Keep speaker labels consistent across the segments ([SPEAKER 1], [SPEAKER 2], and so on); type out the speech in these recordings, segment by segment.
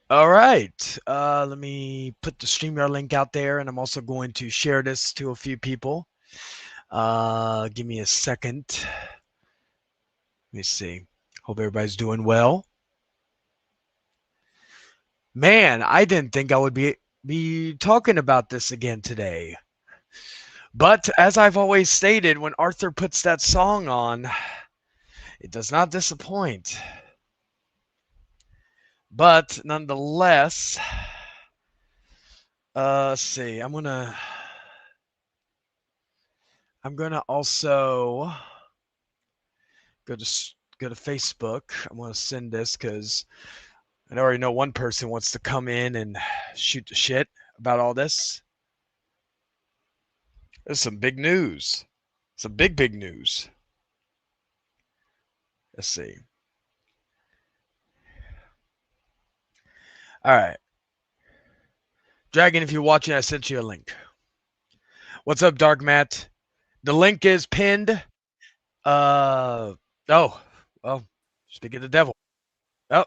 [SPEAKER 1] All right. Let me put the StreamYard link out there, and I'm also going to share this to a few people. Give me a second. Let me see. Hope everybody's doing well. Man, I didn't think I would be talking about this again today. But as I've always stated, when Arthur puts that song on, it does not disappoint. But nonetheless, let's see. I'm gonna also go to Facebook. I'm gonna send this because I already know one person wants to come in and shoot the shit about all this. There's some big news. Some big news. Let's see. All right. Dragon, if you're watching, I sent you a link. What's up, Dark Matt? The link is pinned. Uh oh. Well, speak of the devil. Oh,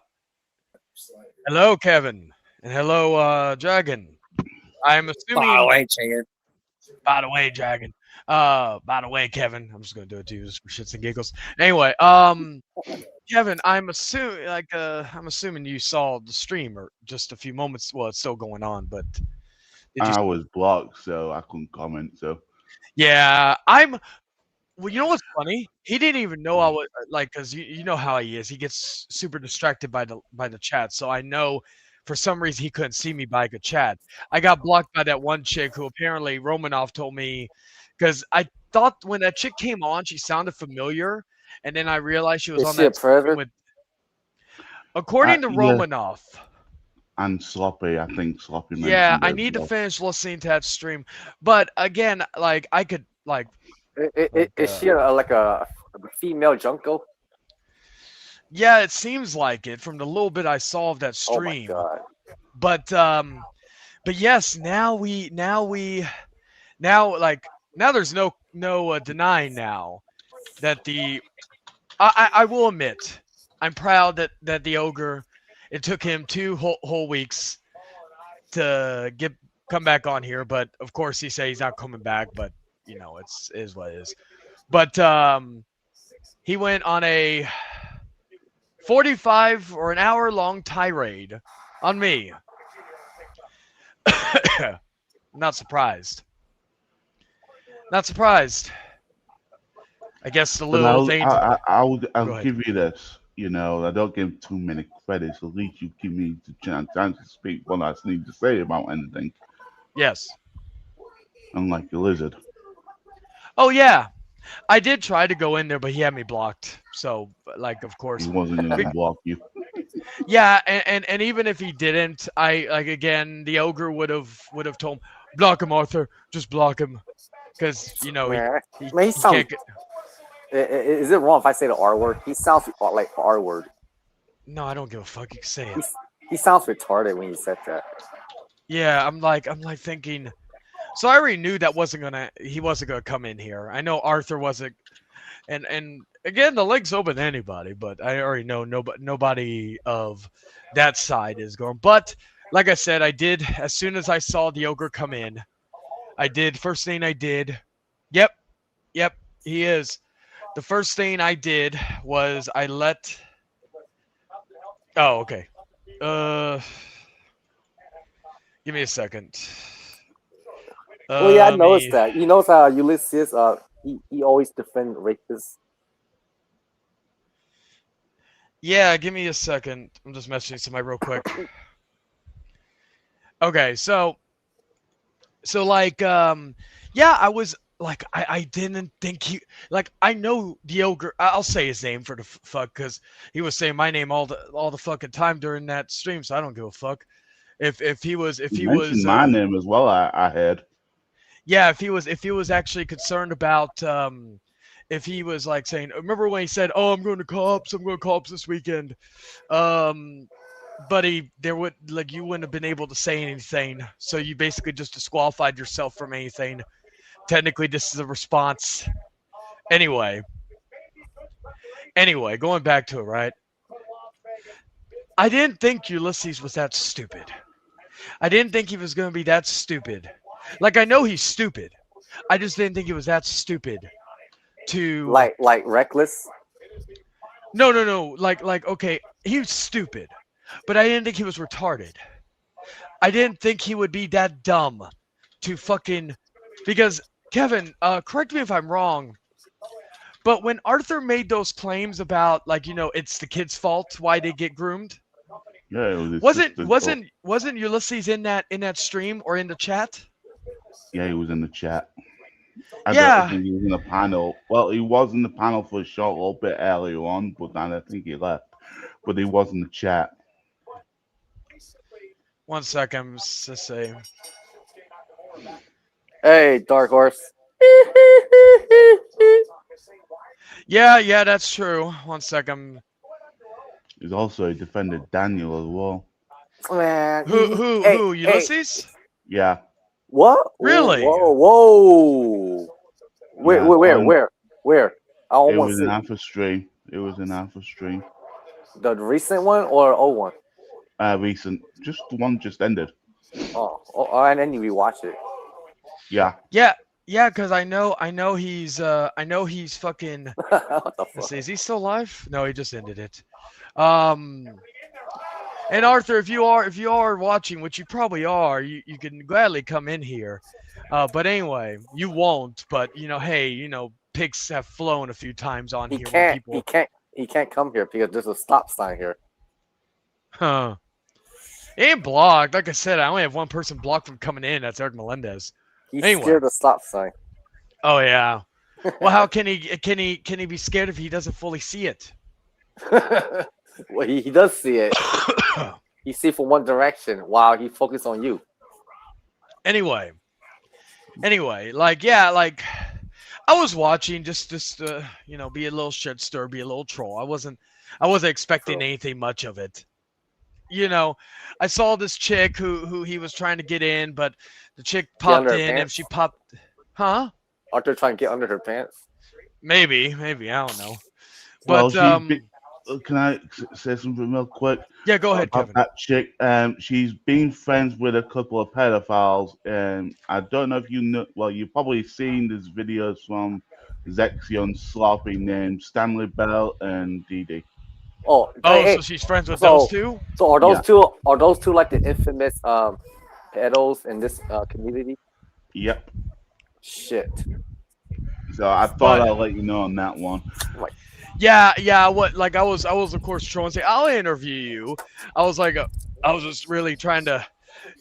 [SPEAKER 1] hello, Kevin. And hello, Dragon. I'm
[SPEAKER 2] Oh,
[SPEAKER 1] assuming
[SPEAKER 2] I ain't changing.
[SPEAKER 1] by the way, Dragon. By the way, Kevin, I'm just gonna do it to you just for shits and giggles. Anyway, Kevin, I'm assuming you saw the stream or just a few moments. Well, it's still going on, but did you?
[SPEAKER 3] I was blocked, so I couldn't comment. So
[SPEAKER 1] Yeah, I'm. Well, you know what's funny? He didn't even know I was like, cause you know how he is. He gets super distracted by the chat. So I know for some reason he couldn't see me by the chat. I got blocked by that one chick who apparently Romanov told me, cause I thought when that chick came on, she sounded familiar, and then I realized she was
[SPEAKER 2] Is
[SPEAKER 1] on
[SPEAKER 2] she a
[SPEAKER 1] that stream
[SPEAKER 2] predator?
[SPEAKER 1] with. According to
[SPEAKER 3] yeah,
[SPEAKER 1] Romanov,
[SPEAKER 3] and sloppy. I think sloppy
[SPEAKER 1] yeah,
[SPEAKER 3] mentioned
[SPEAKER 1] I
[SPEAKER 3] it as
[SPEAKER 1] need to
[SPEAKER 3] well.
[SPEAKER 1] finish listening to that stream. But again, like I could
[SPEAKER 2] Is she like a female Junko?
[SPEAKER 1] yeah, it seems like it from the little bit I saw of that
[SPEAKER 2] Oh my
[SPEAKER 1] stream.
[SPEAKER 2] god.
[SPEAKER 1] But but yes, now like now there's no denying now that the I will admit I'm proud that the ogre it took him two whole weeks to get come back on here, but of course he said he's not coming back, but you know it's is what it is. But he went on a 45 or an hour long tirade on me. Not surprised. Not surprised. I guess the
[SPEAKER 3] But
[SPEAKER 1] little things.
[SPEAKER 3] I'll
[SPEAKER 1] Go ahead.
[SPEAKER 3] give you this. I don't give too many credits. At least you give me the chance to speak what I need to say about anything.
[SPEAKER 1] Yes.
[SPEAKER 3] Unlike the lizard,
[SPEAKER 1] Oh yeah, I did try to go in there, but he had me blocked. So like, of
[SPEAKER 3] he
[SPEAKER 1] course,
[SPEAKER 3] wasn't gonna
[SPEAKER 1] be-
[SPEAKER 3] block you.
[SPEAKER 1] yeah, and even if he didn't, I like again the ogre would have told him, block him, Arthur, just block him, because you know he,
[SPEAKER 2] Man,
[SPEAKER 1] he
[SPEAKER 2] man, he
[SPEAKER 1] he
[SPEAKER 2] sounds.
[SPEAKER 1] can't get.
[SPEAKER 2] Is it wrong if I say the R word? He sounds like the R word.
[SPEAKER 1] No, I don't give a fuck. You can say it.
[SPEAKER 2] He's, he sounds retarded when you said that.
[SPEAKER 1] Yeah, I'm like thinking. So I already knew that he wasn't gonna come in here. I know Arthur wasn't, and again the link's open to anybody, but I already know nobody of that side is going. But like I said, I did as soon as I saw the ogre come in. I did first thing I did. Yep, yep, he is. The first thing I did was I let. Oh, okay. Uh, give me a second.
[SPEAKER 2] Well, yeah, I
[SPEAKER 1] Let
[SPEAKER 2] noticed
[SPEAKER 1] me.
[SPEAKER 2] that. You notice how Ulysses, he always defend rapists.
[SPEAKER 1] Yeah, give me a second. I'm just messaging somebody real quick. Okay, so like yeah, I was like I didn't think he like I know the ogre. I'll say his name for the fuck because he was saying my name all the fucking time during that stream, so I don't give a fuck. If
[SPEAKER 3] You
[SPEAKER 1] he
[SPEAKER 3] mentioned
[SPEAKER 1] was
[SPEAKER 3] my name as well. I heard.
[SPEAKER 1] yeah, if he was actually concerned about if he was like saying, remember when he said, "Oh, I'm going to cops this weekend," um, but there would like you wouldn't have been able to say anything, so you basically just disqualified yourself from anything. Technically, this is a response. Anyway, going back to it, right? I didn't think Ulysses was that stupid. I didn't think he was going to be that stupid. Like, I know he's stupid. I just didn't think he was that stupid to.
[SPEAKER 2] Like reckless.
[SPEAKER 1] No, no, no. Like, okay, he was stupid, but I didn't think he was retarded. I didn't think he would be that dumb to fucking. Because, Kevin, correct me if I'm wrong, but when Arthur made those claims about, like, it's the kid's fault why they get groomed,
[SPEAKER 3] Yeah, it was his
[SPEAKER 1] wasn't
[SPEAKER 3] sister's fault.
[SPEAKER 1] wasn't wasn't Ulysses in that stream or in the chat?
[SPEAKER 3] Yeah, he was in the chat. I
[SPEAKER 1] Yeah.
[SPEAKER 3] don't think he was in the panel. Well, he was in the panel for a short little bit earlier on, but then I think he left. But he was in the chat.
[SPEAKER 1] One second, to say.
[SPEAKER 2] Hey, Dark Horse.
[SPEAKER 1] Yeah, that's true. One second.
[SPEAKER 3] He's also defended Daniel as well.
[SPEAKER 2] Man,
[SPEAKER 1] Who? Ulysses?
[SPEAKER 3] Yeah.
[SPEAKER 2] What?
[SPEAKER 1] Really?
[SPEAKER 2] Whoa.
[SPEAKER 3] Yeah,
[SPEAKER 2] Where? I
[SPEAKER 3] It
[SPEAKER 2] almost
[SPEAKER 3] was
[SPEAKER 2] see
[SPEAKER 3] an alpha stream. It was an alpha stream.
[SPEAKER 2] the recent one or old one.
[SPEAKER 3] Recent. Just the one just ended.
[SPEAKER 2] Oh, and then you rewatch it.
[SPEAKER 3] Yeah.
[SPEAKER 1] Yeah, because I know he's fucking.
[SPEAKER 2] What the
[SPEAKER 1] Let's
[SPEAKER 2] fuck?
[SPEAKER 1] see, is he still alive? No, he just ended it. And Arthur, if you are watching, which you probably are, you can gladly come in here. But anyway, you won't. But hey, pigs have flown a few times on
[SPEAKER 2] He
[SPEAKER 1] here when
[SPEAKER 2] can't.
[SPEAKER 1] people.
[SPEAKER 2] He can't come here because there's a stop sign here.
[SPEAKER 1] Huh. It ain't blocked. Like I said, I only have one person blocked from coming in. That's Eric Melendez.
[SPEAKER 2] He's
[SPEAKER 1] Anyway.
[SPEAKER 2] scared of the stop sign.
[SPEAKER 1] Oh yeah. Well, how can he be scared if he doesn't fully see it?
[SPEAKER 2] Well, he does see it. He see from one direction while he focus on you.
[SPEAKER 1] Anyway, like I was watching just be a little shit stir, be a little troll. I wasn't expecting anything much of it. I saw this chick who he was trying to get in, but the chick popped
[SPEAKER 2] under her
[SPEAKER 1] in and
[SPEAKER 2] pants?
[SPEAKER 1] she popped. Huh?
[SPEAKER 2] Aren't they trying to get under her pants?
[SPEAKER 1] Maybe I don't know.
[SPEAKER 3] Well,
[SPEAKER 1] But
[SPEAKER 3] can I say something real quick?
[SPEAKER 1] yeah, go ahead,
[SPEAKER 3] About
[SPEAKER 1] Kevin.
[SPEAKER 3] that chick. She's been friends with a couple of pedophiles, and I don't know if you know. Well, you've probably seen these videos from Zexion slopping named Stanley Bell and Dee.
[SPEAKER 2] Oh,
[SPEAKER 1] Oh,
[SPEAKER 2] hey,
[SPEAKER 1] so she's friends with
[SPEAKER 2] so-
[SPEAKER 1] those two?
[SPEAKER 2] so are those
[SPEAKER 3] Yeah.
[SPEAKER 2] two like the infamous pedos in this community?
[SPEAKER 3] Yep.
[SPEAKER 2] Shit.
[SPEAKER 3] So I thought
[SPEAKER 1] But-
[SPEAKER 3] I'd let you know on that one.
[SPEAKER 1] Yeah. What? Like I was of course trolling, say I'll interview you. I was just really trying to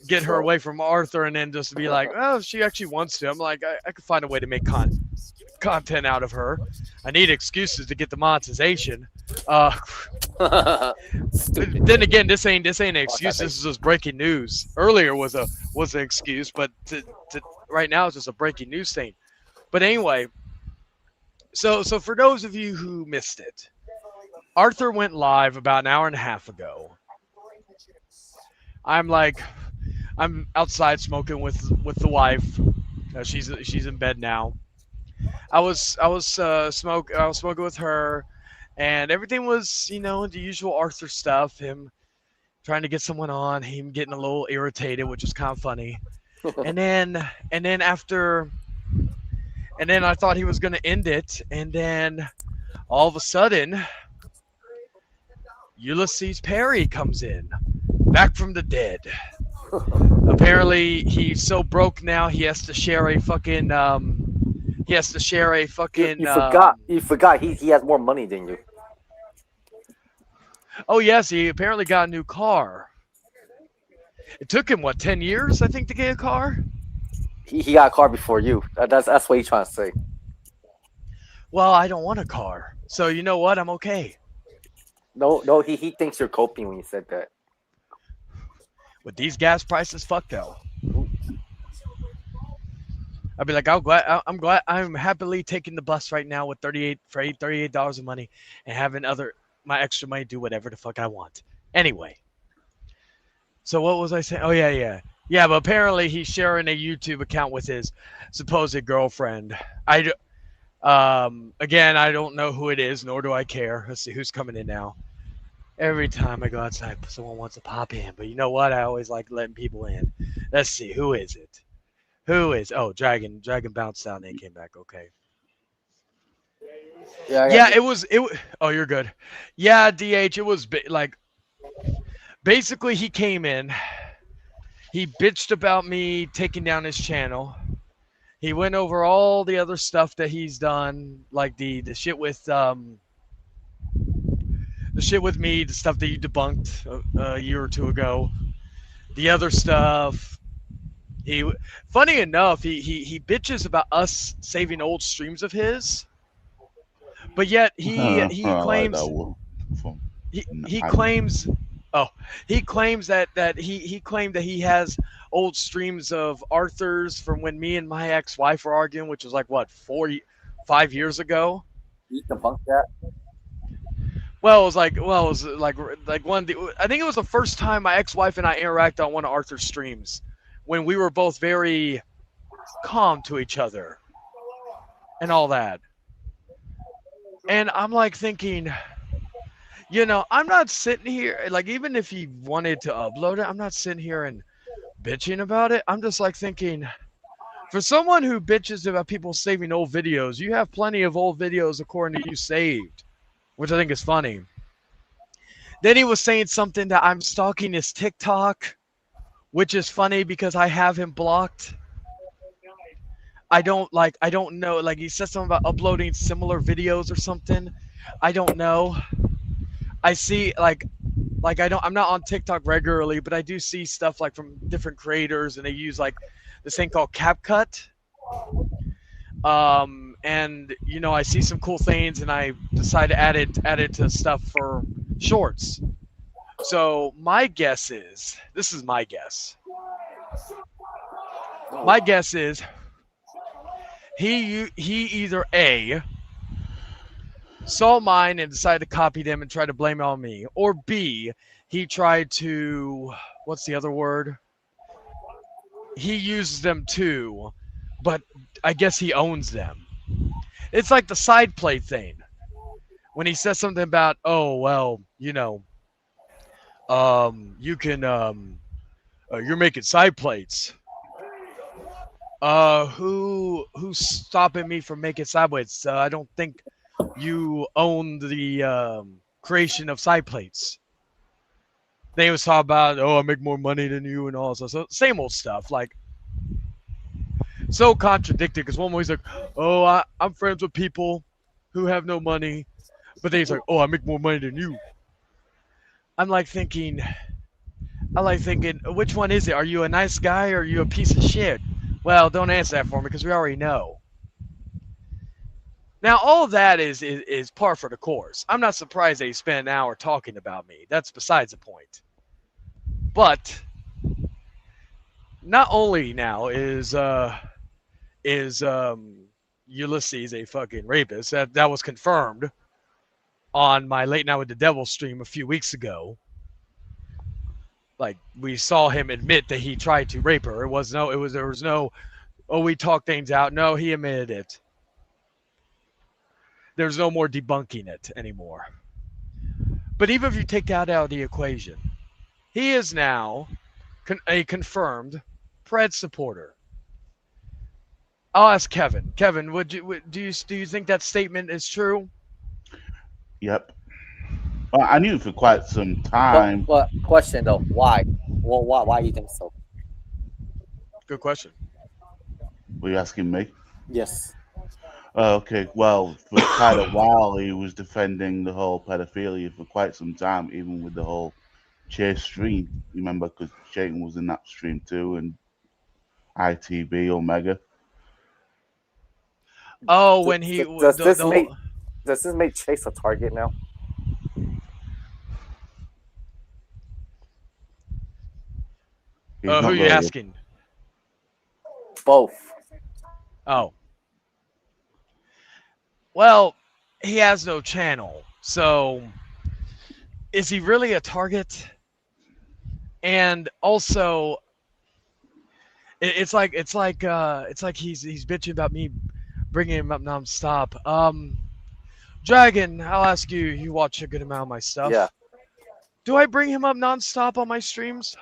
[SPEAKER 1] get her away from Arthur, and then just be like, oh, if she actually wants to. I'm like, I could find a way to make content out of her. I need excuses to get the monetization.
[SPEAKER 2] Stupid.
[SPEAKER 1] Then again, this ain't an excuse. This is just breaking news. Earlier was an excuse, but right now it's just a breaking news thing. But anyway, so for those of you who missed it, Arthur went live about an hour and a half ago. I'm outside smoking with the wife. She's in bed now. I was smoking with her, and everything was the usual Arthur stuff. Him trying to get someone on, him getting a little irritated, which is kind of funny. And then I thought he was gonna end it, and then all of a sudden, Ulysses Perry comes in, back from the dead. Apparently, he's so broke now he has to share a fucking. You
[SPEAKER 2] forgot. He has more money than you.
[SPEAKER 1] Oh yes, he apparently got a new car. It took him 10 years, I think, to get a car.
[SPEAKER 2] He got a car before you. That's what he's trying to say.
[SPEAKER 1] Well, I don't want a car, so you know what? I'm okay.
[SPEAKER 2] No. He thinks you're coping when you said that.
[SPEAKER 1] With these gas prices, fuck though. I'd be like, I'm happily taking the bus right now with $38 of money and having my extra money do whatever the fuck I want. Anyway, so what was I saying? Oh yeah. But apparently he's sharing a YouTube account with his supposed girlfriend. Again, I don't know who it is, nor do I care. Let's see who's coming in now. Every time I go outside, someone wants to pop in. But you know what? I always like letting people in. Let's see, who is it? Who is? Oh, Dragon. Dragon bounced out and they came back. Okay.
[SPEAKER 2] Yeah, I got
[SPEAKER 1] Yeah,
[SPEAKER 2] you.
[SPEAKER 1] it was. Oh, you're good. Yeah, DH. It was like basically he came in. He bitched about me taking down his channel. He went over all the other stuff that he's done, like the shit with the shit with me, the stuff that you debunked a year or two ago, the other stuff. He, funny enough, he bitches about us saving old streams of his, but yet he
[SPEAKER 3] I like that
[SPEAKER 1] claims
[SPEAKER 3] one from
[SPEAKER 1] he
[SPEAKER 3] admin.
[SPEAKER 1] claims oh he claims that he claimed that he has old streams of Arthur's from when me and my ex-wife were arguing, which was like what 5 years ago.
[SPEAKER 2] You debunk that.
[SPEAKER 1] It was like I think it was the first time my ex-wife and I interacted on one of Arthur's streams when we were both very calm to each other and all that. And I'm like thinking, I'm not sitting here like even if he wanted to upload it, I'm not sitting here and bitching about it. I'm just like thinking, for someone who bitches about people saving old videos, you have plenty of old videos according to you saved, which I think is funny. Then he was saying something that I'm stalking his TikTok, which is funny because I have him blocked. I don't know, like he said something about uploading similar videos or something. I don't know. I see I'm not on TikTok regularly, but I do see stuff like from different creators and they use like this thing called CapCut. And I see some cool things and I decide to add it to stuff for shorts. So my guess is, this is my guess.
[SPEAKER 2] No.
[SPEAKER 1] My guess is he either A, saw mine and decided to copy them and try to blame it on me, or B, he tried to, what's the other word? He uses them too, but I guess he owns them. It's like the side plate thing. When he says something about, oh well, you can you're making side plates. Who's stopping me from making side plates? I don't think you own the creation of side plates. They was talking about, oh, I make more money than you and all this. So same old stuff. Like so contradicted because one was like, oh, I'm friends with people who have no money, but then he's like, oh, I make more money than you. I'm like thinking, which one is it? Are you a nice guy or are you a piece of shit? Well, don't answer that for me because we already know. Now, all of that is par for the course. I'm not surprised that he spent an hour talking about me. That's besides the point. But not only now is Ulysses a fucking rapist. That was confirmed on my Late Night with the Devil stream a few weeks ago. Like we saw him admit that he tried to rape her. There was no, oh, we talked things out. No, he admitted it. There's no more debunking it anymore. But even if you take that out of the equation, he is now a confirmed Pred supporter. I'll ask Kevin. Kevin, do you think that statement is true?
[SPEAKER 3] Yep. Well, I knew for quite some time.
[SPEAKER 2] But question though, why? Well, why do you think so?
[SPEAKER 1] Good question.
[SPEAKER 3] Were you asking me?
[SPEAKER 2] Yes.
[SPEAKER 3] Okay, well, for quite a while, he was defending the whole pedophilia for quite some time, even with the whole Chase stream. You remember, because Shayton was in that stream too, and ITB Omega.
[SPEAKER 1] Oh, when he
[SPEAKER 2] Does this make Chase a target now?
[SPEAKER 3] He's
[SPEAKER 1] who are
[SPEAKER 3] not
[SPEAKER 1] you
[SPEAKER 3] really.
[SPEAKER 1] asking?
[SPEAKER 2] Both.
[SPEAKER 1] Oh. Well, he has no channel. So is he really a target? And also it's like he's bitching about me bringing him up nonstop. Dragon, I'll ask you. You watch a good amount of my stuff.
[SPEAKER 2] Yeah.
[SPEAKER 1] Do I bring him up nonstop on my streams?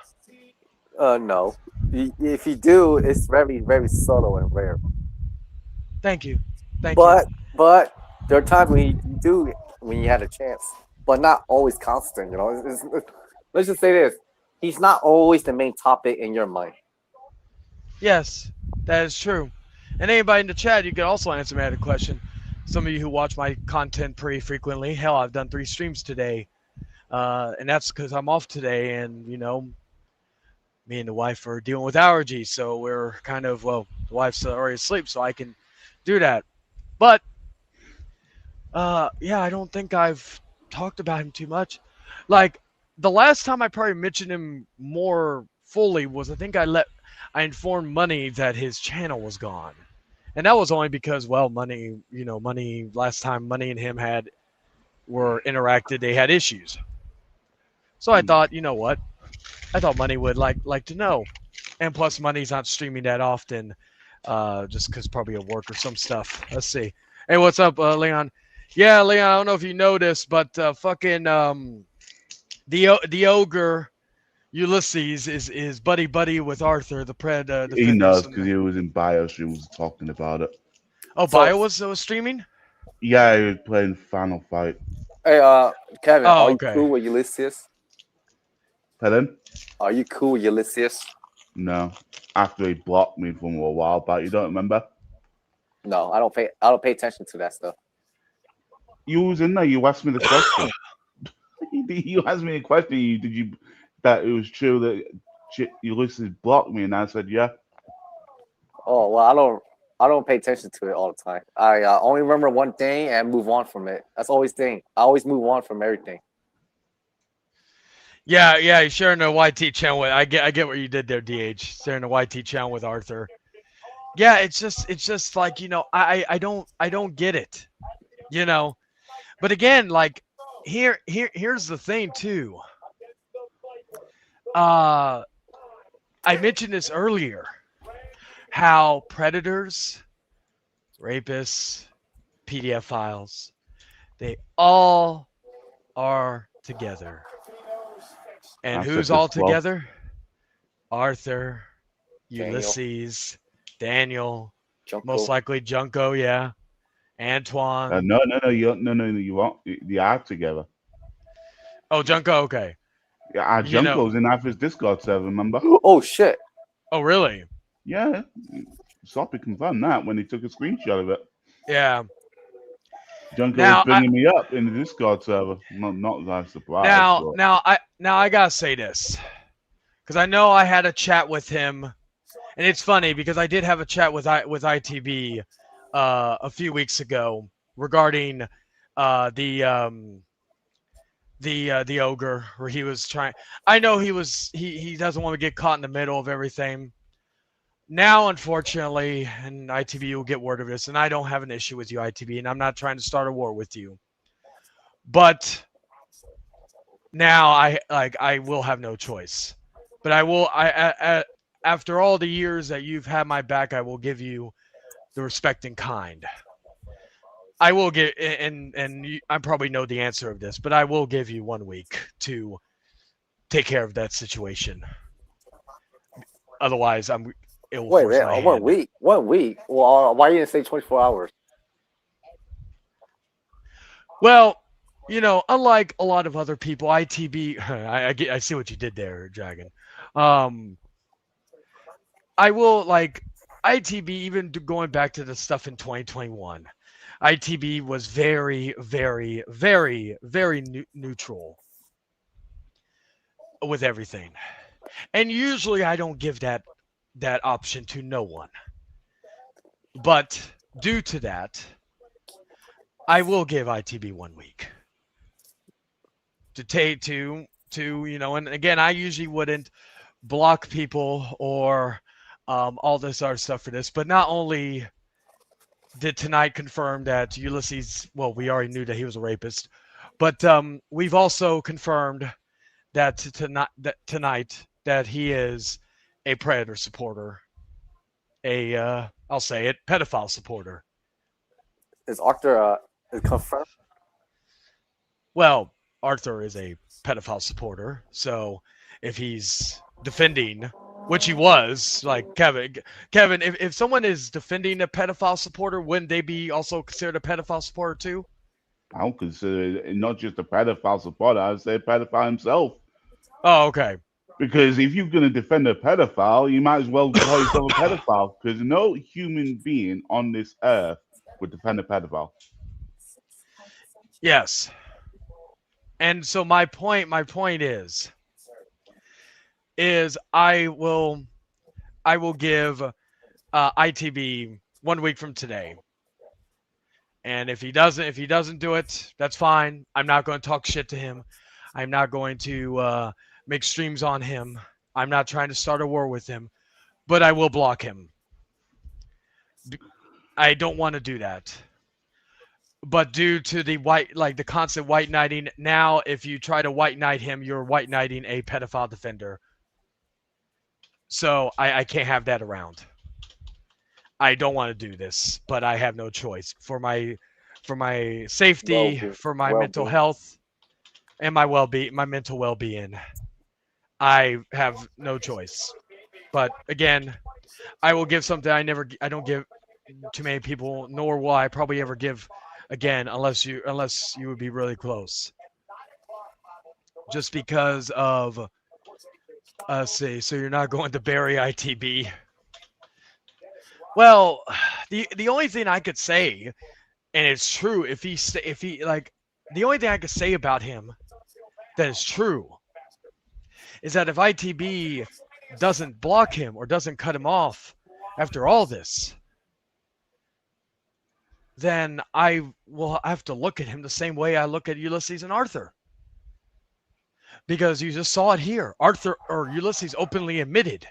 [SPEAKER 2] No. If you do, it's very, very subtle and rare.
[SPEAKER 1] Thank you. Thank you.
[SPEAKER 2] But there are times when you do when you had a chance, but not always constant. You know, let's just say this: he's not always the main topic in your mind.
[SPEAKER 1] Yes, that is true. And anybody in the chat, you can also answer me that question. Some of you who watch my content pretty frequently, hell, I've done 3 streams today, and that's because I'm off today, and me and the wife are dealing with allergies, so we're kind of the wife's already asleep, so I can do that. But yeah, I don't think I've talked about him too much. Like the last time I probably mentioned him more fully was I think I informed Money that his channel was gone. And that was only because, Money, Money last time Money and him were interacted, they had issues. So I thought, you know what? I thought Money would like to know. And plus Money's not streaming that often, just because probably of work or some stuff. Let's see. Hey, what's up, Leon? Yeah, Leon, I don't know if you noticed, but fucking the ogre Ulysses is buddy with Arthur, the Pred
[SPEAKER 3] He
[SPEAKER 1] defenders.
[SPEAKER 3] knows because he was in BioStream was talking about it.
[SPEAKER 1] Oh,
[SPEAKER 2] So-
[SPEAKER 1] Bio was streaming?
[SPEAKER 3] Yeah, he was playing Final Fight.
[SPEAKER 2] Hey, Kevin,
[SPEAKER 1] Oh,
[SPEAKER 2] are you
[SPEAKER 1] okay.
[SPEAKER 2] cool with Ulysses?
[SPEAKER 3] Pardon?
[SPEAKER 2] Are you cool with Ulysses?
[SPEAKER 3] No. After he blocked me from a while back, you don't remember?
[SPEAKER 2] No, I don't pay attention to that stuff.
[SPEAKER 3] You was in there. You asked me the question. You asked me a question. Did you that it was true that Ulysses blocked me? And I said, yeah.
[SPEAKER 2] Oh well, I don't pay attention to it all the time. I only remember one thing and move on from it. That's always thing. I always move on from everything.
[SPEAKER 1] Yeah, you're sharing a YT channel with. I get what you did there, DH. Sharing a YT channel with Arthur. Yeah, it's just like I don't get it, But again, like here's the thing too. I mentioned this earlier. How predators, rapists, PDF files, they all are together. And
[SPEAKER 3] That's
[SPEAKER 1] who's
[SPEAKER 3] it as
[SPEAKER 1] all
[SPEAKER 3] well.
[SPEAKER 1] together? Arthur,
[SPEAKER 2] Daniel.
[SPEAKER 1] Ulysses, Daniel,
[SPEAKER 2] Junko.
[SPEAKER 1] most likely Junko, yeah, Antoine.
[SPEAKER 3] No, you aren't. You are together.
[SPEAKER 1] Oh, Junko, okay.
[SPEAKER 3] Yeah, our Junko's in Alpha's Discord server, remember?
[SPEAKER 2] Oh shit!
[SPEAKER 1] Oh, really?
[SPEAKER 3] Yeah. Soppy confirmed that when he took a screenshot of it.
[SPEAKER 1] Yeah.
[SPEAKER 3] Junko
[SPEAKER 1] Now,
[SPEAKER 3] was bringing me up in the Discord server. Not that surprised.
[SPEAKER 1] Now I gotta say this, because I know I had a chat with him, and it's funny because I did have a chat with ITB a few weeks ago regarding the ogre, where he was trying. I know he doesn't want to get caught in the middle of everything. Now, unfortunately, and ITB will get word of this, and I don't have an issue with you, ITB, and I'm not trying to start a war with you. But now I will have no choice. But after all the years that you've had my back, I will give you the respect in kind. I will get, and I probably know the answer of this, but I will give you 1 week to take care of that situation. Otherwise, it will force my hand.
[SPEAKER 2] 1 week. 1 week. Well, why you didn't say 24 hours?
[SPEAKER 1] Well, unlike a lot of other people, ITB, I see what you did there, Dragon. I will ITB, even going back to the stuff in 2021. ITB was very, very, very, very neutral with everything, and usually I don't give that option to no one. But due to that, I will give ITB 1 week and again, I usually wouldn't block people or all this other stuff for this, but not only did tonight confirm that Ulysses, well, we already knew that he was a rapist, but we've also confirmed that tonight that he is a predator supporter, I'll say it, pedophile supporter.
[SPEAKER 2] Is Arthur confirmed?
[SPEAKER 1] Well, Arthur is a pedophile supporter. So if he's defending, which he was, like Kevin, if someone is defending a pedophile supporter, wouldn't they be also considered a pedophile supporter too?
[SPEAKER 3] I don't consider it not just a pedophile supporter. I would say a pedophile himself.
[SPEAKER 1] Oh, okay.
[SPEAKER 3] Because if you're going to defend a pedophile, you might as well call yourself a pedophile. Because no human being on this earth would defend a pedophile.
[SPEAKER 1] Yes. And so my point is I will give ITB 1 week from today. And if he doesn't do it, that's fine. I'm not going to talk shit to him. I'm not going to make streams on him. I'm not trying to start a war with him, but I will block him. I don't want to do that. But due to the constant white knighting, now if you try to white knight him, you're white knighting a pedophile defender. So I can't have that around. I don't want to do this, but I have no choice for my safety, for my mental health, and my mental well-being. I have no choice. But again, I will give something I don't give to many people, nor will I probably ever give again unless you would be really close. Just because of see, so you're not going to bury ITB. Well, the only thing I could say, and it's true, if he like, the only thing I could say about him that is true is that if ITB doesn't block him or doesn't cut him off after all this, then I will have to look at him the same way I look at Ulysses and Arthur. Because you just saw it here. Arthur or Ulysses openly admitted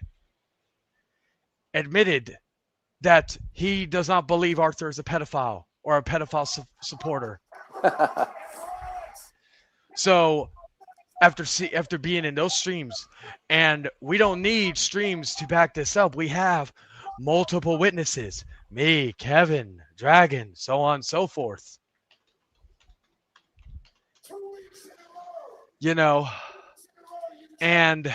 [SPEAKER 1] that he does not believe Arthur is a pedophile or a pedophile supporter. So after being in those streams, and we don't need streams to back this up. We have multiple witnesses. Me, Kevin, Dragon, so on and so forth. You know, and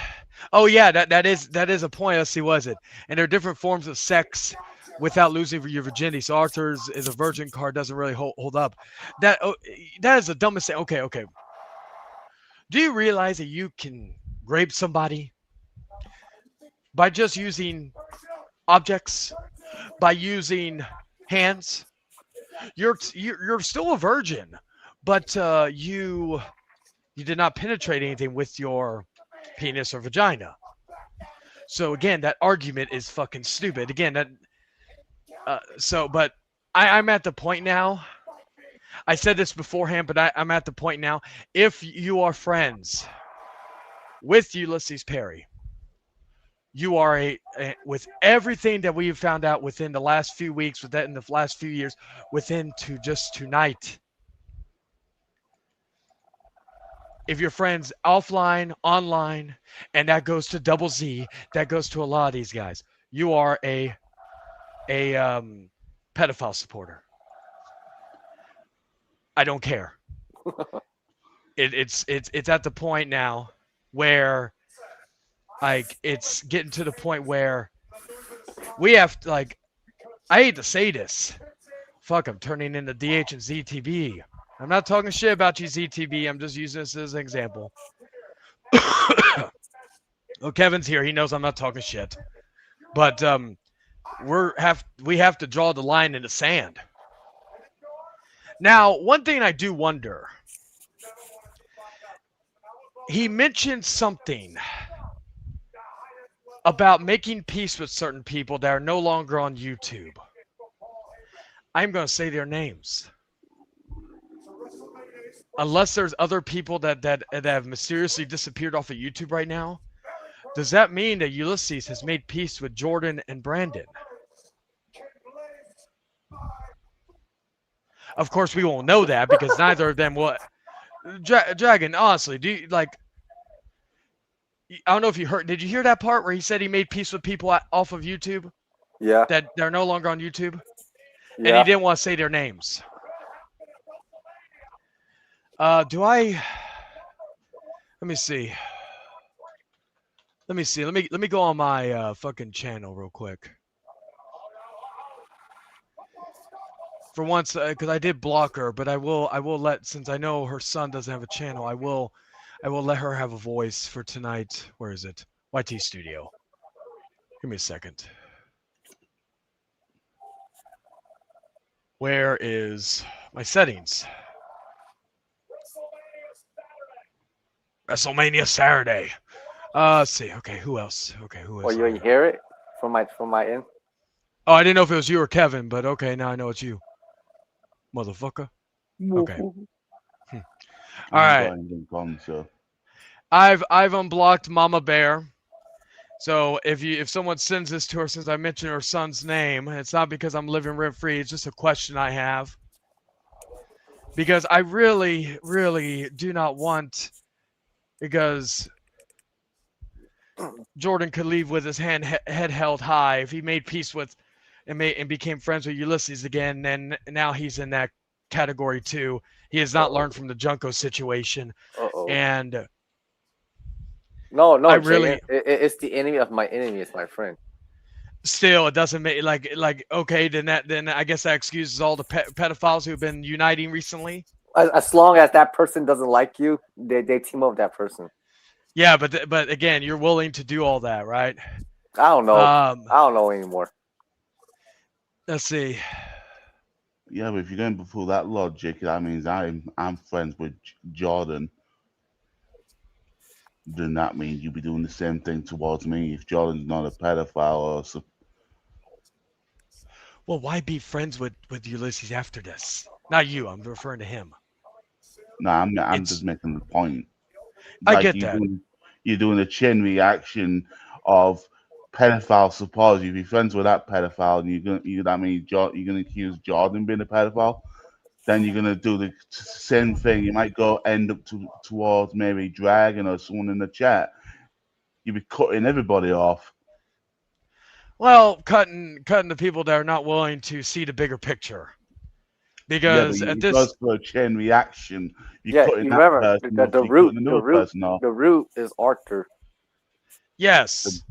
[SPEAKER 1] oh yeah, that is a point. Let's see, was it? And there are different forms of sex without losing your virginity. So Arthur's is a virgin card doesn't really hold up. That is the dumbest thing. Okay. Do you realize that you can rape somebody by just using objects, by using hands? You're still a virgin, but you did not penetrate anything with your penis or vagina. So again, that argument is fucking stupid. Again, that but I'm at the point now. I said this beforehand, but I'm at the point now. If you are friends with Ulysses Perry, you are with everything that we've found out within the last few weeks, with that in the last few years, within to just tonight. If you're friends offline, online, and that goes to Double Z, that goes to a lot of these guys, you are a pedophile supporter. I don't care. It's at the point now where, like, it's getting to the point where we have to, like, I hate to say this. Fuck, I'm turning into DH and ZTB. I'm not talking shit about you, ZTB. I'm just using this as an example. Well, Kevin's here. He knows I'm not talking shit. But we have to draw the line in the sand. Now, one thing I do wonder. He mentioned something about making peace with certain people that are no longer on YouTube. I'm going to say their names. Unless there's other people that have mysteriously disappeared off of YouTube right now, does that mean that Ulysses has made peace with Jordan and Brandon? Of course, we won't know that because neither of them will. Dragon, honestly, do you, like? I don't know if you heard. Did you hear that part where he said he made peace with people off of YouTube?
[SPEAKER 2] Yeah.
[SPEAKER 1] That they're no longer on YouTube,
[SPEAKER 2] Yeah.
[SPEAKER 1] and he didn't want to say their names. Do I Let me see. Let me see. Let me go on my fucking channel real quick. For once, because I did block her, but I will let, since I know her son doesn't have a channel, I will let her have a voice for tonight. Where is it? YT Studio. Give me a second. Where is my settings? WrestleMania Saturday. Let's see. Okay, who else? Okay, who
[SPEAKER 2] Oh,
[SPEAKER 1] is
[SPEAKER 2] you
[SPEAKER 1] here?
[SPEAKER 2] hear it from my end?
[SPEAKER 1] Oh, I didn't know if it was you or Kevin, but okay, now I know it's you, motherfucker. Okay. All
[SPEAKER 3] I ain't
[SPEAKER 1] right.
[SPEAKER 3] got anything on, so
[SPEAKER 1] I've unblocked Mama Bear. So if someone sends this to her, since I mentioned her son's name, it's not because I'm living rent free. It's just a question I have, because I really, really do not want, because Jordan could leave with his head held high if he made peace with and became friends with Ulysses again. And now he's in that category too. He has not
[SPEAKER 2] Uh-oh.
[SPEAKER 1] learned from the Junko situation,
[SPEAKER 2] Uh-oh.
[SPEAKER 1] and
[SPEAKER 2] No,
[SPEAKER 1] I
[SPEAKER 2] no, Jay.
[SPEAKER 1] really
[SPEAKER 2] It's the enemy of my enemy is my friend.
[SPEAKER 1] still, it doesn't make like okay, then I guess that excuses all the pedophiles who've been uniting recently.
[SPEAKER 2] As long as that person doesn't like you, they team up with that person.
[SPEAKER 1] Yeah, but again, you're willing to do all that, right?
[SPEAKER 2] I don't know.
[SPEAKER 1] Um,
[SPEAKER 2] I don't know anymore.
[SPEAKER 1] let's see.
[SPEAKER 3] yeah. But if you're going before that logic, that means I'm friends with Jordan. Then that means you'll be doing the same thing towards me if Jordan's not a pedophile or so.
[SPEAKER 1] Well, why be friends with Ulysses after this? Not you. I'm referring to him.
[SPEAKER 3] No, I'm just
[SPEAKER 1] It's
[SPEAKER 3] making the point.
[SPEAKER 1] I
[SPEAKER 3] Like
[SPEAKER 1] get that.
[SPEAKER 3] you're doing a chain reaction of pedophile support. You be friends with that pedophile, and that means you're gonna accuse Jordan being a pedophile. Then you're gonna do the same thing. You might go end up towards maybe Dragon or someone in the chat. You'll be cutting everybody off.
[SPEAKER 1] Well, cutting the people that are not willing to see the bigger picture.
[SPEAKER 3] Yeah, but
[SPEAKER 1] Because at
[SPEAKER 3] it
[SPEAKER 1] this,
[SPEAKER 3] goes for a chain reaction. You're
[SPEAKER 2] Yeah,
[SPEAKER 3] cutting
[SPEAKER 2] you
[SPEAKER 3] that
[SPEAKER 2] remember
[SPEAKER 3] person off,
[SPEAKER 2] the
[SPEAKER 3] you're
[SPEAKER 2] root,
[SPEAKER 3] cutting
[SPEAKER 2] the
[SPEAKER 3] another
[SPEAKER 2] root,
[SPEAKER 3] person off.
[SPEAKER 2] the root is Arthur.
[SPEAKER 1] yes,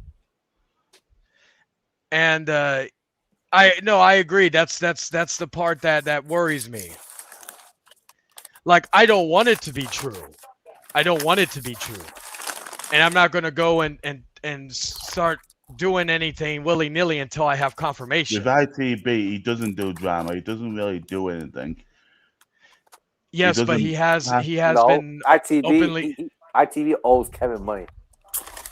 [SPEAKER 1] and I agree. That's the part that worries me. Like, I don't want it to be true. I don't want it to be true, and I'm not gonna go and start doing anything willy nilly until I have confirmation.
[SPEAKER 3] With ITB, he doesn't do drama. He doesn't really do anything. He
[SPEAKER 1] Yes, but
[SPEAKER 3] doesn't.
[SPEAKER 1] he has
[SPEAKER 2] No,
[SPEAKER 1] been
[SPEAKER 2] ITV,
[SPEAKER 1] openly.
[SPEAKER 2] ITV owes Kevin money.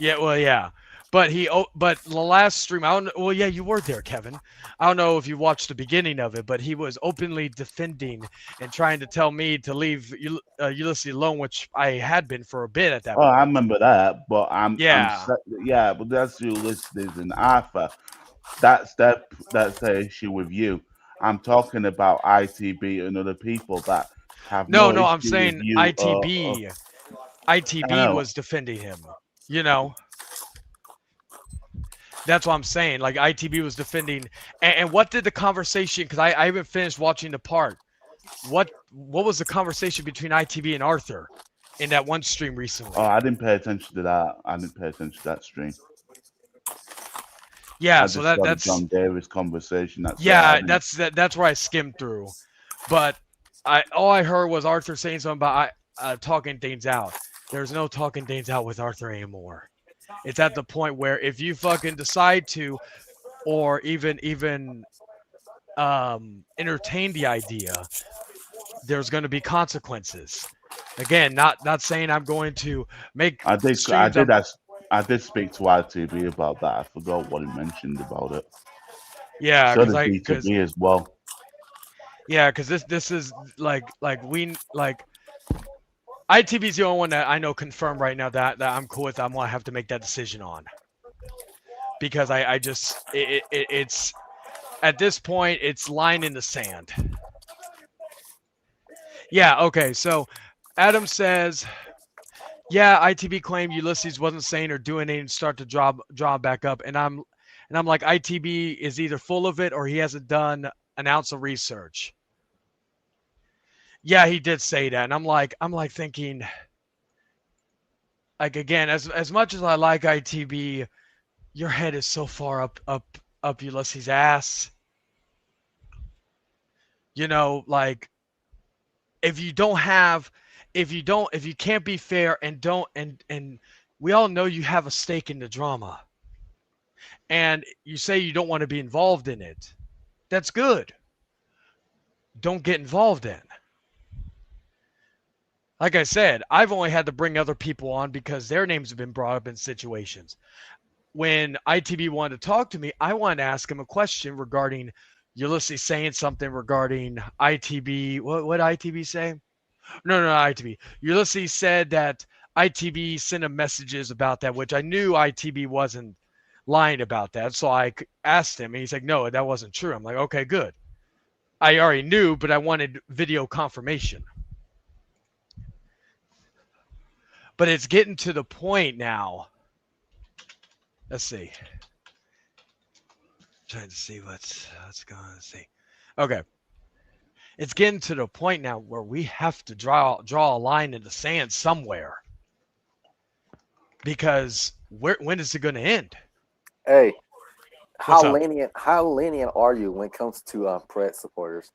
[SPEAKER 1] Yeah, well, yeah. But the last stream, I don't know. Well, yeah, you were there, Kevin. I don't know if you watched the beginning of it, but he was openly defending and trying to tell me to leave Ulysses alone, which I had been for a bit at that
[SPEAKER 3] Oh, I
[SPEAKER 1] point.
[SPEAKER 3] remember that, but
[SPEAKER 1] Yeah.
[SPEAKER 3] yeah, but that's Ulysses and Arthur. That's the issue with you. I'm talking about ITB and other people that have
[SPEAKER 1] No,
[SPEAKER 3] no
[SPEAKER 1] no, I'm
[SPEAKER 3] issue with
[SPEAKER 1] saying
[SPEAKER 3] you.
[SPEAKER 1] ITB.
[SPEAKER 3] I
[SPEAKER 1] ITB
[SPEAKER 3] know.
[SPEAKER 1] was defending him. You know, that's what I'm saying. Like, ITB was defending, and what did the conversation? Because I haven't finished watching the part. What was the conversation between ITB and Arthur in that one stream
[SPEAKER 3] Oh,
[SPEAKER 1] recently?
[SPEAKER 3] I didn't pay attention to that. I didn't pay attention to that stream.
[SPEAKER 1] Yeah,
[SPEAKER 3] I
[SPEAKER 1] so
[SPEAKER 3] just saw the
[SPEAKER 1] that's
[SPEAKER 3] John Davis conversation. That's it. I
[SPEAKER 1] yeah,
[SPEAKER 3] didn't.
[SPEAKER 1] that's where I skimmed through. But all I heard was Arthur saying something about talking things out. There's no talking things out with Arthur anymore. It's at the point where if you fucking decide to, or even entertain the idea, there's going to be consequences. Again, not saying I'm going to make
[SPEAKER 3] I did. I
[SPEAKER 1] streams
[SPEAKER 3] did.
[SPEAKER 1] on.
[SPEAKER 3] I did speak to ITB about that. I forgot what he mentioned about it.
[SPEAKER 1] Yeah,
[SPEAKER 3] So
[SPEAKER 1] because
[SPEAKER 3] did B2B as well.
[SPEAKER 1] this is like ITB's the only one that I know confirmed right now that I'm cool with. I'm gonna have to make that decision on, because I just it's at this point it's line in the sand. Yeah, okay. So Adam says, yeah, ITB claimed Ulysses wasn't saying or doing anything to start to draw back up, and I'm like, ITB is either full of it or he hasn't done an ounce of research. Yeah, he did say that, and I'm like thinking, like again, as much as I like ITB, your head is so far up Ulysses' ass. You know, like if you don't have, if you can't be fair and don't, and we all know you have a stake in the drama, and you say you don't want to be involved in it. That's good. Don't get involved in. Like I said, I've only had to bring other people on because their names have been brought up in situations. When ITB wanted to talk to me, I wanted to ask him a question regarding Ulysses saying something regarding ITB. What ITB say? No, ITB. Ulysses said that ITB sent him messages about that, which I knew ITB wasn't lying about that. So I asked him, and he's like, no, that wasn't true. I'm like, okay, good. I already knew, but I wanted video confirmation. But it's getting to the point now. Let's see. Trying to see what's going on. Let's see. Okay. It's getting to the point now where we have to draw a line in the sand somewhere. Because when is it going to end?
[SPEAKER 2] Hey,
[SPEAKER 1] What's
[SPEAKER 2] how
[SPEAKER 1] up?
[SPEAKER 2] lenient are you when it comes to Pret supporters?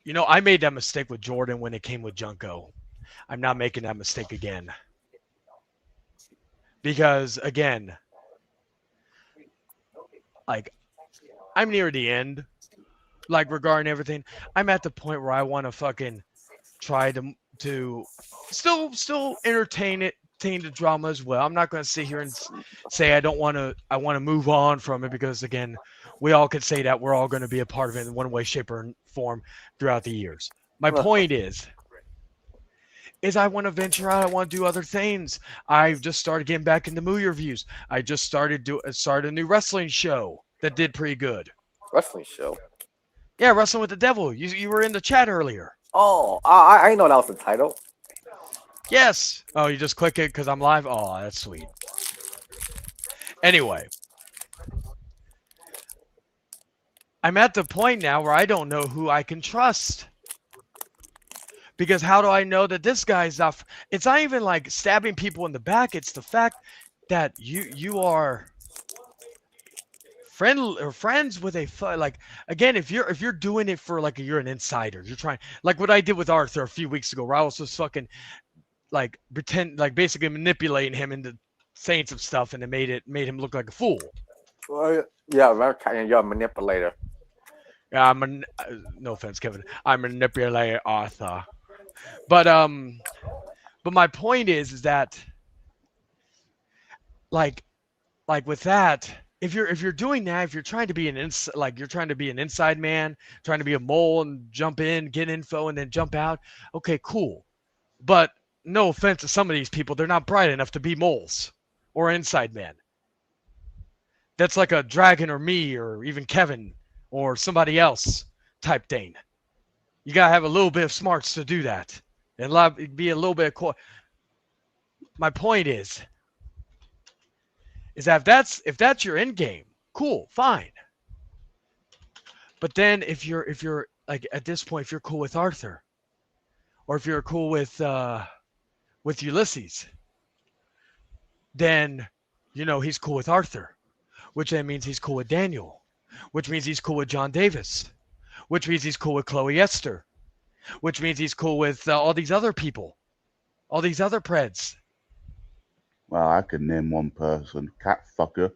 [SPEAKER 1] You know, I made that mistake with Jordan when it came with Junko. I'm not making that mistake again. Because, again, like, I'm near the end. Like, regarding everything. I'm at the point where I want to fucking try to still entertain the drama as well. I'm not going to sit here and say I want to move on from it because, again, we all could say that we're all going to be a part of it in one way, shape, or form throughout the years. My point is I want to venture out. I want to do other things. I've just started getting back into movie reviews. I just started a new wrestling show that did pretty good.
[SPEAKER 2] Wrestling show?
[SPEAKER 1] Yeah, Wrestling with the Devil. You were in the chat earlier.
[SPEAKER 2] Oh, I know that was the title.
[SPEAKER 1] Yes. Oh, you just click it because I'm live? Oh, that's sweet. Anyway. I'm at the point now where I don't know who I can trust. Because how do I know that this guy's not... It's not even like stabbing people in the back. It's the fact that you are friends with a... Like, again, if you're doing it for, like, you're an insider. You're trying... Like what I did with Arthur a few weeks ago, where I was just fucking... like basically manipulating him into saying some stuff, and it made him look like a fool.
[SPEAKER 2] Well, yeah, you're a manipulator.
[SPEAKER 1] Yeah, no offense, Kevin. I manipulate Arthur, but my point is that like with that, if you're doing that, if you're trying to be you're trying to be an inside man, trying to be a mole and jump in, get info, and then jump out, okay, cool, but no offense to some of these people, they're not bright enough to be moles or inside men. That's like a Dragon or me or even Kevin or somebody else type thing. You gotta have a little bit of smarts to do that, and be a little bit My point is that if that's your end game, cool, fine. But then if you're like at this point, if you're cool with Arthur, or if you're cool with Ulysses, then he's cool with Arthur, which then means he's cool with Daniel, which means he's cool with John Davis, which means he's cool with Chloe Esther, which means he's cool with all these other people, all these other Preds.
[SPEAKER 3] Well, I could name one person, Catfucker.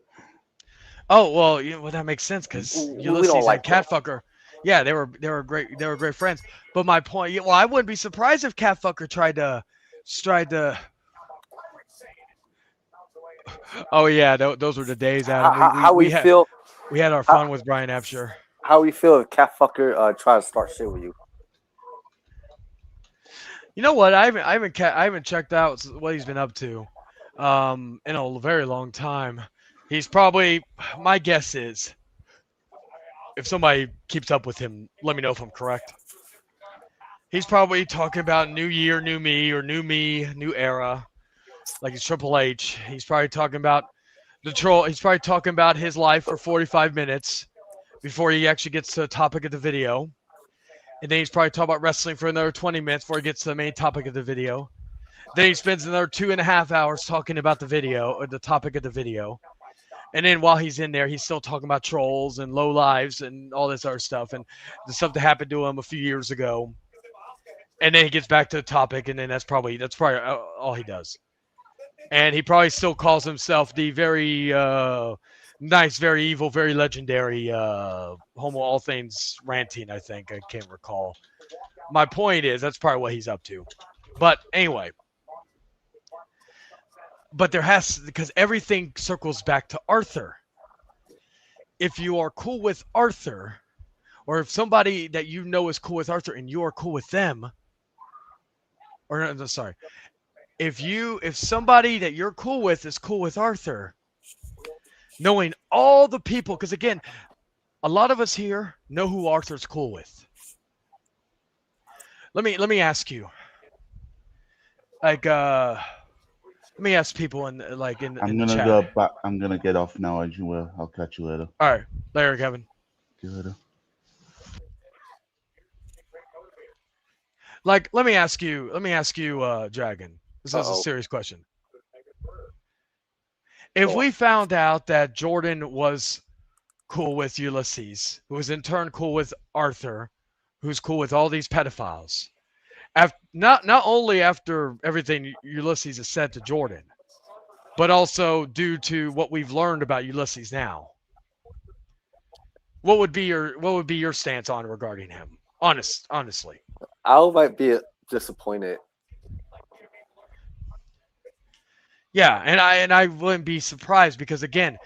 [SPEAKER 1] Oh well, that makes sense because Ulysses and Catfucker, yeah, they were great friends. But my point, well, I wouldn't be surprised if Catfucker tried to. Oh yeah, those were the days, Adam. We had our fun with Brian Epsher.
[SPEAKER 2] How we feel if Catfucker try to start shit with you?
[SPEAKER 1] You know what? I haven't checked out what he's been up to in a very long time. He's probably, my guess is, if somebody keeps up with him, let me know if I'm correct. He's probably talking about new year, new me, or new me, new era. Like it's Triple H. He's probably talking about the troll. He's probably talking about his life for 45 minutes before he actually gets to the topic of the video. And then he's probably talking about wrestling for another 20 minutes before he gets to the main topic of the video. Then he spends another 2.5 hours talking about the video or the topic of the video. And then while he's in there, he's still talking about trolls and low lives and all this other stuff and the stuff that happened to him a few years ago. And then he gets back to the topic, and then that's probably all he does. And he probably still calls himself the very nice, very evil, very legendary homo all things ranting. I think I can't recall. My point is that's probably what he's up to. But anyway, but there has because everything circles back to Arthur. If you are cool with Arthur, or if somebody that you know is cool with Arthur and you are cool with them, or no, sorry, if somebody that you're cool with is cool with Arthur, knowing all the people, because again, a lot of us here know who Arthur's cool with. Let me ask you, like let me ask people in like in
[SPEAKER 3] I'm
[SPEAKER 1] the
[SPEAKER 3] gonna
[SPEAKER 1] chat.
[SPEAKER 3] go back. I'm gonna get off now, as you will. I'll catch you later.
[SPEAKER 1] All right, later, Kevin.
[SPEAKER 3] See you later.
[SPEAKER 1] Like, let me ask you, Dragon. This is a
[SPEAKER 2] Uh-oh.
[SPEAKER 1] serious question. If
[SPEAKER 2] Go on.
[SPEAKER 1] we found out that Jordan was cool with Ulysses, who was in turn cool with Arthur, who's cool with all these pedophiles, not only after everything Ulysses has said to Jordan, but also due to what we've learned about Ulysses now, what would be your stance on regarding him? Honestly.
[SPEAKER 2] I might be disappointed.
[SPEAKER 1] Yeah, and I wouldn't be surprised because again,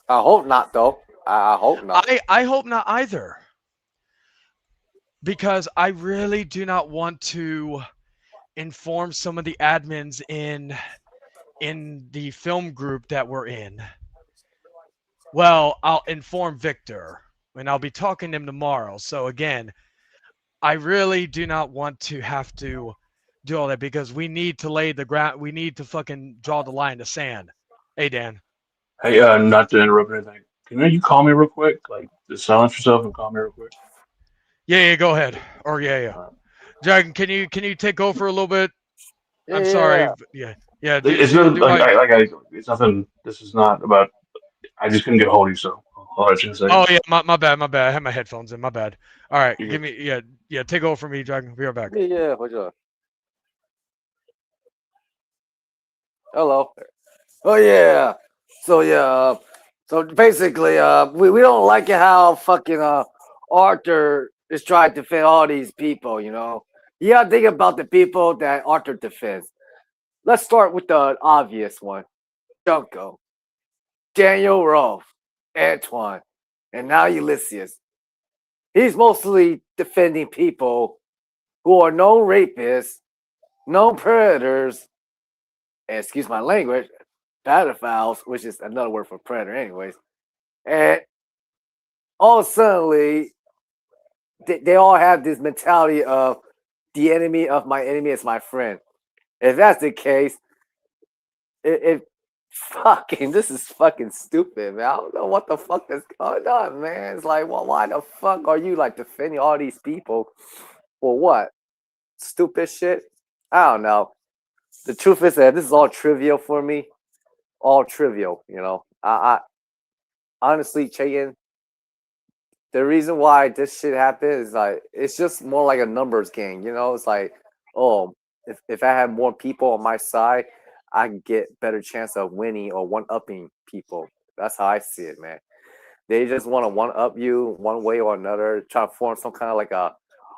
[SPEAKER 2] I hope not, though. I hope not.
[SPEAKER 1] I hope not either. Because I really do not want to inform some of the admins in the film group that we're in. Well, I'll inform Victor and I'll be talking to him tomorrow. So again, I really do not want to have to do all that because we need to lay the ground. We need to fucking draw the line in the sand. Hey, Dan.
[SPEAKER 4] Hey, not to interrupt anything. Can you call me real quick? Like, just silence yourself and call me real quick.
[SPEAKER 1] Yeah, go ahead. Or yeah.
[SPEAKER 4] Uh,
[SPEAKER 1] Dragon, can you take over a little bit?
[SPEAKER 2] Yeah,
[SPEAKER 1] I'm
[SPEAKER 2] yeah,
[SPEAKER 1] sorry.
[SPEAKER 2] yeah.
[SPEAKER 1] Yeah.
[SPEAKER 4] it's
[SPEAKER 1] Do
[SPEAKER 4] nothing
[SPEAKER 1] my.
[SPEAKER 4] it's nothing. This is not about. I just couldn't get a hold of you, so I'll let you in a second.
[SPEAKER 1] Oh yeah, my bad. I had my headphones in. My bad. All right,
[SPEAKER 4] You're
[SPEAKER 1] give
[SPEAKER 4] good.
[SPEAKER 1] me take over for me, Dragon. Be right back.
[SPEAKER 2] Yeah, for sure. Hello. Oh yeah. So yeah. So basically, we don't like it how fucking Arthur is trying to defend all these people. You know, you gotta think about the people that Arthur defends. Let's start with the obvious one: Junko, Daniel Rolfe, Antoine, and now Ulysses. He's mostly defending people who are known rapists, known predators, and excuse my language, pedophiles, which is another word for predator, anyways. And all suddenly, they all have this mentality of the enemy of my enemy is my friend. If that's the case, it fucking this is fucking stupid, man. I don't know what the fuck is going on, man. It's like, well, why the fuck are you like defending all these people for what? Stupid shit. I don't know. The truth is that this is all trivial for me. All trivial, you know. I honestly, Chayton, the reason why this shit happened is like it's just more like a numbers game, you know. It's like, oh, if I had more people on my side, I can get better chance of winning or one upping people. That's how I see it, man. They just want to one up you one way or another, try to form some kind of like a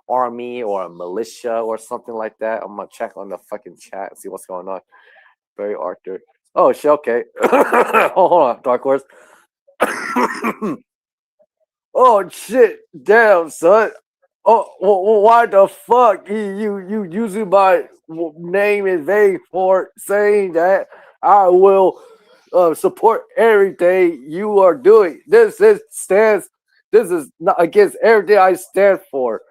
[SPEAKER 2] army or a militia or something like that. I'm gonna check on the fucking chat and see what's going on. Barry Arthur. Oh shit, okay. Hold on, Dark Horse. Oh shit, damn son. Oh, why the fuck you using my name in vain for saying that I will support everything you are doing. This is not against everything I stand for.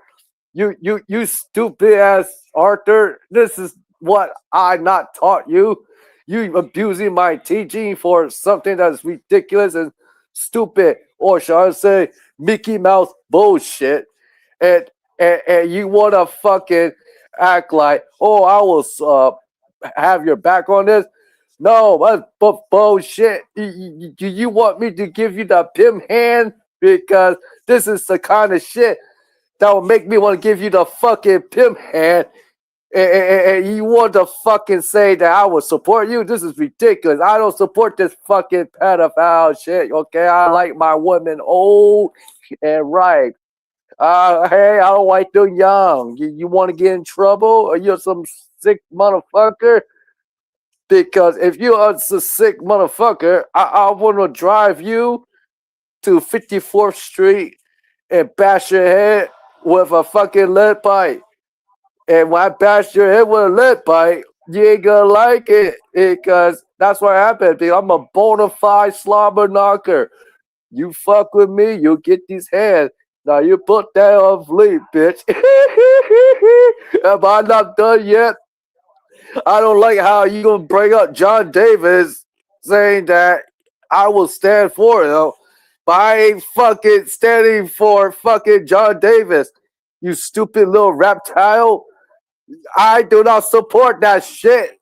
[SPEAKER 2] You stupid ass Arthur. This is what I not taught you. You abusing my teaching for something that's ridiculous and stupid, or shall I say Mickey Mouse bullshit. And you wanna fucking act like, oh, I will have your back on this. No, that's bullshit. You want me to give you the pimp hand because this is the kind of shit that will make me want to give you the fucking pimp hand. And you want to fucking say that I would support you? This is ridiculous. I don't support this fucking pedophile shit. Okay, I like my women old and right. Hey, I don't like them young. You want to get in trouble? Or you're some sick motherfucker? Because if you're a sick motherfucker, I want to drive you to 54th Street and bash your head with a fucking lead pipe. And when I bash your head with a lead pipe, you ain't gonna like it because that's what happened. Because I'm a bona fide slobber knocker. You fuck with me, you'll get these hands. Now you put that on fleek, bitch. Am I not done yet? I don't like how you gonna bring up John Davis saying that I will stand for it, but I ain't fucking standing for fucking John Davis. You stupid little reptile. I do not support that shit.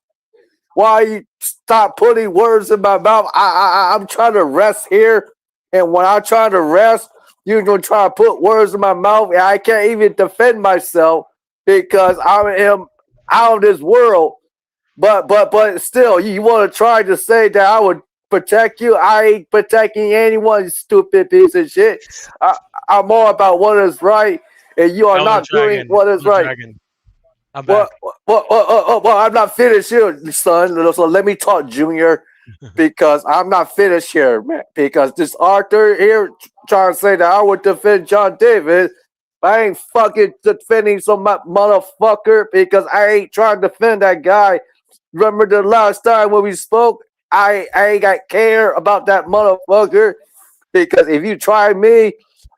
[SPEAKER 2] Why you stop putting words in my mouth? I'm trying to rest here, and when I'm trying to rest, you're gonna try to put words in my mouth, and I can't even defend myself because I am out of this world. But still, you want to try to say that I would protect you? I ain't protecting anyone, you stupid piece of shit. I'm more about what is right, and you are
[SPEAKER 1] Elder
[SPEAKER 2] not doing
[SPEAKER 1] Dragon.
[SPEAKER 2] what is
[SPEAKER 1] Elder
[SPEAKER 2] right.
[SPEAKER 1] Dragon. I'm back.
[SPEAKER 2] Well, I'm not finished here, son. So let me talk, Junior, because I'm not finished here, man. Because this Arthur here trying to say that I would defend John Davis. I ain't fucking defending some motherfucker because I ain't trying to defend that guy. Remember the last time when we spoke? I ain't got care about that motherfucker because if you try me,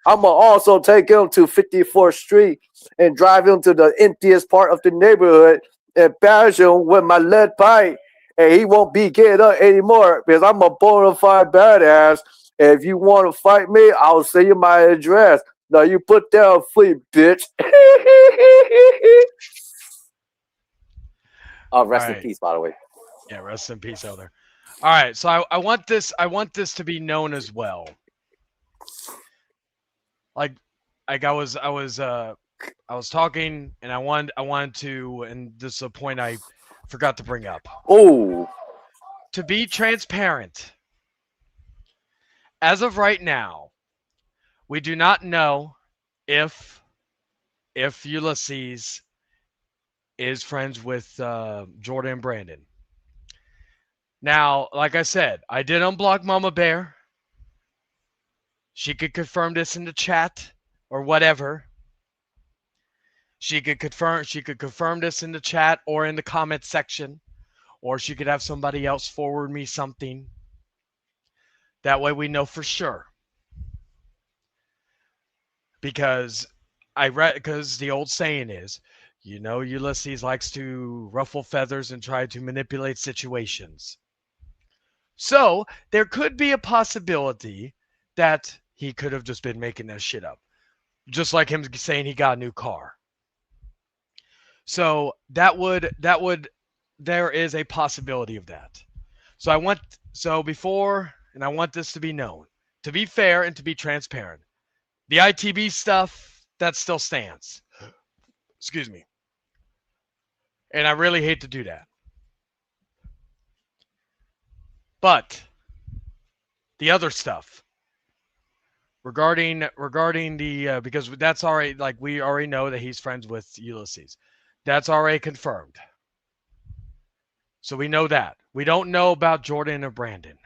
[SPEAKER 2] I'm gonna also take him to 54th Street and drive him to the emptiest part of the neighborhood and bash him with my lead pipe, and he won't be getting up anymore because I'm a bona fide badass. And if you want to fight me, I'll send you my address. Now you put down fleet, bitch. Rest in
[SPEAKER 1] Right.
[SPEAKER 2] peace, by the way.
[SPEAKER 1] Yeah, rest in peace, Elder. All right, so I want this to be known as well. Like I was talking and I wanted to, and this is a point I forgot to bring up.
[SPEAKER 2] Oh,
[SPEAKER 1] To be transparent, as of right now, we do not know if Ulysses is friends with Jordan and Brandon. Now, like I said, I did unblock Mama Bear. She could confirm this in the chat or whatever. She could confirm this in the chat or in the comment section, or she could have somebody else forward me something. That way we know for sure. Because because the old saying is, Ulysses likes to ruffle feathers and try to manipulate situations. So there could be a possibility that he could have just been making that shit up. Just like him saying he got a new car. So there is a possibility of that. So I want this to be known, to be fair and to be transparent. The ITB stuff, that still stands. Excuse me. And I really hate to do that. But the other stuff regarding the because that's already, like, we already know that he's friends with Ulysses. That's already confirmed. So we know that. We don't know about Jordan or Brandon.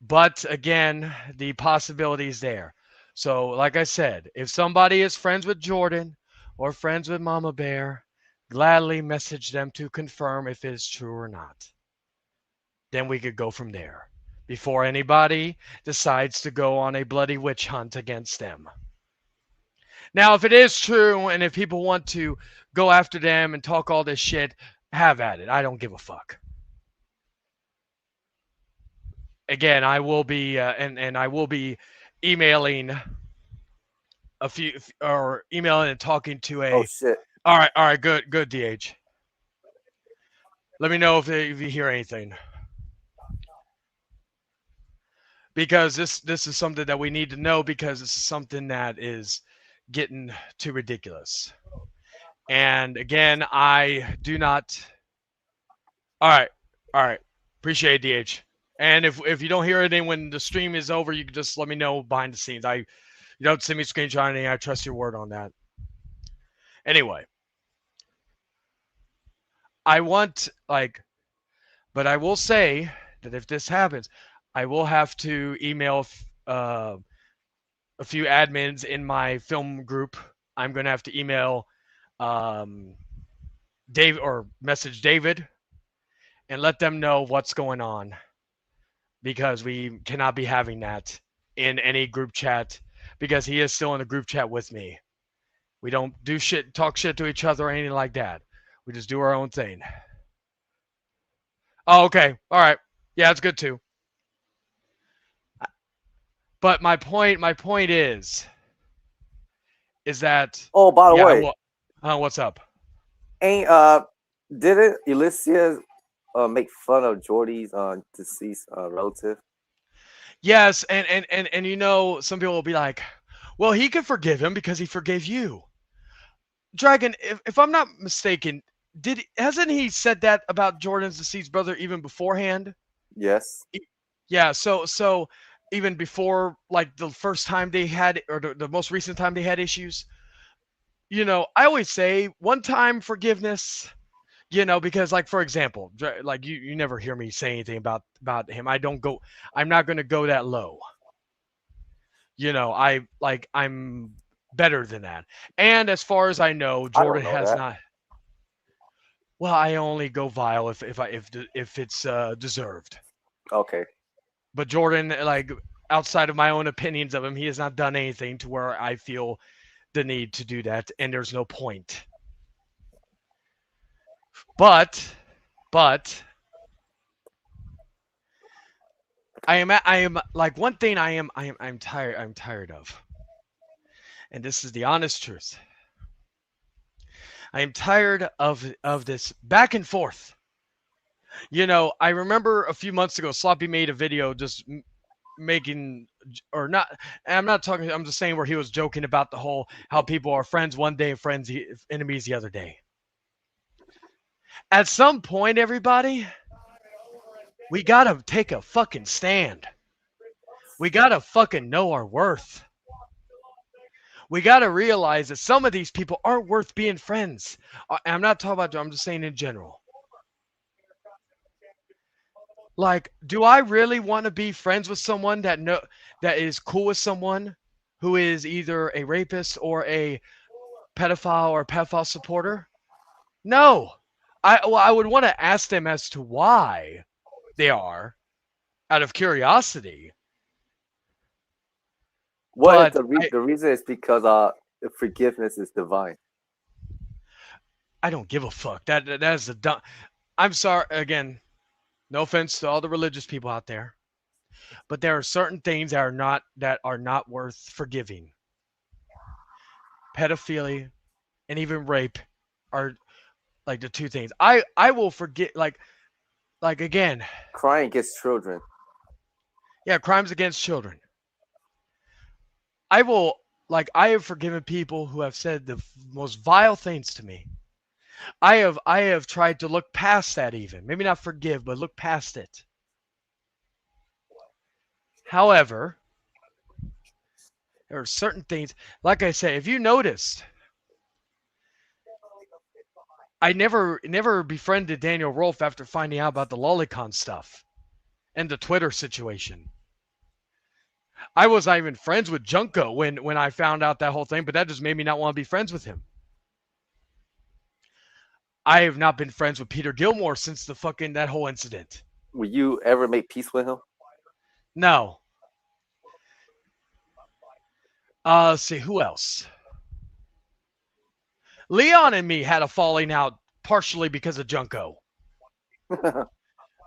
[SPEAKER 1] But again, the possibility is there. So like I said, if somebody is friends with Jordan or friends with Mama Bear, gladly message them to confirm if it is true or not. Then we could go from there before anybody decides to go on a bloody witch hunt against them. Now, if it is true and if people want to go after them and talk all this shit, have at it. I don't give a fuck. Again, I will be and I will be emailing emailing and talking to
[SPEAKER 2] oh
[SPEAKER 1] a
[SPEAKER 2] shit.
[SPEAKER 1] All right, good, DH. Let me know if you hear anything, because this is something that we need to know, because this is something that is getting too ridiculous. And again, I do not. All right, all right. Appreciate it, DH. And if you don't hear anything when the stream is over, you can just let me know behind the scenes. You don't send me a screenshot or anything. I trust your word on that. Anyway, I want but I will say that if this happens, I will have to email a few admins in my film group. I'm going to have to email um, Dave or message David and let them know what's going on, because we cannot be having that in any group chat, because he is still in the group chat with me. We don't do shit, talk shit to each other or anything like that. We just do our own thing. Oh, okay. All right. Yeah, it's good too. But my point is that
[SPEAKER 2] Oh, by the
[SPEAKER 1] yeah,
[SPEAKER 2] way,
[SPEAKER 1] well, what's up?
[SPEAKER 2] ain't didn't Ulysses make fun of Jordy's deceased relative?
[SPEAKER 1] Yes, and some people will be like, well, he can forgive him because he forgave you. Dragon, if I'm not mistaken, hasn't he said that about Jordan's deceased brother even beforehand?
[SPEAKER 2] Yes.
[SPEAKER 1] Yeah, so even before, like, the first time they had, or the most recent time they had issues, I always say one time forgiveness, because, like, for example, like, you never hear me say anything about him. I'm not going to go that low. I'm better than that. And as far as I know,
[SPEAKER 2] I don't
[SPEAKER 1] Jordan
[SPEAKER 2] know
[SPEAKER 1] has
[SPEAKER 2] that.
[SPEAKER 1] not. Well, I only go vile if it's deserved.
[SPEAKER 2] Okay.
[SPEAKER 1] But Jordan, like, outside of my own opinions of him, he has not done anything to where I feel the need to do that, and there's no point. But I am like, one thing I'm tired of, and this is the honest truth. I am tired of this back and forth. I remember a few months ago, Sloppy made a video just making, or not. I'm not talking. I'm just saying, where he was joking about the whole how people are friends one day and enemies the other day. At some point, everybody, we gotta take a fucking stand. We gotta fucking know our worth. We gotta realize that some of these people aren't worth being friends. I'm not talking about. I'm just saying in general. Like, do I really want to be friends with someone that is cool with someone who is either a rapist or a pedophile or pedophile supporter? No. I would want to ask them as to why they are, out of curiosity.
[SPEAKER 2] What if
[SPEAKER 1] But
[SPEAKER 2] the reason is because forgiveness is divine?
[SPEAKER 1] I don't give a fuck. That is the dumb. I'm sorry again. No offense to all the religious people out there, but there are certain things that are not worth forgiving. Pedophilia and even rape are like the two things. I will forget, like again,
[SPEAKER 2] Crying against children.
[SPEAKER 1] yeah, crimes against children. I will I have forgiven people who have said the most vile things to me. I have tried to look past that, even. Maybe not forgive, but look past it. However, there are certain things, like I say, if you noticed, I never befriended Daniel Rolfe after finding out about the Lolicon stuff and the Twitter situation. I was not even friends with Junko when I found out that whole thing, but that just made me not want to be friends with him. I have not been friends with Peter Gilmore since that whole incident.
[SPEAKER 2] Will you ever make peace with him?
[SPEAKER 1] No. Let's see, who else? Leon and me had a falling out partially because of Junko. I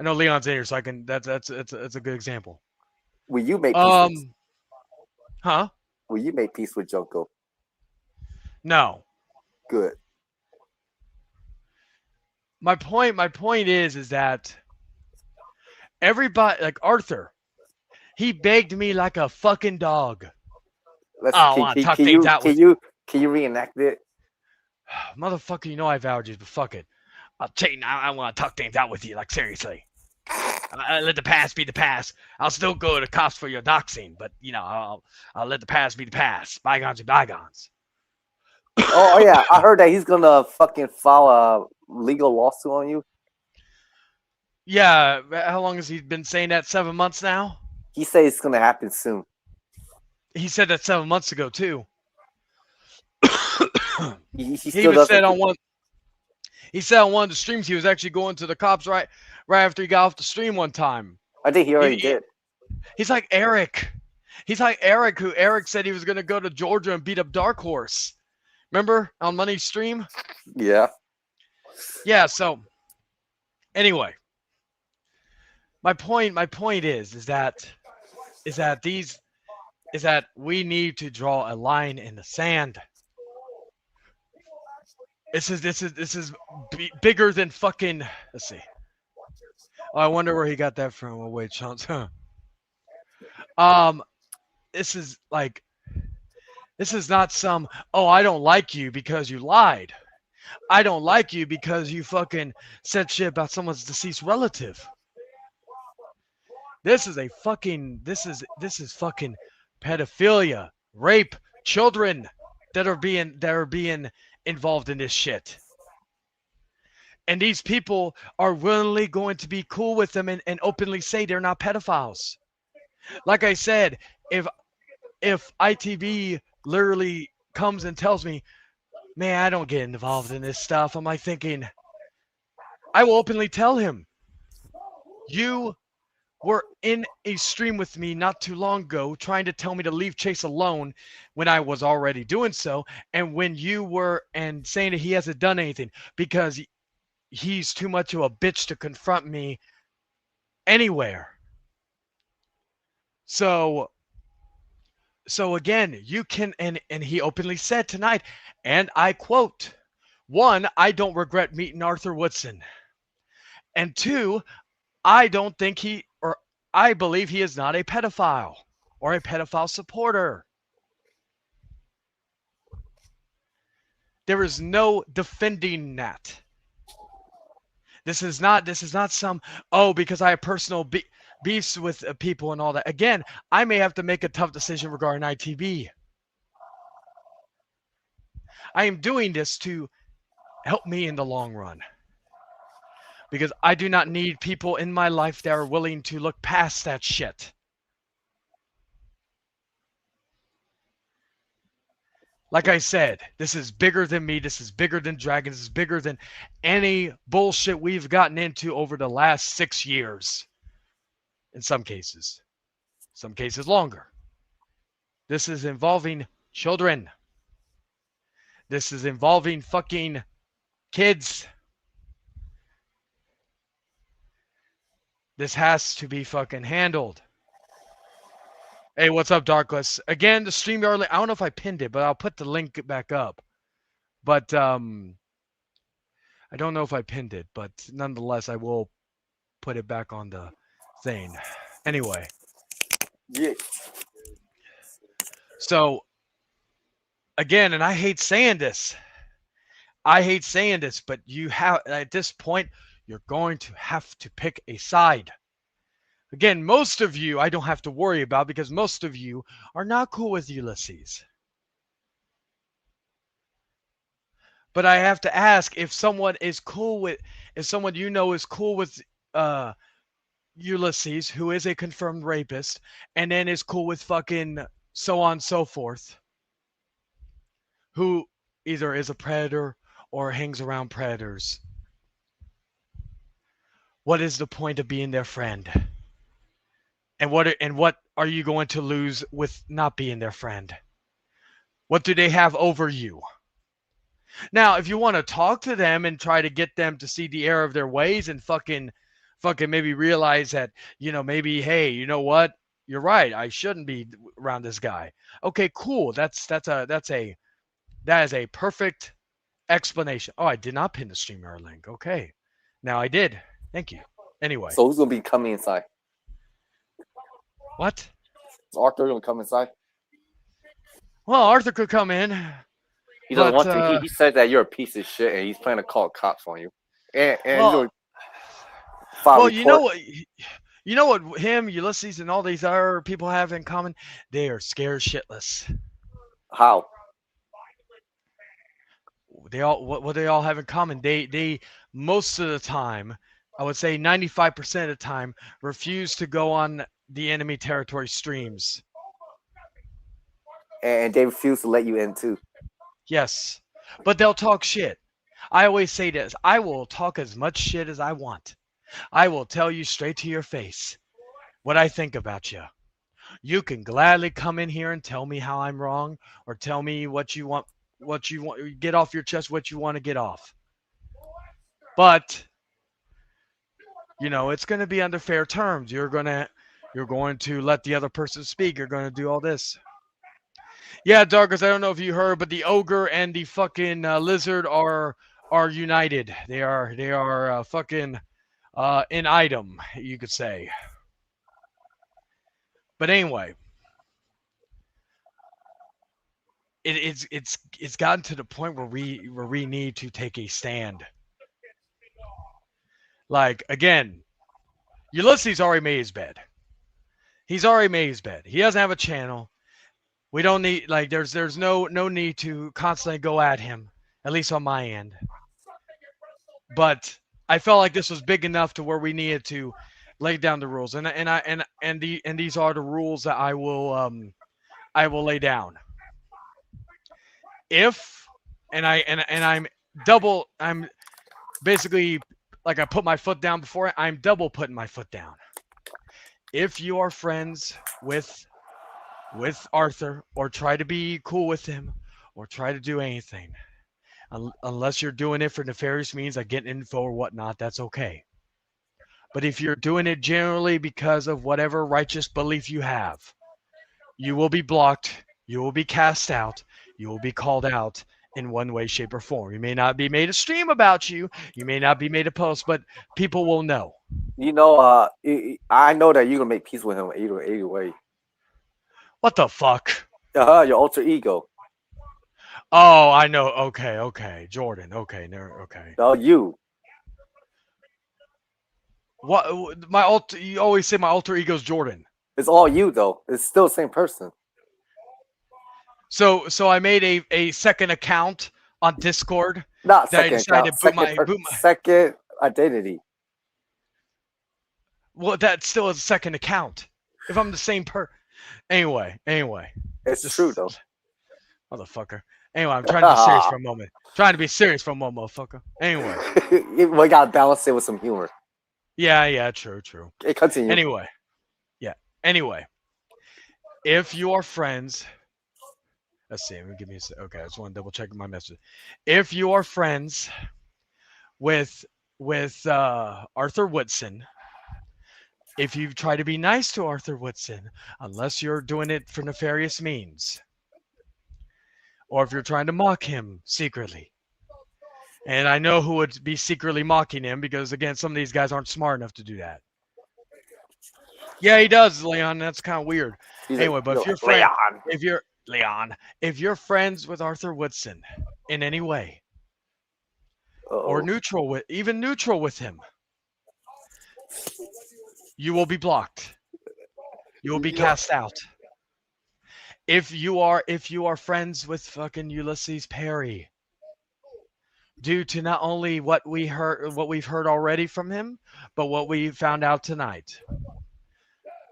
[SPEAKER 1] know Leon's in here, so I can. That's a good example.
[SPEAKER 2] Will you make peace with?
[SPEAKER 1] Huh?
[SPEAKER 2] Will you make peace with Junko?
[SPEAKER 1] No.
[SPEAKER 2] Good.
[SPEAKER 1] My point is that everybody, like Arthur, he begged me like a fucking dog.
[SPEAKER 2] Let's
[SPEAKER 1] Oh, I want to talk
[SPEAKER 2] can
[SPEAKER 1] things
[SPEAKER 2] you
[SPEAKER 1] out with you.
[SPEAKER 2] can you reenact it?
[SPEAKER 1] Motherfucker, you know I have allergies, but fuck it. I'll tell you now, I want to talk things out with you, like seriously. I let the past be the past. I'll still go to cops for your doxing, but I'll let the past be the past. Bygones are bygones.
[SPEAKER 2] Oh yeah, I heard that he's gonna fucking file a legal lawsuit on you.
[SPEAKER 1] Yeah, how long has he been saying that? 7 months now?
[SPEAKER 2] He says it's gonna happen soon.
[SPEAKER 1] He said that 7 months ago too.
[SPEAKER 2] He
[SPEAKER 1] He
[SPEAKER 2] still
[SPEAKER 1] even said
[SPEAKER 2] doesn't.
[SPEAKER 1] on one. He said on one of the streams he was actually going to the cops right after he got off the stream one time.
[SPEAKER 2] I think he already
[SPEAKER 1] He,
[SPEAKER 2] did.
[SPEAKER 1] he's like Eric. He's like Eric, who Eric said he was gonna go to Georgia and beat up Dark Horse. Remember on Money's stream?
[SPEAKER 2] Yeah.
[SPEAKER 1] Yeah. So anyway, my point is that we need to draw a line in the sand. This is bigger than fucking. Let's see. Oh, I wonder where he got that from. Oh wait, Chance. Um, this is like this is not some. Oh, I don't like you because you lied. I don't like you because you fucking said shit about someone's deceased relative. This is a fucking. This is fucking pedophilia, rape, children that are being involved in this shit. And these people are willingly going to be cool with them and openly say they're not pedophiles. Like I said, if ITV literally comes and tells me, man, I don't get involved in this stuff, I'm like thinking, I will openly tell him, you were in a stream with me not too long ago trying to tell me to leave Chase alone when I was already doing so, and when you were and saying that he hasn't done anything because he's too much of a bitch to confront me anywhere. So again, you can and he openly said tonight, and I quote, one, I don't regret meeting Arthur Woodson. And two, I don't think I believe he is not a pedophile or a pedophile supporter. There is no defending that. This is not some, oh, because I have personal beefs with people and all that. Again, I may have to make a tough decision regarding ITB. I am doing this to help me in the long run. Because I do not need people in my life that are willing to look past that shit. Like I said, this is bigger than me. This is bigger than Dragons. This is bigger than any bullshit we've gotten into over the last 6 years. In some cases longer. This is involving children. This is involving fucking kids. This has to be fucking handled. Hey, what's up, Darkless? Again, the StreamYard link. I don't know if I pinned it, but I'll put the link back up. But I don't know if I pinned it, but nonetheless, I will put it back on the thing. Anyway.
[SPEAKER 2] Yeah.
[SPEAKER 1] So, again, and I hate saying this. But you have, at this point, you're going to have to pick a side. Again, most of you I don't have to worry about because most of you are not cool with Ulysses. But I have to ask if someone is cool with, if someone you know is cool with Ulysses, who is a confirmed rapist, and then is cool with fucking so on and so forth, who either is a predator or hangs around predators. What is the point of being their friend? And what are you going to lose with not being their friend? What do they have over you? Now, if you want to talk to them and try to get them to see the error of their ways and fucking maybe realize that, maybe, hey, you know what? You're right. I shouldn't be around this guy. Okay, cool. That is a perfect explanation. Oh, I did not pin the StreamYard link. Okay. Now I did. Thank you. Anyway,
[SPEAKER 2] So who's gonna be coming inside?
[SPEAKER 1] what?
[SPEAKER 2] Is Arthur gonna come inside?
[SPEAKER 1] Well, Arthur could come in,
[SPEAKER 2] He doesn't
[SPEAKER 1] but
[SPEAKER 2] want to. He said that you're a piece of shit and he's planning to call cops on you. And he's
[SPEAKER 1] well,
[SPEAKER 2] gonna file a
[SPEAKER 1] well,
[SPEAKER 2] report.
[SPEAKER 1] you know what him, Ulysses, and all these other people have in common? They are scared shitless.
[SPEAKER 2] How?
[SPEAKER 1] They all what they all have in common? They most of the time, I would say 95% of the time, refuse to go on the enemy territory streams.
[SPEAKER 2] And they refuse to let you in too.
[SPEAKER 1] Yes, but they'll talk shit. I always say this: I will talk as much shit as I want. I will tell you straight to your face what I think about you. You can gladly come in here and tell me how I'm wrong, or tell me what you want, get off your chest, what you want to get off. But it's going to be under fair terms. You're going to let the other person speak. You're going to do all this. Yeah, Darkus, I don't know if you heard, but the ogre and the fucking lizard are united. They are fucking an item, you could say. But anyway, it's gotten to the point where we need to take a stand. Like, again, Ulysses already made his bed. He's already made his bed. He doesn't have a channel. We don't need, like, there's no need to constantly go at him, at least on my end. But I felt like this was big enough to where we needed to lay down the rules, and these are the rules that I will lay down. If I'm basically, like, I put my foot down before, I'm double putting my foot down. If you are friends with Arthur, or try to be cool with him, or try to do anything, unless you're doing it for nefarious means, like getting info or whatnot, that's okay. But if you're doing it generally because of whatever righteous belief you have, you will be blocked, you will be cast out, you will be called out in one way, shape, or form. You may not be made a stream about you, you may not be made a post, but people will know.
[SPEAKER 2] I know that you're gonna make peace with him either way.
[SPEAKER 1] What the fuck?
[SPEAKER 2] Your alter ego.
[SPEAKER 1] Oh, I know. Okay, Jordan. Okay, okay.
[SPEAKER 2] No, you.
[SPEAKER 1] What you always say my alter ego's Jordan.
[SPEAKER 2] It's all you though. It's still the same person.
[SPEAKER 1] So I made a second account on Discord.
[SPEAKER 2] Not
[SPEAKER 1] that
[SPEAKER 2] second
[SPEAKER 1] I decided
[SPEAKER 2] account.
[SPEAKER 1] to boot my
[SPEAKER 2] second identity.
[SPEAKER 1] Well, that still is a second account. If I'm the same Anyway.
[SPEAKER 2] It's true though.
[SPEAKER 1] Motherfucker. Anyway, I'm trying to be serious for a moment. Trying to be serious for a moment, motherfucker. Anyway.
[SPEAKER 2] We gotta balance it with some humor.
[SPEAKER 1] Yeah, true.
[SPEAKER 2] Continue.
[SPEAKER 1] Anyway. If you are friends, let's see. Give me a second. Okay, I just want to double check my message. If you are friends with Arthur Woodson, if you try to be nice to Arthur Woodson, unless you're doing it for nefarious means, or if you're trying to mock him secretly. And I know who would be secretly mocking him, because, again, some of these guys aren't smart enough to do that. Yeah, he does, Leon. That's kind of weird. Anyway, but if you're friends with Arthur Woodson in any way, or neutral with him, you will be blocked. You will be cast out. If you are friends with fucking Ulysses Perry, due to not only what we've heard already from him, but what we found out tonight,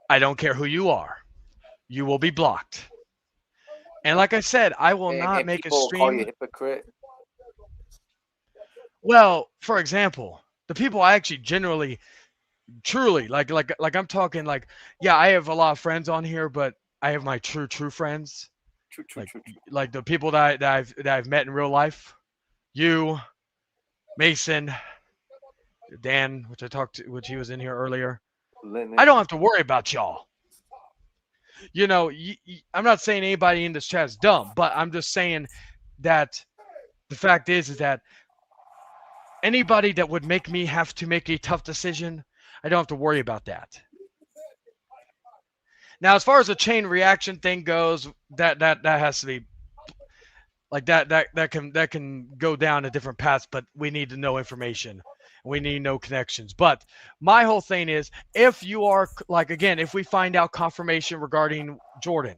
[SPEAKER 1] I don't care who you are, you will be blocked. And like I said, I will not make a stream.
[SPEAKER 2] Call you a hypocrite.
[SPEAKER 1] Well, for example, the people I actually generally, truly, like I'm talking, like, yeah, I have a lot of friends on here, but I have my true friends.
[SPEAKER 2] True.
[SPEAKER 1] Like the people that I've met in real life. You, Mason, Dan, which he was in here earlier. I don't have to worry about y'all. I'm not saying anybody in this chat is dumb, but I'm just saying that the fact is that Anybody that would make me have to make a tough decision, I don't have to worry about that. Now, as far as the chain reaction thing goes, that has to be like that can go down a different path, but we need to know information. We need no connections. But my whole thing is, if you are like, again, if we find out confirmation regarding Jordan,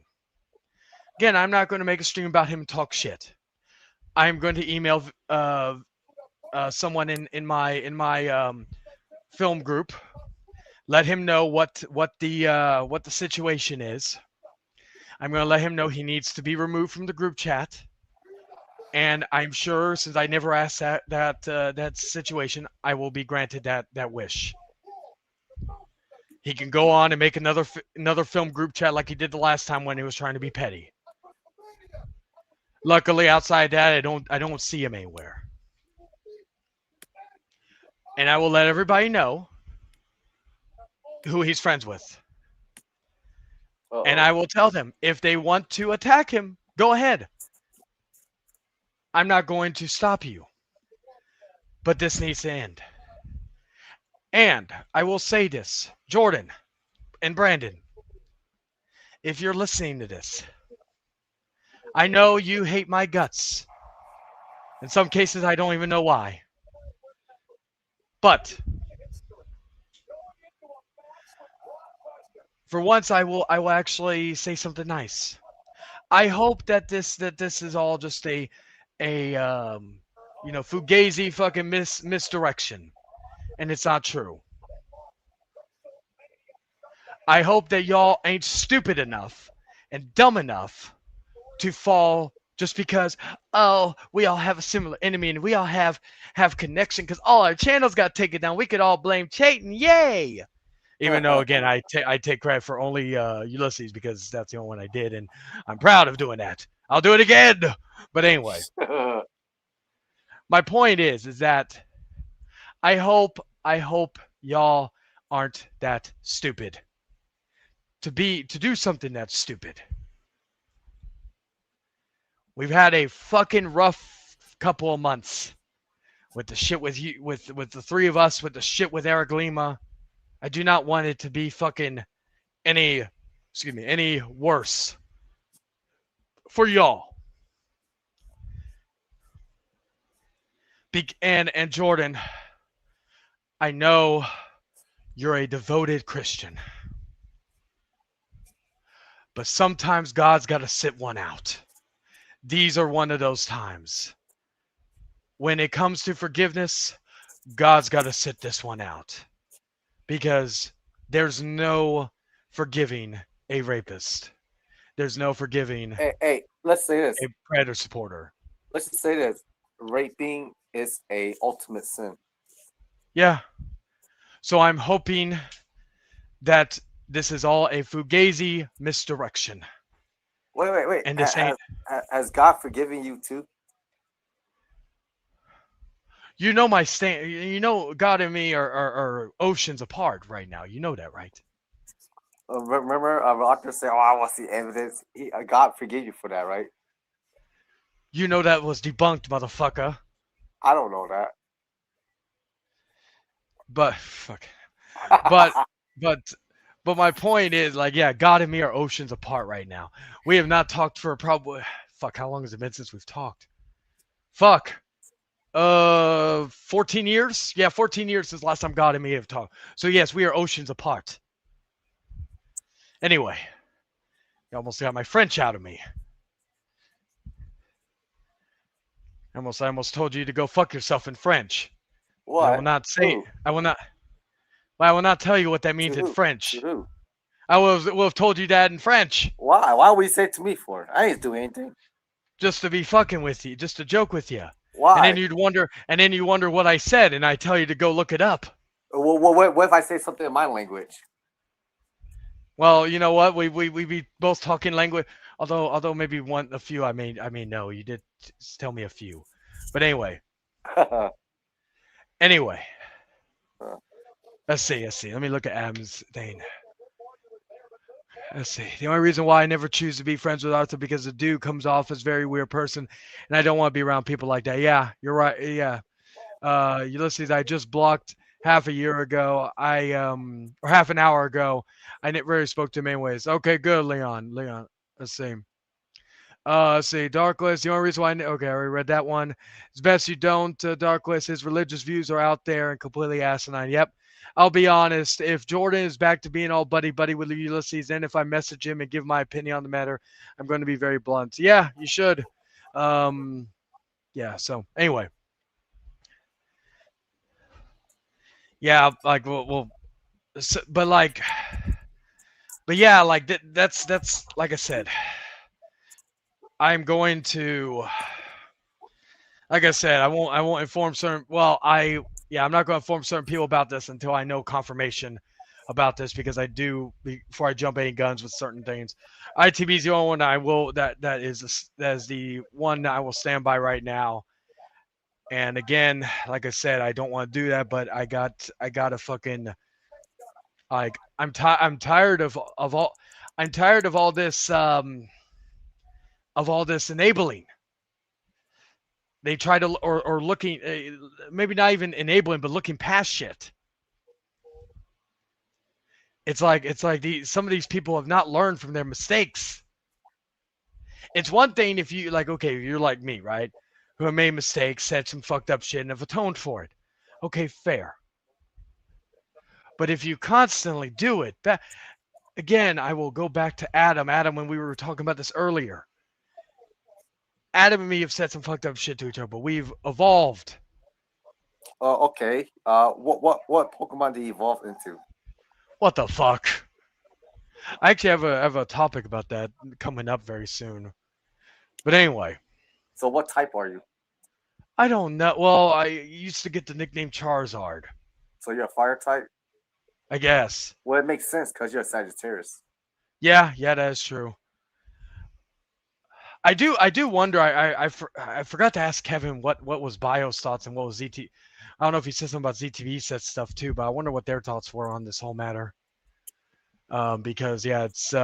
[SPEAKER 1] again, I'm not going to make a stream about him and talk shit. I'm going to email someone in my film group, let him know what the situation is. I'm going to let him know he needs to be removed from the group chat. And I'm sure, since I never asked that situation, I will be granted that wish. He can go on and make another film group chat like he did the last time when he was trying to be petty. Luckily, outside that, I don't see him anywhere. And I will let everybody know who he's friends with.
[SPEAKER 2] Uh-oh.
[SPEAKER 1] And I will tell them, if they want to attack him, go ahead. I'm not going to stop you. But this needs to end. And I will say this, Jordan and Brandon, if you're listening to this, I know you hate my guts. In some cases, I don't even know why. But for once, I will actually say something nice. I hope that this is all just a fugazi fucking misdirection, and it's not true. I hope that y'all ain't stupid enough and dumb enough to fall just because, oh, we all have a similar enemy and we all have connection because all our channels got taken down. We could all blame Chayton, yay! Even though, again, I take credit for only Ulysses because that's the only one I did, and I'm proud of doing that. I'll do it again. But anyway, my point is that I hope y'all aren't that stupid to do something that's stupid. We've had a fucking rough couple of months with the shit with you, with the three of us, with the shit with Eric Lima. I do not want it to be fucking any worse for y'all. And Jordan, I know you're a devoted Christian, but sometimes God's got to sit one out. These are one of those times. When it comes to forgiveness, God's got to sit this one out. Because there's no forgiving a rapist. There's no forgiving
[SPEAKER 2] Hey, let's say this.
[SPEAKER 1] a predator supporter.
[SPEAKER 2] Let's just say this. Raping is a ultimate sin.
[SPEAKER 1] Yeah. So I'm hoping that this is all a fugazi misdirection.
[SPEAKER 2] Wait.
[SPEAKER 1] And this ain't...
[SPEAKER 2] Has God forgiven you too?
[SPEAKER 1] You know my stand. You know God and me are oceans apart right now. You know that, right?
[SPEAKER 2] Remember, Arthur said, "Oh, I want to see evidence." God forgive you for that, right?
[SPEAKER 1] You know that was debunked, motherfucker.
[SPEAKER 2] I don't know that.
[SPEAKER 1] But fuck. But my point is, like, yeah, God and me are oceans apart right now. We have not talked for probably, fuck, how long has it been since we've talked? Fuck. 14 years? Yeah, 14 years since last time God and me have talked. So yes, we are oceans apart. Anyway, you almost got my French out of me. I almost told you to go fuck yourself in French.
[SPEAKER 2] What?
[SPEAKER 1] I will not say.
[SPEAKER 2] Who?
[SPEAKER 1] I will not tell you what that means in French.
[SPEAKER 2] To who?
[SPEAKER 1] I will have told you that in French.
[SPEAKER 2] Why? Why would you say it to me for? I ain't doing anything.
[SPEAKER 1] Just to be fucking with you, just to joke with you.
[SPEAKER 2] Why?
[SPEAKER 1] And then you wonder what I said, and I tell you to go look it up.
[SPEAKER 2] Well, what if I say something in my language?
[SPEAKER 1] Well, you know what? We be both talking language. Although maybe a few I may know. You did tell me a few, but anyway. Anyway. Let's see. Let me look at Adam's thing. Let's see. The only reason why I never choose to be friends with Arthur because the dude comes off as a very weird person, and I don't want to be around people like that. Yeah, you're right. Yeah, Ulysses, I just blocked half a year ago. Or half an hour ago. I didn't really spoke to him anyways. Okay, good, Leon. Leon, let's see. Let's see. Darklist. The only reason why. Okay, I already read that one. It's best you don't. Darklist. His religious views are out there and completely asinine. Yep. I'll be honest. If Jordan is back to being all buddy buddy with Ulysses, then if I message him and give my opinion on the matter, I'm going to be very blunt. Yeah, you should. Yeah. So anyway. Yeah, like but like, but yeah, like that's like I said. I'm going to, like I said, I won't inform certain. Well, I'm not going to inform certain people about this until I know confirmation about this because I do before I jump any guns with certain things. ITB is the only one I will that is the one I will stand by right now. And again, like I said, I don't want to do that, but I got a fucking like I'm tired of all I'm tired of all this enabling. They try to or looking maybe not even enabling but looking past shit. It's like some of these people have not learned from their mistakes. It's one thing if you like, okay, you're like me, right? Who have made mistakes, said some fucked up shit, and have atoned for it. Okay, fair. But if you constantly do it, again, I will go back to Adam. Adam, when we were talking about this earlier, Adam and me have said some fucked up shit to each other, but we've evolved.
[SPEAKER 2] Okay. What Pokemon did you evolve into?
[SPEAKER 1] What the fuck? I actually have a topic about that coming up very soon. But anyway.
[SPEAKER 2] So what type are you?
[SPEAKER 1] I don't know. Well, I used to get the nickname Charizard.
[SPEAKER 2] So you're a fire type?
[SPEAKER 1] I guess.
[SPEAKER 2] Well, it makes sense because you're a Sagittarius.
[SPEAKER 1] Yeah, that is true. I do wonder. I forgot to ask Kevin what was Bio's thoughts and what was ZT. I don't know if he said something about ZTV set stuff too, but I wonder what their thoughts were on this whole matter. Because yeah, it's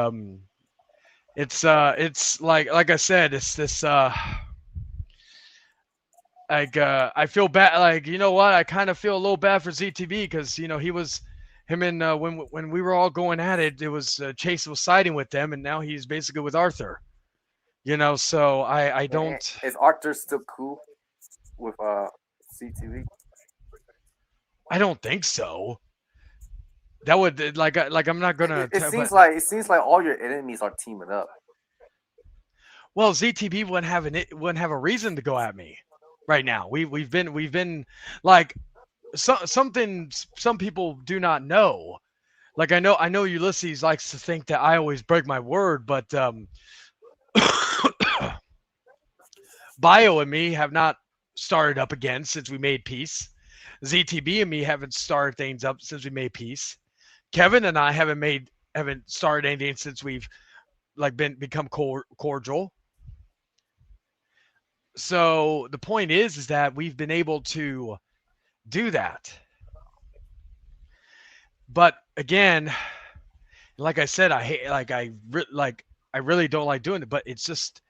[SPEAKER 1] like I said, it's this I feel bad. Like, you know what? I kind of feel a little bad for ZTV because he was him and when we were all going at it, it was Chase was siding with them, and now he's basically with Arthur. So I don't.
[SPEAKER 2] Is Arthur still cool with CTV?
[SPEAKER 1] I don't think so. That would like I'm not gonna.
[SPEAKER 2] It seems like all your enemies are teaming up.
[SPEAKER 1] Well, ZTV wouldn't have a reason to go at me right now. We've been like something some people do not know. Like I know Ulysses likes to think that I always break my word, but Bio and me have not started up again since we made peace. ZTB and me haven't started things up since we made peace. Kevin and I haven't started anything since we've become cordial. So the point is that we've been able to do that. But again, like I said, I really don't like doing it, but it's just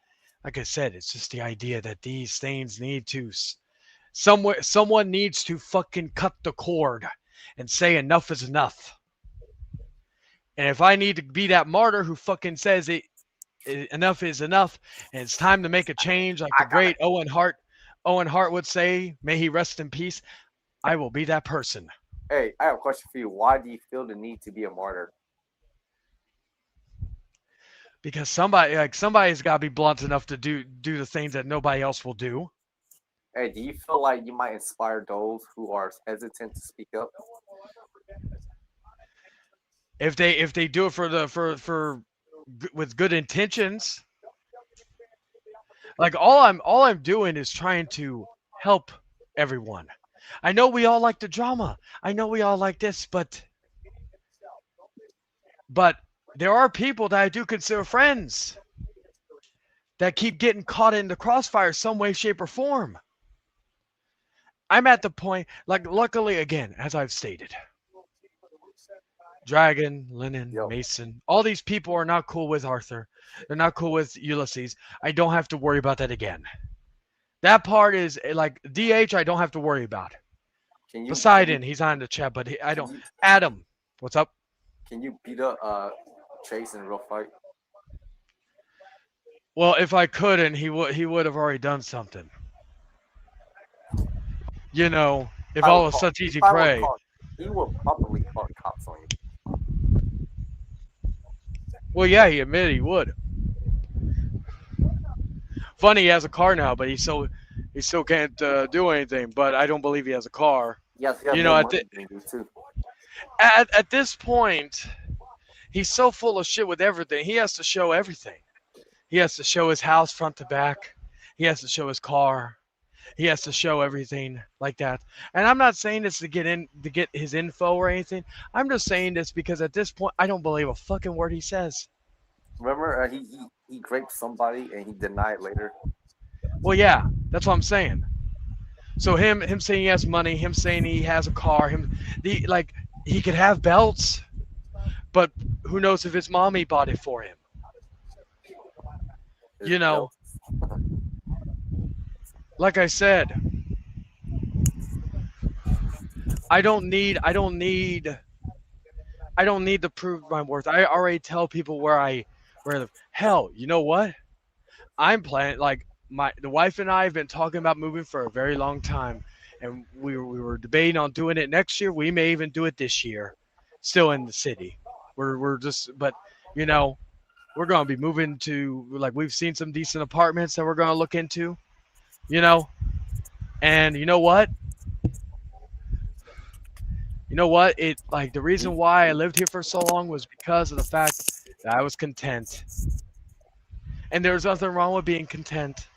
[SPEAKER 1] like I said, it's just the idea that these things need to someone needs to fucking cut the cord and say enough is enough. And if I need to be that martyr who fucking says enough is enough and it's time to make a change, like the great Owen Hart would say, may he rest in peace, I will be that person.
[SPEAKER 2] Hey, I have a question for you. Why do you feel the need to be a martyr?
[SPEAKER 1] Because somebody's got to be blunt enough to do the things that nobody else will do.
[SPEAKER 2] Hey, do you feel like you might inspire those who are hesitant to speak up?
[SPEAKER 1] If they do it for with good intentions, like all I'm doing is trying to help everyone. I know we all like the drama. I know we all like this, but there are people that I do consider friends that keep getting caught in the crossfire some way, shape, or form. I'm at the point, like, luckily, again, as I've stated, Dragon, Lennon, Mason, all these people are not cool with Arthur. They're not cool with Ulysses. I don't have to worry about that again. That part is like DH. I don't have to worry about. Poseidon, he's on the chat, but I don't. Adam, what's up?
[SPEAKER 2] Can you beat up Chase in a real fight?
[SPEAKER 1] Well, if I couldn't, he would have already done something. You know, if all was such easy prey.
[SPEAKER 2] He would probably call cops on you.
[SPEAKER 1] Well, yeah, he admitted he would. Funny, he has a car now, but he still can't do anything. But I don't believe he has a car.
[SPEAKER 2] Yes,
[SPEAKER 1] You know, at this point, he's so full of shit with everything. He has to show everything. He has to show his house front to back. He has to show his car. He has to show everything like that. And I'm not saying this to get his info or anything. I'm just saying this because at this point, I don't believe a fucking word he says.
[SPEAKER 2] Remember, he raped somebody and he denied later.
[SPEAKER 1] Well, yeah, that's what I'm saying. So him saying he has money, him saying he has a car, he could have belts, but who knows if his mommy bought it for him? You know, like I said, I don't need to prove my worth. I already tell people where I live. Hell, you know what? I'm planning the wife and I have been talking about moving for a very long time, and we were debating on doing it next year. We may even do it this year, still in the city. We're just, but you know, we're gonna be moving to we've seen some decent apartments that we're gonna look into, you know, and you know what? It the reason why I lived here for so long was because of the fact that I was content, and there's nothing wrong with being content.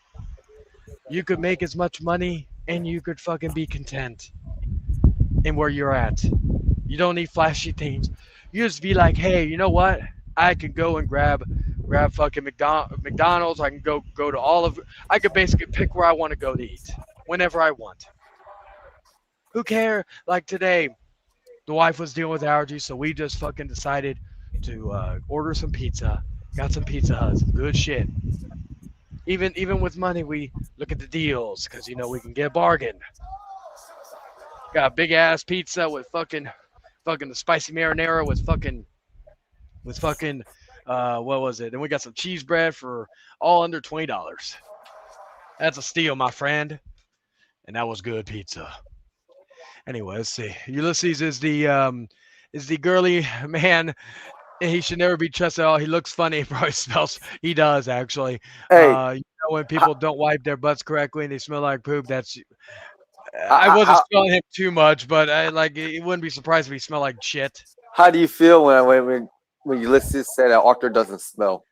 [SPEAKER 1] You could make as much money and you could fucking be content in where you're at. You don't need flashy things. You just be like, hey, you know what? I could go and grab fucking McDonald's. I can go to I could basically pick where I want to go to eat whenever I want. Who cares? Like today, the wife was dealing with allergies, so we just fucking decided to order some pizza. Got some Pizza Huts, good shit. Even with money, we look at the deals because we can get a bargain. Got a big ass pizza with fucking the spicy marinara with fucking what was it? And we got some cheese bread for all under $20. That's a steal, my friend. And that was good pizza. Anyway, let's see. Ulysses is the girly man. He should never be trusted at all. He looks funny. He probably smells. He does actually.
[SPEAKER 2] Hey,
[SPEAKER 1] When people don't wipe their butts correctly and they smell like poop, that's. I wasn't smelling him too much, but it wouldn't be surprised if he smelled like shit.
[SPEAKER 2] how do you feel when Ulysses said that Arthur doesn't smell?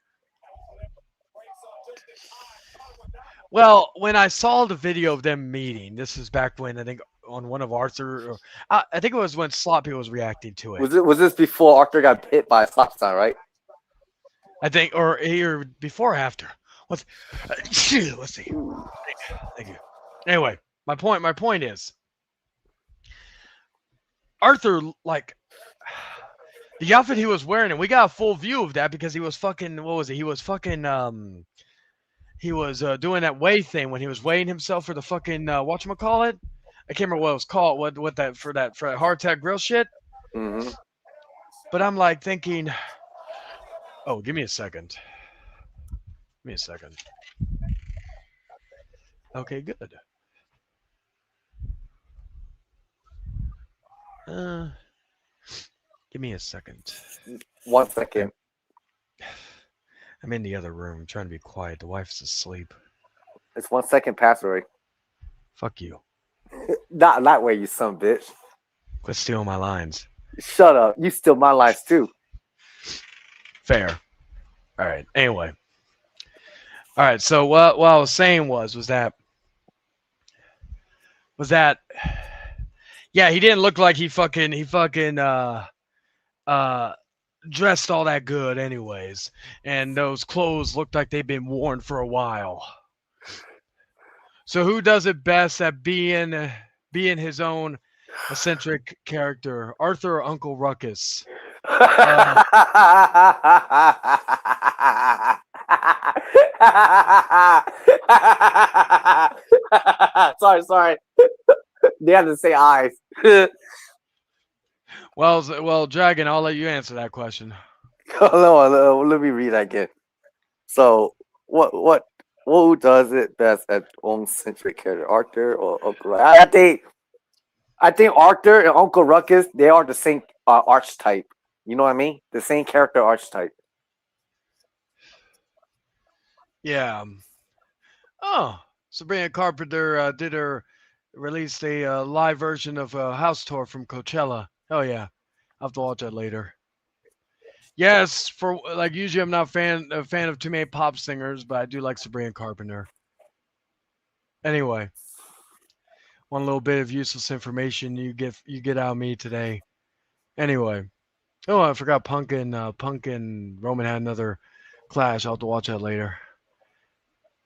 [SPEAKER 1] Well, when I saw the video of them meeting, this is back when I think on one of Arthur, I think it was when Sloppy was reacting to it.
[SPEAKER 2] Was this before Arthur got hit by a stop sign, right?
[SPEAKER 1] I think, or before or after. Let's see. Thank you. Anyway, my point is, Arthur, the outfit he was wearing, and we got a full view of that because he was fucking. What was it? He was fucking. He was doing that weigh thing when he was weighing himself for the fucking whatchamacallit. I can't remember what it was called. What that for that hardtack grill shit.
[SPEAKER 2] Mm-hmm.
[SPEAKER 1] But I'm thinking. Oh, give me a second. Okay, good. Give me a second.
[SPEAKER 2] 1 second.
[SPEAKER 1] I'm in the other room. I'm trying to be quiet. The wife's asleep.
[SPEAKER 2] It's 1 second past already.
[SPEAKER 1] Fuck you.
[SPEAKER 2] Not that way, you son of a bitch.
[SPEAKER 1] Quit stealing my lines.
[SPEAKER 2] Shut up. You steal my lines too.
[SPEAKER 1] Fair. All right. Anyway. All right. So what I was saying was that yeah, he didn't look like he fucking dressed all that good anyways, and those clothes looked like they've been worn for a while. So who does it best at being his own eccentric character, Arthur or Uncle Ruckus?
[SPEAKER 2] sorry. They had to say eyes.
[SPEAKER 1] Well, Dragon, I'll let you answer that question.
[SPEAKER 2] Hold on, let me read again. So, who does it best at home-centric character, Arthur or Uncle Ruckus? I think Arthur and Uncle Ruckus, they are the same archetype. You know what I mean? The same character archetype.
[SPEAKER 1] Yeah. Oh, Sabrina Carpenter did her released a live version of House Tour from Coachella. Oh yeah, I'll have to watch that later. Yes, for like usually I'm not a fan of too many pop singers, but I do like Sabrina Carpenter. Anyway, one little bit of useless information you get out of me today. Anyway, oh I forgot Punk and Roman had another clash. I'll have to watch that later.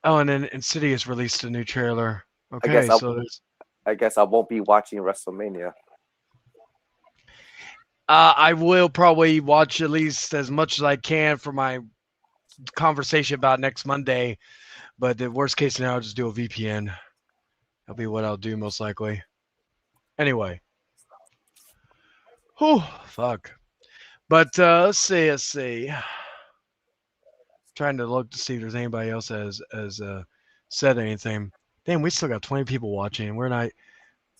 [SPEAKER 1] Oh, and then Insidious released a new trailer.
[SPEAKER 2] I guess
[SPEAKER 1] Okay,
[SPEAKER 2] I,
[SPEAKER 1] so there's
[SPEAKER 2] I guess I won't be watching WrestleMania.
[SPEAKER 1] I will probably watch at least as much as I can for my conversation about next Monday. But the worst case scenario, I'll just do a VPN. That'll be what I'll do most likely. Anyway. Whew, fuck. But let's see. Trying to look to see if there's anybody else has said anything. Damn, we still got 20 people watching. We're not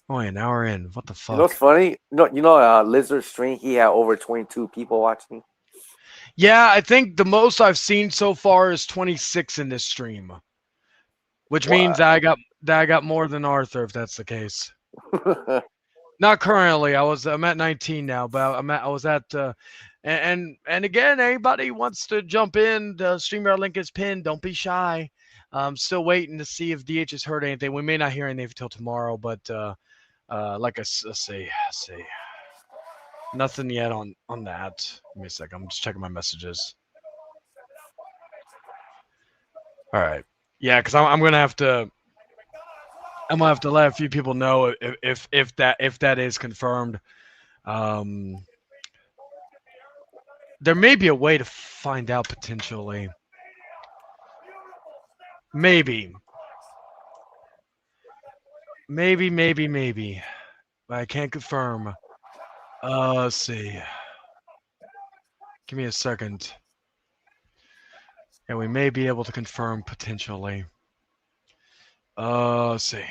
[SPEAKER 1] only an hour in. What the
[SPEAKER 2] You know what's
[SPEAKER 1] fuck?
[SPEAKER 2] funny? Lizard Stream, he had over 22 people watching.
[SPEAKER 1] Yeah, I think the most I've seen so far is 26 in this stream, which means
[SPEAKER 2] What?
[SPEAKER 1] that I got more than Arthur if that's the case. Not currently. I'm at 19 now, but I was at and again, anybody wants to jump in, the StreamYard link is pinned. Don't be shy. I'm still waiting to see if DH has heard anything. We may not hear anything until tomorrow, but let's see. Nothing yet on that. Give me a second. I'm just checking my messages. All right. Yeah, because I'm gonna have to. I'm gonna have to let a few people know if that is confirmed. Um, there may be a way to find out potentially. Maybe. Maybe. But I can't confirm. Let's see. Give me a second. Yeah, we may be able to confirm potentially. Let's see.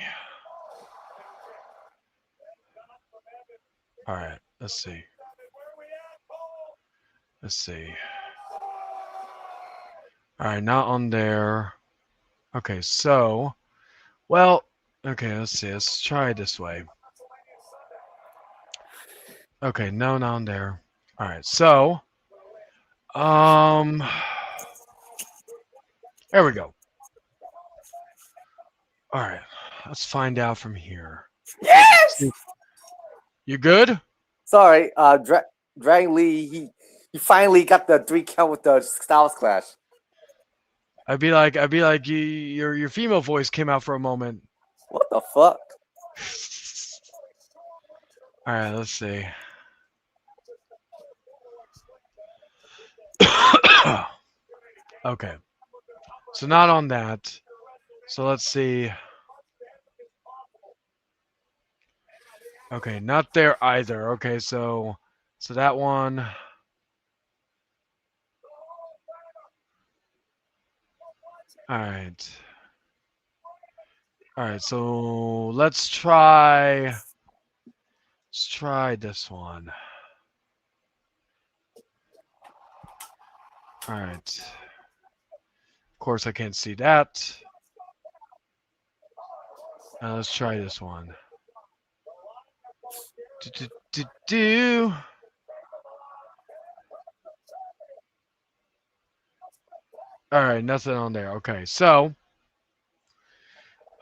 [SPEAKER 1] All right. Let's see. All right, not on there. Okay, so, well, okay, let's see. Let's try it this way. Okay, no, not on there. All right, so, there we go. All right, let's find out from here.
[SPEAKER 2] Yes.
[SPEAKER 1] You good?
[SPEAKER 2] Sorry, Dragon Lee, he finally got the 3 count with the Styles Clash.
[SPEAKER 1] I'd be like, your female voice came out for a moment.
[SPEAKER 2] What the fuck?
[SPEAKER 1] All right, let's see. Okay, so not on that. So let's see. Okay, not there either. Okay, so that one. All right. All right, so let's try this one. All right. Of course I can't see that. Now let's try this one. Do. All right, nothing on there. Okay, so,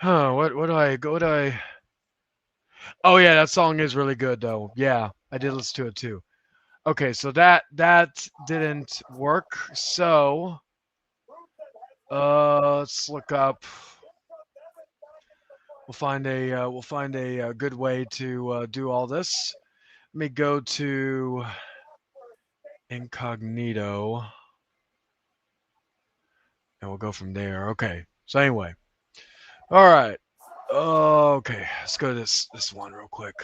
[SPEAKER 1] what do I? Oh yeah, that song is really good though. Yeah, I did listen to it too. Okay, so that didn't work. So, let's look up. We'll find a good way to do all this. Let me go to incognito. and we'll go from there. Okay. So anyway, all right. Okay, let's go to this one real quick.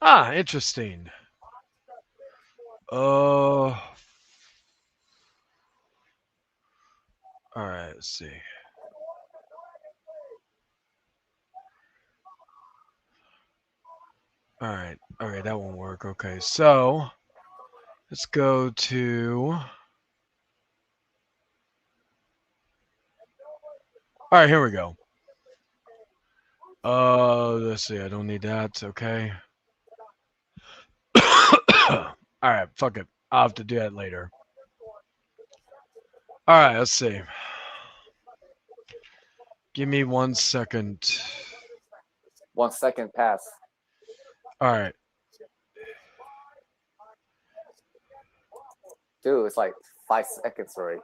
[SPEAKER 1] Ah, interesting. All right. Let's see. All right. Okay, that won't work. Okay, so let's go to. All right, here we go. Let's see. I don't need that. Okay. All right, fuck it. I'll have to do that later. All right, let's see. Give me 1 second.
[SPEAKER 2] 1 second pass.
[SPEAKER 1] All right.
[SPEAKER 2] Dude, it's like 5 seconds already.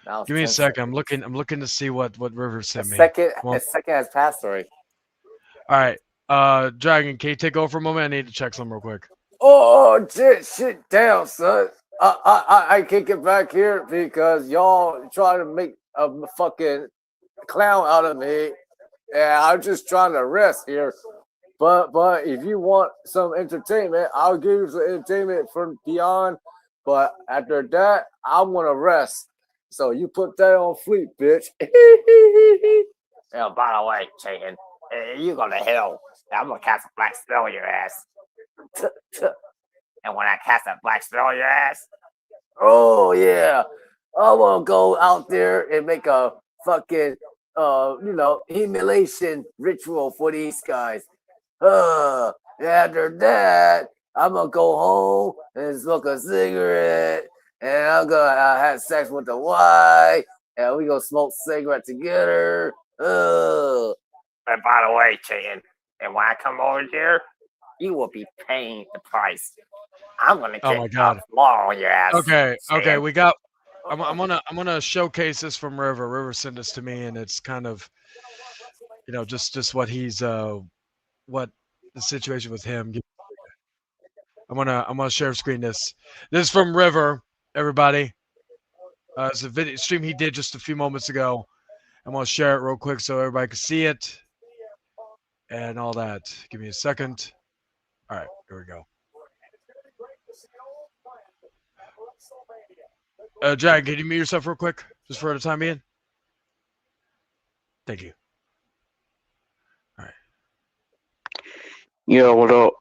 [SPEAKER 2] Now it's
[SPEAKER 1] Give me a
[SPEAKER 2] 10
[SPEAKER 1] second.
[SPEAKER 2] seconds.
[SPEAKER 1] I'm looking to see what River
[SPEAKER 2] A
[SPEAKER 1] sent me.
[SPEAKER 2] second,
[SPEAKER 1] Well,
[SPEAKER 2] a second has passed already.
[SPEAKER 1] all right. Dragon, can you take over for a moment? I need to check something real quick.
[SPEAKER 2] Oh shit, damn son. I can't get back here because y'all trying to make a fucking clown out of me. Yeah, I'm just trying to rest here. But if you want some entertainment, I'll give you some entertainment from beyond. But after that, I want to rest. So you put that on fleet, bitch. Yeah, by the way, chicken, you go to hell. I'm gonna cast a black spell on your ass. And when I cast a black spell on your ass, oh yeah, I'm gonna go out there and make a fucking humiliation ritual for these guys. After that, I'm gonna go home and smoke a cigarette, and I'm gonna have sex with the wife, and we gonna smoke cigarette together. And by the way, chicken, and when I come over there, you will be paying the price. I'm gonna
[SPEAKER 1] Oh
[SPEAKER 2] get
[SPEAKER 1] my god.
[SPEAKER 2] law on your ass.
[SPEAKER 1] Okay. Okay.
[SPEAKER 2] chicken.
[SPEAKER 1] We got. I'm gonna showcase this from River. River sent this to me, and it's kind of, just what he's what the situation with him. I'm gonna share screen this. This is from River. Everybody. It's a video stream he did just a few moments ago. I'm gonna share it real quick so everybody can see it and all that. Give me a second. All right, here we go. Jack, can you mute yourself real quick, just for the time being? Thank you. All right.
[SPEAKER 5] Yeah, what up?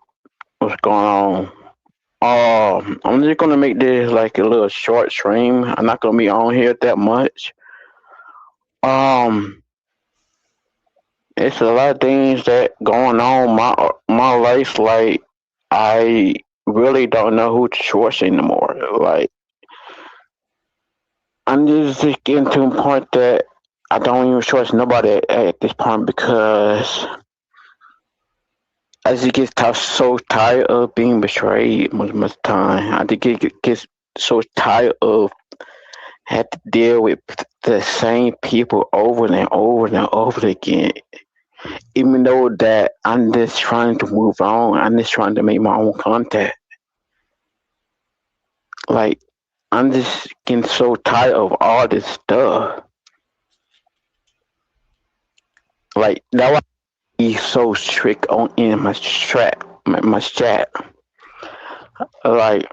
[SPEAKER 5] What's going on? I'm just gonna make this like a little short stream. I'm not gonna be on here that much. Um, it's a lot of things that going on my life. Like I really don't know who to trust anymore. Like I'm just getting to a point that I don't even trust nobody at this point because I just so tired of being betrayed much time. I think it gets so tired of had to deal with the same people over and over and over again. Even though that I'm just trying to move on, I'm just trying to make my own content. Like I'm just getting so tired of all this stuff. Like that why he's so strict on in my chat. Like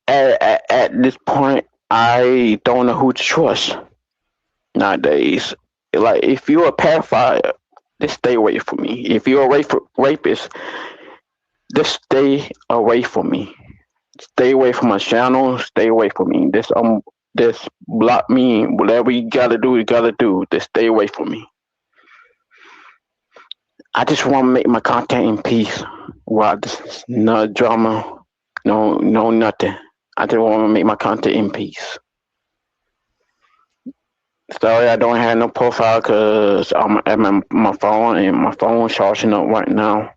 [SPEAKER 5] at this point, I don't know who to trust nowadays. Like, if you're a pedophile, just stay away from me. If you're a rapist, just stay away from me. Stay away from my channel. Stay away from me. Just block me. Whatever you gotta do, you gotta do. Just stay away from me. I just want to make my content in peace. Well, this no drama, no nothing. I just want to make my content in peace. Sorry, I don't have no profile because I'm at my phone and my phone's charging up right now.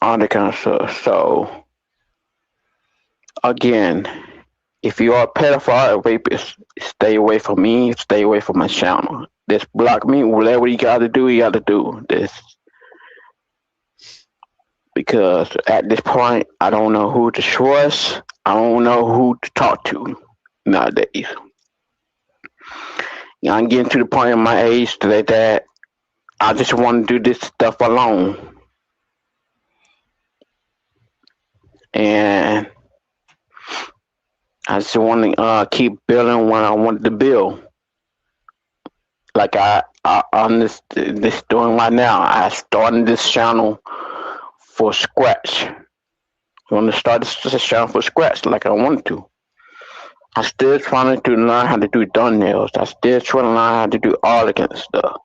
[SPEAKER 5] All that kind of stuff. So, again, if you are a pedophile or rapist, stay away from me. Stay away from my channel. Just block me. Whatever you got to do, you got to do this. Because at this point, I don't know who to trust. I don't know who to talk to nowadays. I'm getting to the point in my age that I just want to do this stuff alone. And I just want to keep building what I wanted to build. Like I on this doing right now. I started this channel for scratch. I want to start this channel for scratch, like I wanted to. I'm still trying to learn how to do thumbnails. I still trying to learn how to do all that kind of stuff.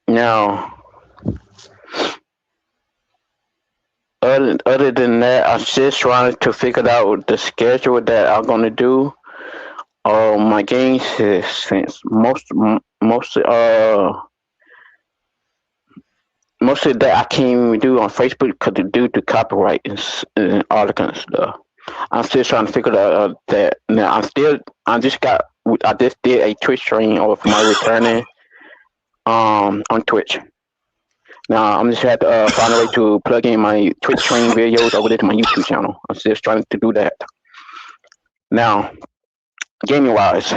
[SPEAKER 5] Now, other than that, I'm still trying to figure out the schedule that I'm gonna do. My games since most of that I can't even do on Facebook because due to copyright and all that kind of stuff. I'm still trying to figure out that now. I just did a Twitch stream of my returning on Twitch. Now I'm just had to find a way to plug in my Twitch stream videos over there to my YouTube channel. I'm just trying to do that. Now, gaming wise,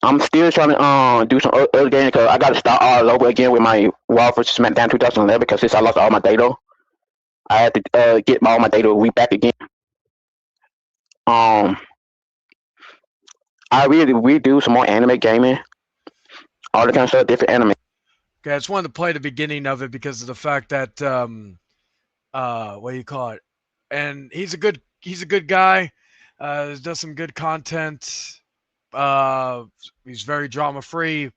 [SPEAKER 5] I'm still trying to do some other games because I got to start all over again with my Raw vs SmackDown 2011 because since I lost all my data, I had to get all my data back again. I really redo some more anime gaming, all the kind of stuff, different anime.
[SPEAKER 1] Okay, I just wanted to play the beginning of it because of the fact that what do you call it? And he's a good guy. Does some good content. He's very drama free.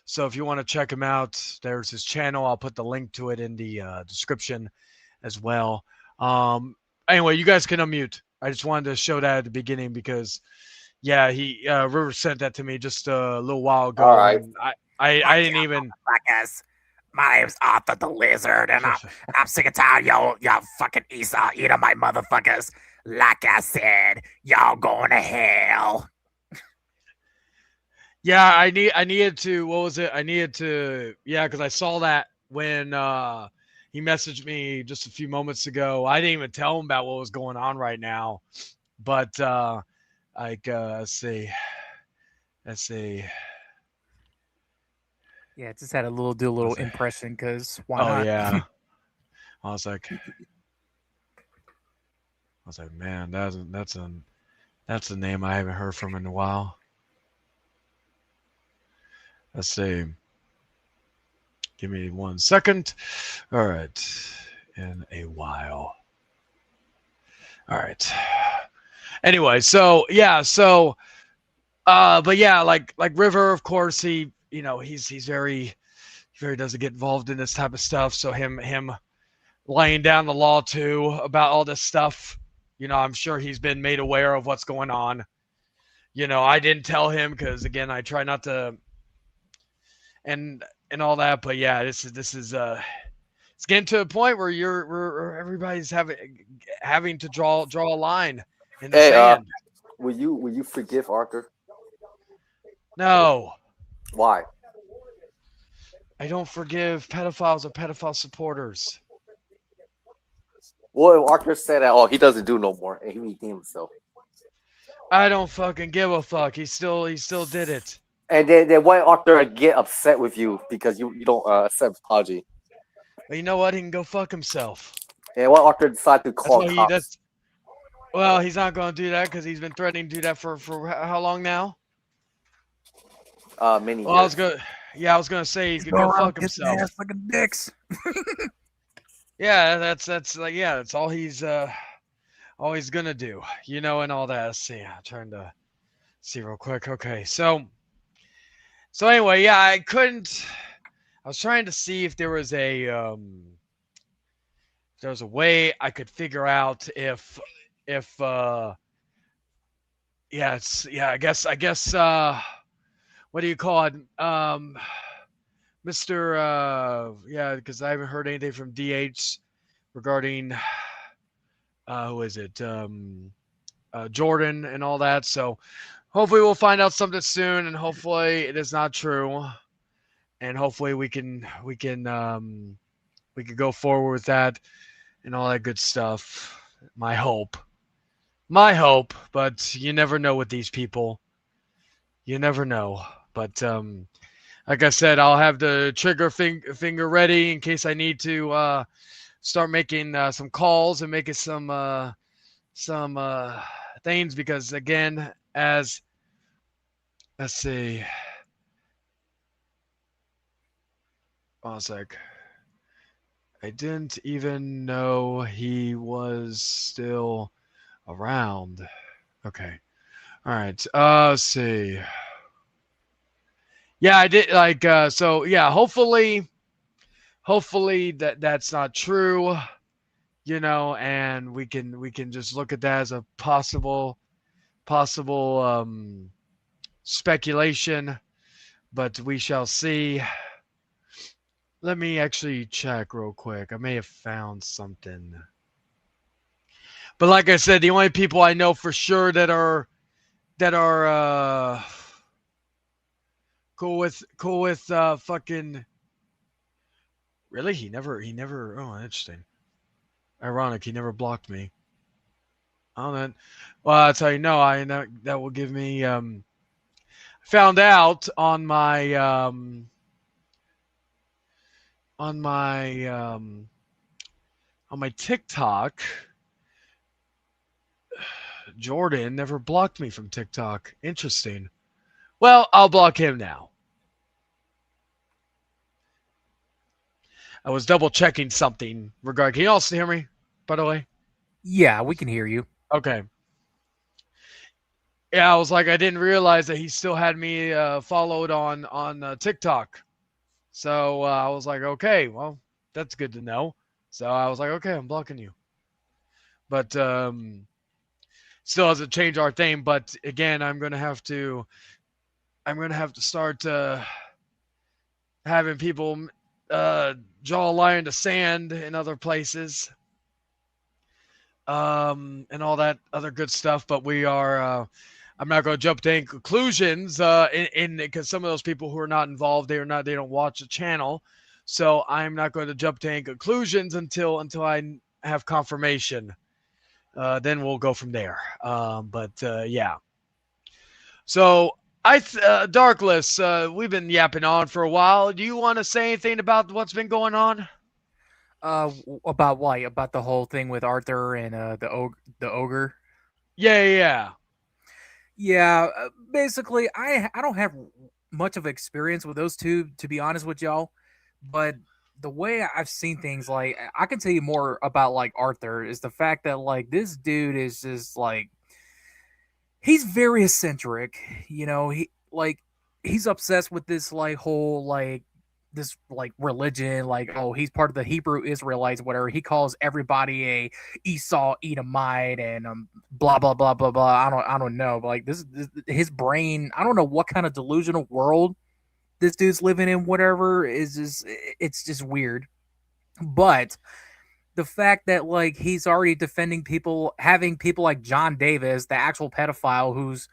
[SPEAKER 1] So if you want to check him out, there's his channel. I'll put the link to it in the description as well. Anyway, you guys can unmute. I just wanted to show that at the beginning because, yeah, he River sent that to me just a little while ago.
[SPEAKER 2] All right.
[SPEAKER 1] And I didn't even.
[SPEAKER 6] Fuckers. My name's Arthur the Lizard, and I'm sick and tired, y'all fucking Esau eater, my motherfuckers. Like I said, y'all going to hell.
[SPEAKER 1] Yeah, I needed to. What was it? I needed to. Yeah, because I saw that when he messaged me just a few moments ago. I didn't even tell him about what was going on right now, but let's see.
[SPEAKER 6] Yeah, just had a little impression because why not?
[SPEAKER 1] Oh yeah. I was like, man, that's a name I haven't heard from in a while. Let's see. Give me 1 second. All right. In a while. All right. Anyway, so yeah, but yeah, like River, of course, he's very doesn't get involved in this type of stuff. So him laying down the law too about all this stuff. I'm sure he's been made aware of what's going on. I didn't tell him because again, I try not to and all that. But yeah, this is it's getting to a point where everybody's having to draw a line in the sand.
[SPEAKER 2] Will you forgive Arthur?
[SPEAKER 1] No.
[SPEAKER 2] Why?
[SPEAKER 1] I don't forgive pedophiles or pedophile supporters.
[SPEAKER 2] Well, Arthur said that, he doesn't do no more, and he redeemed himself.
[SPEAKER 1] I don't fucking give a fuck. He still did it.
[SPEAKER 2] And then why Arthur get upset with you because you don't accept apology?
[SPEAKER 1] Well, you know what? He can go fuck himself.
[SPEAKER 2] And why Arthur decided to call cops?
[SPEAKER 1] Well, he's not going to do that because he's been threatening to do that for how long now?
[SPEAKER 2] Many
[SPEAKER 1] well,
[SPEAKER 2] years.
[SPEAKER 1] I was gonna say he could go fuck himself.
[SPEAKER 6] Fucking dicks.
[SPEAKER 1] Yeah, that's all he's always gonna do, and all that. Let's see, I'm trying to see real quick. Okay, so anyway, yeah, I was trying to see if there was a way I could figure out if I guess what do you call it? Mr. Because I haven't heard anything from DH regarding who is it? Jordan and all that. So hopefully we'll find out something soon, and hopefully it is not true, and hopefully we can go forward with that and all that good stuff. My hope, but you never know with these people. You never know, but like I said, I'll have the trigger finger ready in case I need to start making some calls and making some things because again, as let's see, one sec. I didn't even know he was still around. Okay. All right. Let's see. Yeah, I did like so yeah, hopefully that's not true, and we can just look at that as a possible speculation, but we shall see. Let me actually check real quick. I may have found something. But like I said, the only people I know for sure that are cool with fucking really he never oh interesting. Ironic, he never blocked me. Oh then well that's how you know I know that will give me found out on my on my TikTok. Jordan never blocked me from TikTok. Interesting. Well, I'll block him now. I was double checking something regarding. Can you also hear me, by the way?
[SPEAKER 6] Yeah, we can hear you.
[SPEAKER 1] Okay. Yeah, I was like, I didn't realize that he still had me followed on TikTok. So I was like, okay, well, that's good to know. So I was like, okay, I'm blocking you. But still doesn't change our thing. But again, I'm gonna have to start having people draw a line in the sand in other places, and all that other good stuff. But we are. I'm not going to jump to any conclusions, in because some of those people who are not involved, they don't watch the channel, so I'm not going to jump to any conclusions until I have confirmation. Then we'll go from there. But yeah. So Darkless, we've been yapping on for a while. Do you want to say anything about what's been going on?
[SPEAKER 6] About what? About the whole thing with Arthur and the ogre.
[SPEAKER 1] Yeah.
[SPEAKER 6] Yeah, basically, I don't have much of experience with those two, to be honest with y'all. But the way I've seen things, like I can tell you more about like Arthur is the fact that like this dude is just like he's very eccentric. He's obsessed with this like whole like this like religion, like oh he's part of the Hebrew Israelites, whatever. He calls everybody a Esau Edomite and blah blah blah blah blah. I don't know, but like this his brain. I don't know what kind of delusional world this dude's living in. Whatever is just it's just weird. But the fact that like he's already defending people, having people like John Davis, the actual pedophile who's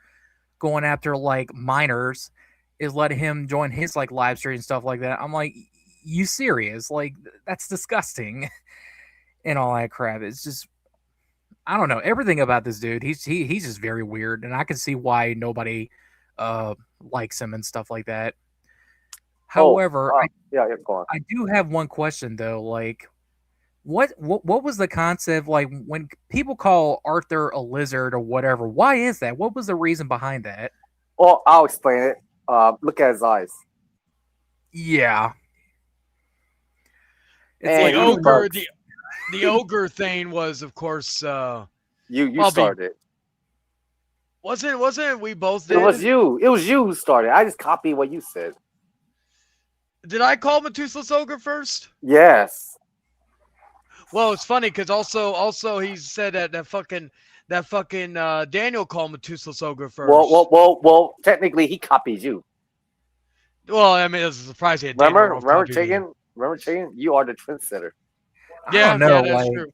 [SPEAKER 6] going after like minors, is letting him join his like live stream and stuff like that. I'm like, you serious? Like that's disgusting and all that crap. It's just I don't know everything about this dude. He's just very weird, and I can see why nobody likes him and stuff like that. However,
[SPEAKER 2] yeah, go on.
[SPEAKER 6] I do have one question though. Like, what was the concept like when people call Arthur a lizard or whatever? Why is that? What was the reason behind that?
[SPEAKER 2] Well, I'll explain it. Look at his eyes.
[SPEAKER 6] Yeah. It's
[SPEAKER 2] And
[SPEAKER 1] The
[SPEAKER 6] like,
[SPEAKER 1] ogre, the ogre thing was, of course,
[SPEAKER 2] you started.
[SPEAKER 1] Wasn't it? We both
[SPEAKER 2] It
[SPEAKER 1] did.
[SPEAKER 2] was you. It was you who started. I just copied what you said.
[SPEAKER 1] Did I call Methuselah's ogre first?
[SPEAKER 2] Yes.
[SPEAKER 1] Well, it's funny because also he said that fucking Daniel called Methuselah's ogre first.
[SPEAKER 2] Well. Technically, he copied you.
[SPEAKER 1] Well, I mean, it was a surprise.
[SPEAKER 2] Remember, Chicken? You are the trendsetter.
[SPEAKER 6] I don't know,
[SPEAKER 1] that's
[SPEAKER 6] like,
[SPEAKER 1] true.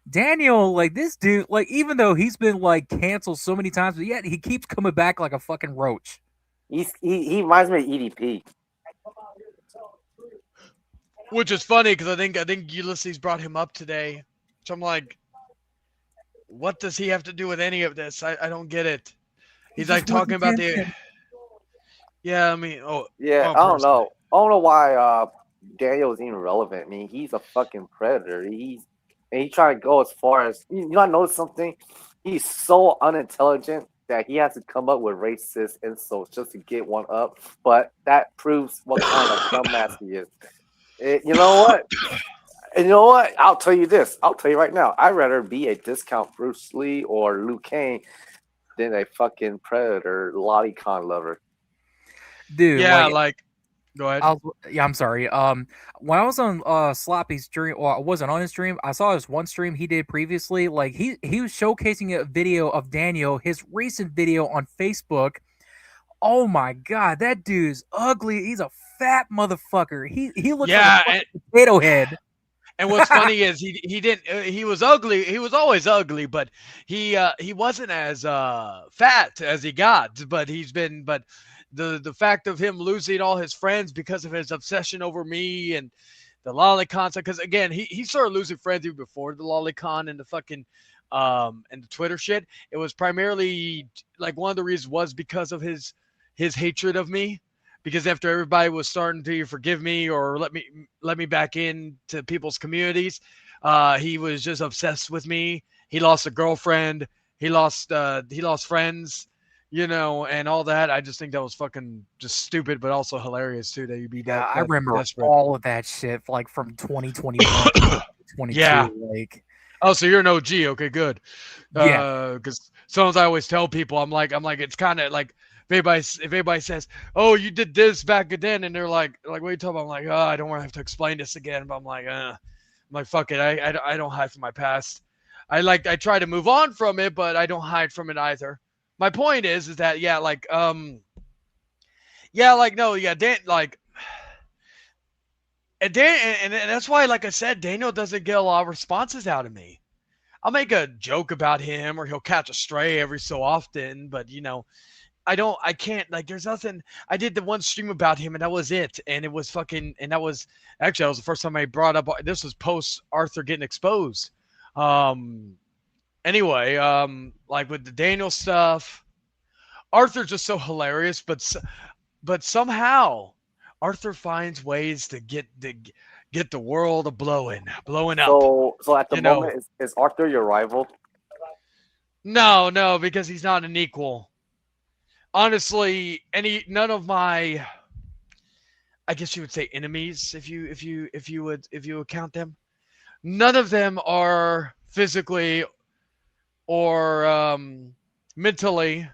[SPEAKER 6] Daniel, like this dude, like even though he's been like canceled so many times, but yet he keeps coming back like a fucking roach.
[SPEAKER 2] He reminds me of EDP.
[SPEAKER 1] Which is funny because I think Ulysses brought him up today. So I'm like, what does he have to do with any of this? I don't get it. He's like talking about the. Yeah, I mean,
[SPEAKER 2] Yeah,
[SPEAKER 1] oh,
[SPEAKER 2] I don't
[SPEAKER 1] personally.
[SPEAKER 2] know. I don't know why Daniel is even relevant. I mean, he's a fucking predator. He's trying to go as far as you know. I noticed something. He's so unintelligent that he has to come up with racist insults just to get one up. But that proves what kind of dumbass he is. You know what? And you know what? I'll tell you this. I'll tell you right now. I'd rather be a discount Bruce Lee or Liu Kang than a fucking predator lolicon lover.
[SPEAKER 6] Dude,
[SPEAKER 1] Yeah,
[SPEAKER 6] like
[SPEAKER 1] like, go ahead.
[SPEAKER 6] I'm sorry. When I was on Sloppy's stream, or I wasn't on his stream, I saw his one stream he did previously. Like he was showcasing a video of Daniel, his recent video on Facebook. Oh my god, that dude's ugly. He's a fat motherfucker. He looks like
[SPEAKER 1] Yeah,
[SPEAKER 6] a fucking potato head.
[SPEAKER 1] and what's funny is he didn't he was ugly. He was always ugly, but he wasn't as fat as he got. But the fact of him losing all his friends because of his obsession over me and the lolicon, because again he started losing friends even before the lolicon and the fucking and the Twitter shit. It was primarily like one of the reasons was because of his hatred of me, because after everybody was starting to forgive me or let me back into people's communities, he was just obsessed with me. He lost a girlfriend. He lost friends, and all that. I just think that was fucking just stupid, but also hilarious too. That you'd be
[SPEAKER 6] Yeah,
[SPEAKER 1] that
[SPEAKER 6] I
[SPEAKER 1] that
[SPEAKER 6] remember
[SPEAKER 1] desperate.
[SPEAKER 6] all of that shit, like from 2021,
[SPEAKER 1] Yeah.
[SPEAKER 6] 22. Like,
[SPEAKER 1] Oh, so you're an OG. Okay, good.
[SPEAKER 6] yeah,
[SPEAKER 1] Because sometimes I always tell people, I'm like, it's kind of like if anybody says, "Oh, you did this back then," and they're like, "What are you talking about?" I'm like, "Oh, I don't want to have to explain this again." But I'm like, fuck it. I don't hide from my past. I try to move on from it, but I don't hide from it either. My point is that no, yeah, Dan, like, and Dan, and that's why, like I said, Daniel doesn't get a lot of responses out of me. I'll make a joke about him or he'll catch a stray every so often, but I can't, like, there's nothing. I did the one stream about him and that was it. And it was fucking, and that was the first time I brought up, this was post Arthur getting exposed. Um, anyway, like with the Daniel stuff, Arthur's just so hilarious, but somehow Arthur finds ways to get the world blowing up,
[SPEAKER 2] So at the
[SPEAKER 1] you know.
[SPEAKER 2] moment, is Arthur your rival?
[SPEAKER 1] No, because he's not an equal. Honestly, none of my, I guess you would say, enemies, if you would count them. None of them are physically or mentally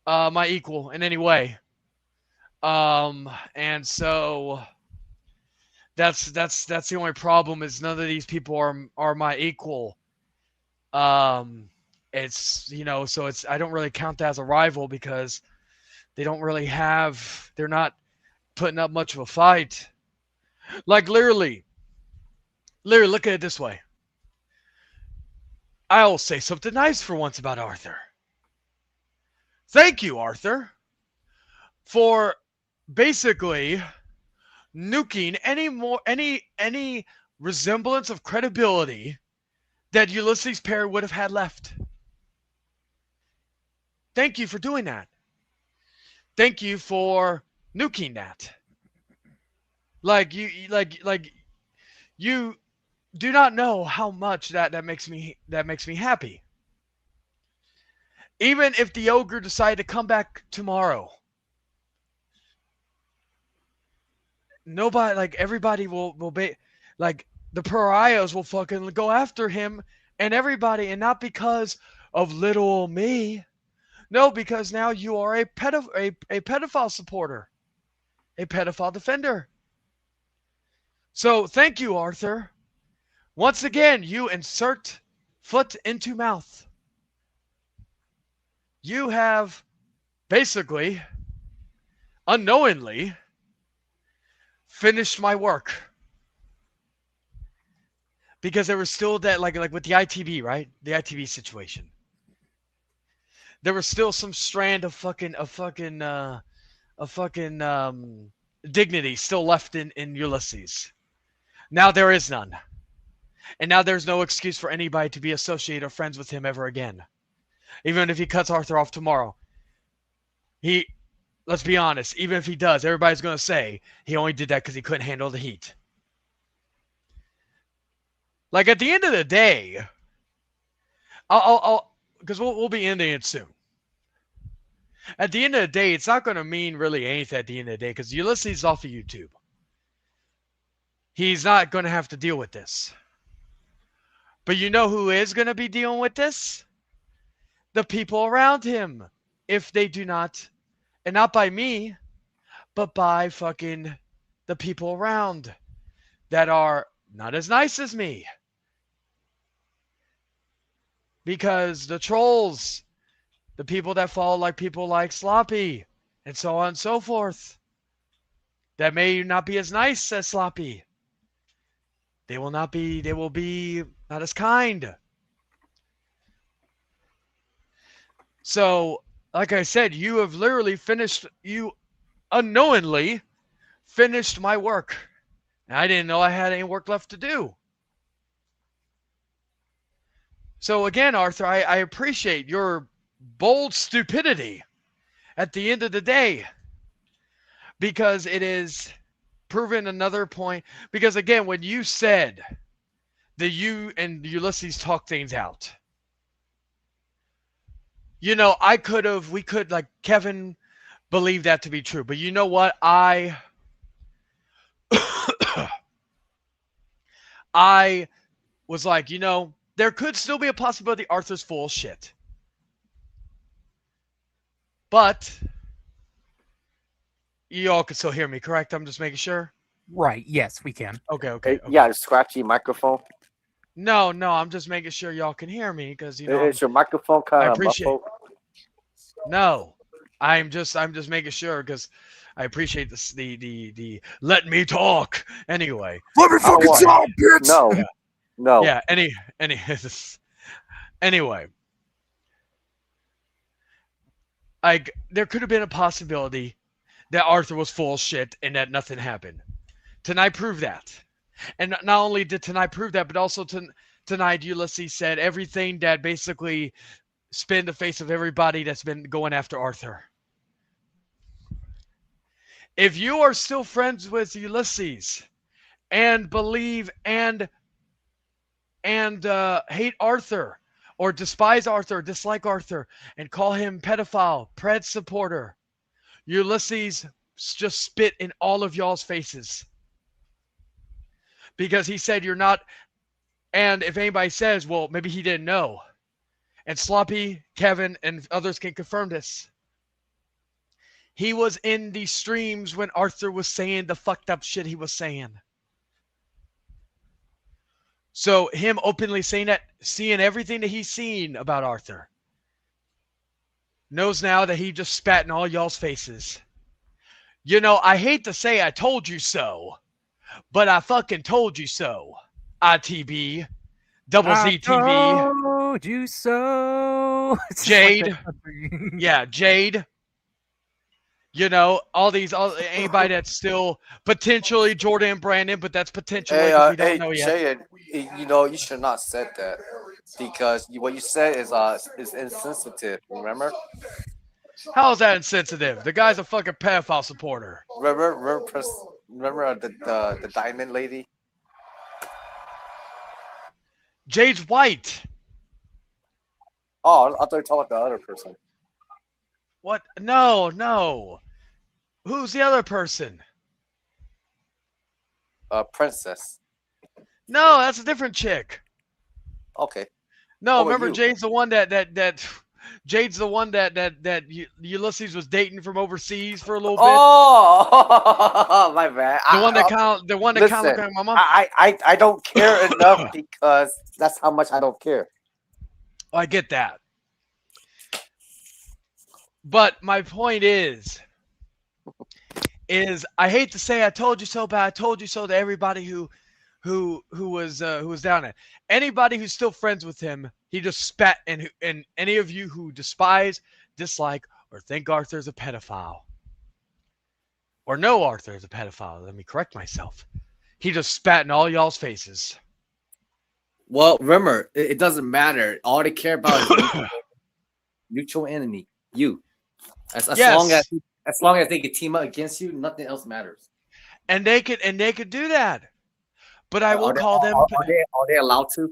[SPEAKER 1] my equal in any way. And so that's the only problem, is none of these people are my equal. Um, it's so it's I don't really count that as a rival because they're not putting up much of a fight. Like, literally, look at it this way. I'll say something nice for once about Arthur. Thank you, Arthur, for basically nuking any resemblance of credibility that Ulysses Perry would have had left. Thank you for doing that. Thank you for nuking that. Like you do not know how much that makes me happy. Even if the ogre decided to come back tomorrow, nobody, like, everybody will be like, the pariahs will fucking go after him and everybody, and not because of little me. No, because now you are a pedophile supporter, a pedophile defender. So thank you, Arthur. Once again, you insert foot into mouth. You have basically, unknowingly, finished my work. because there was still that like with the ITV, right? The ITV situation. There was still some strand of fucking dignity still left in Ulysses. Now there is none. And now there's no excuse for anybody to be associated or friends with him ever again. Even if he cuts Arthur off tomorrow. Let's be honest, even if he does, everybody's going to say he only did that because he couldn't handle the heat. Like at the end of the day, because we'll be ending it soon. At the end of the day, it's not going to mean really anything at the end of the day because Ulysses is off of YouTube. He's not going to have to deal with this. But you know who is going to be dealing with this? The people around him. If they do not, and not by me, but by fucking the people around that are not as nice as me. Because the trolls, the people that follow like people like Sloppy, and so on and so forth, that may not be as nice as Sloppy. They will be not as kind. So, like I said, you have literally you unknowingly finished my work. And I didn't know I had any work left to do. So again, Arthur, I appreciate your bold stupidity at the end of the day. Because it is proven another point. Because again, when you said that you and Ulysses talked things out, you know, we could, like, Kevin believed that to be true. But you know what? I was like, you know, there could still be a possibility Arthur's full of shit. But you all can still hear me, correct? I'm just making sure.
[SPEAKER 6] Right. Yes, we can.
[SPEAKER 1] Okay.
[SPEAKER 2] Yeah, scratchy microphone.
[SPEAKER 1] No, I'm just making sure y'all can hear me because you know
[SPEAKER 2] Is your microphone kind of muffled?
[SPEAKER 1] No, I'm just making sure because I appreciate this, the let me talk anyway.
[SPEAKER 6] Let me fucking talk, bitch.
[SPEAKER 2] No,
[SPEAKER 1] Yeah.
[SPEAKER 2] no.
[SPEAKER 1] Yeah. Anyway, like there could have been a possibility that Arthur was full of shit and that nothing happened. Tonight proved that. And not only did tonight prove that, but also tonight Ulysses said everything that basically spit in the face of everybody that's been going after Arthur. If you are still friends with Ulysses and believe and hate Arthur or despise Arthur, dislike Arthur, and call him pedophile, Pred supporter, Ulysses just spit in all of y'all's faces. Because he said you're not, and if anybody says, well, maybe he didn't know. And Sloppy, Kevin, and others can confirm this. He was in the streams when Arthur was saying the fucked up shit he was saying. So him openly saying that, seeing everything that he's seen about Arthur, knows now that he just spat in all y'all's faces. You know, I hate to say I told you so, but I fucking told you so. ITB, Double Z TV.
[SPEAKER 6] I told you so.
[SPEAKER 1] Jade. Yeah, Jade. You know, anybody that's still potentially Jordan Brandon, but that's potentially because we don't know yet.
[SPEAKER 2] Jay, you know, you should not have said that because what you said is insensitive. Remember?
[SPEAKER 1] How is that insensitive? The guy's a fucking pedophile supporter.
[SPEAKER 2] Remember the diamond lady?
[SPEAKER 1] Jade's white.
[SPEAKER 2] Oh, I thought you were talking about the other person.
[SPEAKER 1] What? No. Who's the other person?
[SPEAKER 2] Princess.
[SPEAKER 1] No, that's a different chick.
[SPEAKER 2] Okay.
[SPEAKER 1] No,
[SPEAKER 2] What
[SPEAKER 1] remember
[SPEAKER 2] about you?
[SPEAKER 1] Jade's the one that Jade's the one that Ulysses was dating from overseas for a little bit.
[SPEAKER 2] Oh, my bad.
[SPEAKER 1] The one that kind of looked like my mama.
[SPEAKER 2] I don't care enough because that's how much I don't care.
[SPEAKER 1] Oh, I get that. But my point is I hate to say I told you so, but I told you so to everybody who who was down there. Anybody who's still friends with him, he just spat. And any of you who despise, dislike, or think Arthur's a pedophile, or know Arthur's a pedophile, let me correct myself. He just spat in all y'all's faces.
[SPEAKER 2] Well, remember, it doesn't matter. All they care about is mutual enemy. You. As
[SPEAKER 1] Yes.
[SPEAKER 2] long as they can team up against you, nothing else matters.
[SPEAKER 1] And they could do that. But I will
[SPEAKER 2] Are they-
[SPEAKER 1] call them.
[SPEAKER 2] Are they allowed to?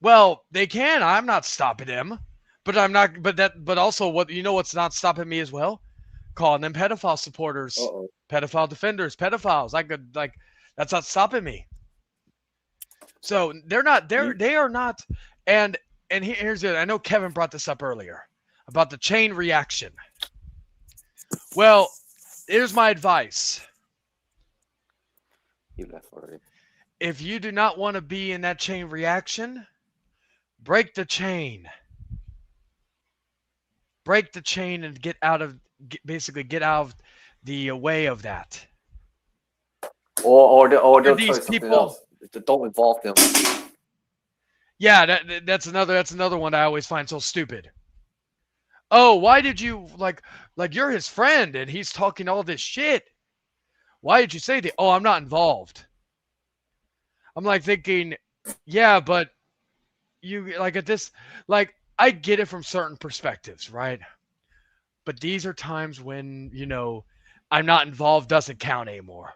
[SPEAKER 1] Well, they can. I'm not stopping them. But I'm not. But also, what's not stopping me as well? Calling them pedophile supporters,
[SPEAKER 2] Uh-oh.
[SPEAKER 1] pedophile defenders, pedophiles. That's not stopping me. So they are not. And here's it. I know Kevin brought this up earlier about the chain reaction. Well, here's my advice.
[SPEAKER 2] You left already.
[SPEAKER 1] If you do not want to be in that chain reaction, break the chain. Break the chain and basically get out of the way of that.
[SPEAKER 2] Or they'll
[SPEAKER 1] These
[SPEAKER 2] try something
[SPEAKER 1] people-
[SPEAKER 2] else. Don't involve them.
[SPEAKER 1] Yeah, that's another one I always find so stupid. Oh, why did you like you're his friend and he's talking all this shit? Why did you say that? Oh, I'm not involved. I'm like thinking, yeah, but you like at this I get it from certain perspectives, right? But these are times when, I'm not involved doesn't count anymore.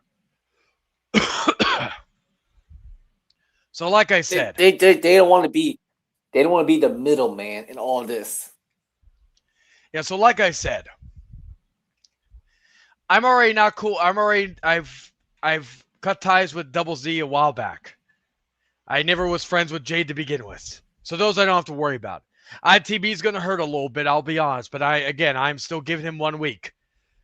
[SPEAKER 1] So like I said,
[SPEAKER 2] They don't want to be the middleman in all this.
[SPEAKER 1] yeah, so like I said, I'm already not cool. I've cut ties with Double Z a while back. I never was friends with Jade to begin with. So those I don't have to worry about. ITB's going to hurt a little bit, I'll be honest, but I'm still giving him 1 week.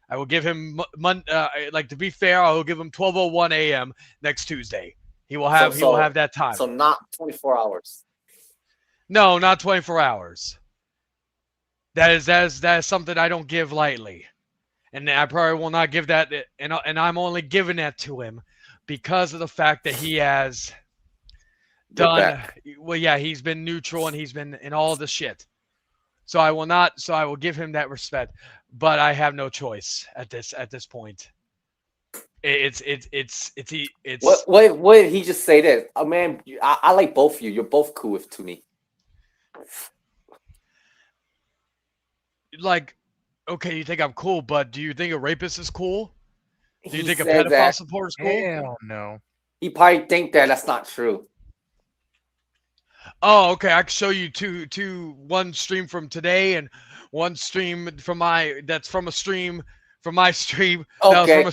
[SPEAKER 1] I will give him to be fair, I will give him 12:01 a.m. next Tuesday. He will have that time.
[SPEAKER 2] So not 24 hours.
[SPEAKER 1] No, not 24 hours. That is something I don't give lightly. And I probably will not give that, and I'm only giving that to him because of the fact that he has done well. Yeah, he's been neutral and he's been in all the shit. So I will give him that respect, but I have no choice at this point. It's
[SPEAKER 2] What did he just say that? Oh man, I like both of you. You're both cool with Toonie.
[SPEAKER 1] like, okay, you think I'm cool, but do you think a rapist is cool? Do you
[SPEAKER 2] He
[SPEAKER 1] think a
[SPEAKER 2] said
[SPEAKER 1] pedophile
[SPEAKER 2] that
[SPEAKER 1] supporter is cool?
[SPEAKER 6] Hell no.
[SPEAKER 2] he probably think that that's not true.
[SPEAKER 1] Oh, okay. I can show you one stream from today and one stream from that's from a stream from my stream.
[SPEAKER 2] Okay.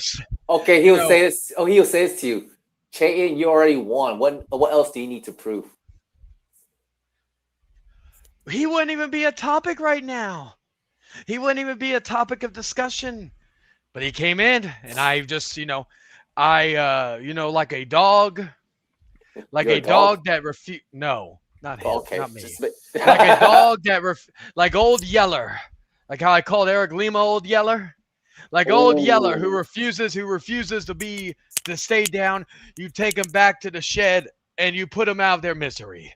[SPEAKER 2] Okay, he'll
[SPEAKER 1] No.
[SPEAKER 2] say this. Oh, he'll say this to you. Chayton, you already won. What else do you need to prove?
[SPEAKER 1] He wouldn't even be a topic right now. He wouldn't even be a topic of discussion. But he came in, and I just, like a dog, like
[SPEAKER 2] You're
[SPEAKER 1] a dog that No, not him,
[SPEAKER 2] Okay.
[SPEAKER 1] not me.
[SPEAKER 2] just-
[SPEAKER 1] Like a dog that like Old Yeller, like how I called Eric Lima Old Yeller, like Old Yeller who
[SPEAKER 2] Ooh.
[SPEAKER 1] refuses to stay down. You take him back to the shed and you put him out of their misery.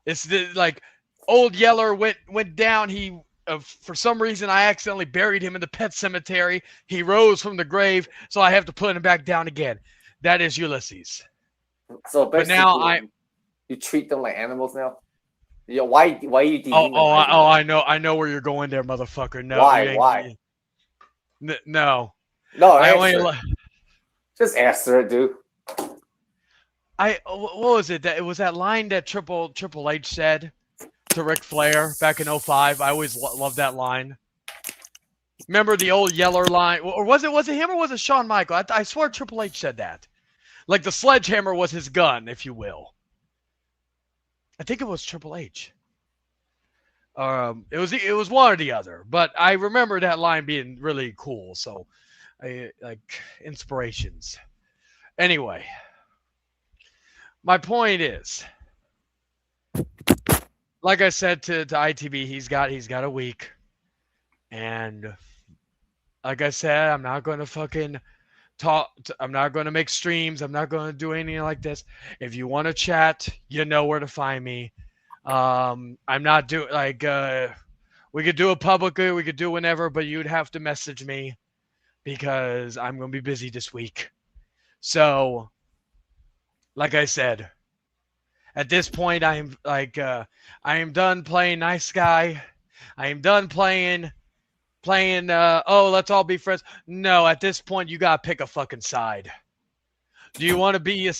[SPEAKER 1] It's like Old Yeller went down. He for some reason I accidentally buried him in the pet cemetery. He rose from the grave, so I have to put him back down again. That is Ulysses.
[SPEAKER 2] So
[SPEAKER 1] But
[SPEAKER 2] basically,
[SPEAKER 1] now
[SPEAKER 2] you treat them like animals now. Yeah, why you
[SPEAKER 1] I know where you're going there, motherfucker. No,
[SPEAKER 2] Why?
[SPEAKER 1] No.
[SPEAKER 2] No,
[SPEAKER 1] I
[SPEAKER 2] answer.
[SPEAKER 1] only
[SPEAKER 2] Just answer it, dude.
[SPEAKER 1] what was it? It was that line that Triple H said to Ric Flair back in 05. I always loved that line. Remember the Old Yeller line? Or was it him or was it Shawn Michael? I swear Triple H said that. Like the sledgehammer was his gun, if you will. I think it was Triple H. It was one or the other, but I remember that line being really cool. So, inspirations. Anyway, my point is, like I said to ITB, he's got a week, and like I said, I'm not going to fucking I'm not going to make streams. I'm not going to do anything like this. If you want to chat, you know where to find me. I'm not doing like we could do it publicly, we could do whenever, but you'd have to message me because I'm going to be busy this week. So, like I said, at this point, I am done playing nice guy. I am done playing. Oh, let's all be friends. No, at this point, you gotta pick a fucking side. Do you want to be the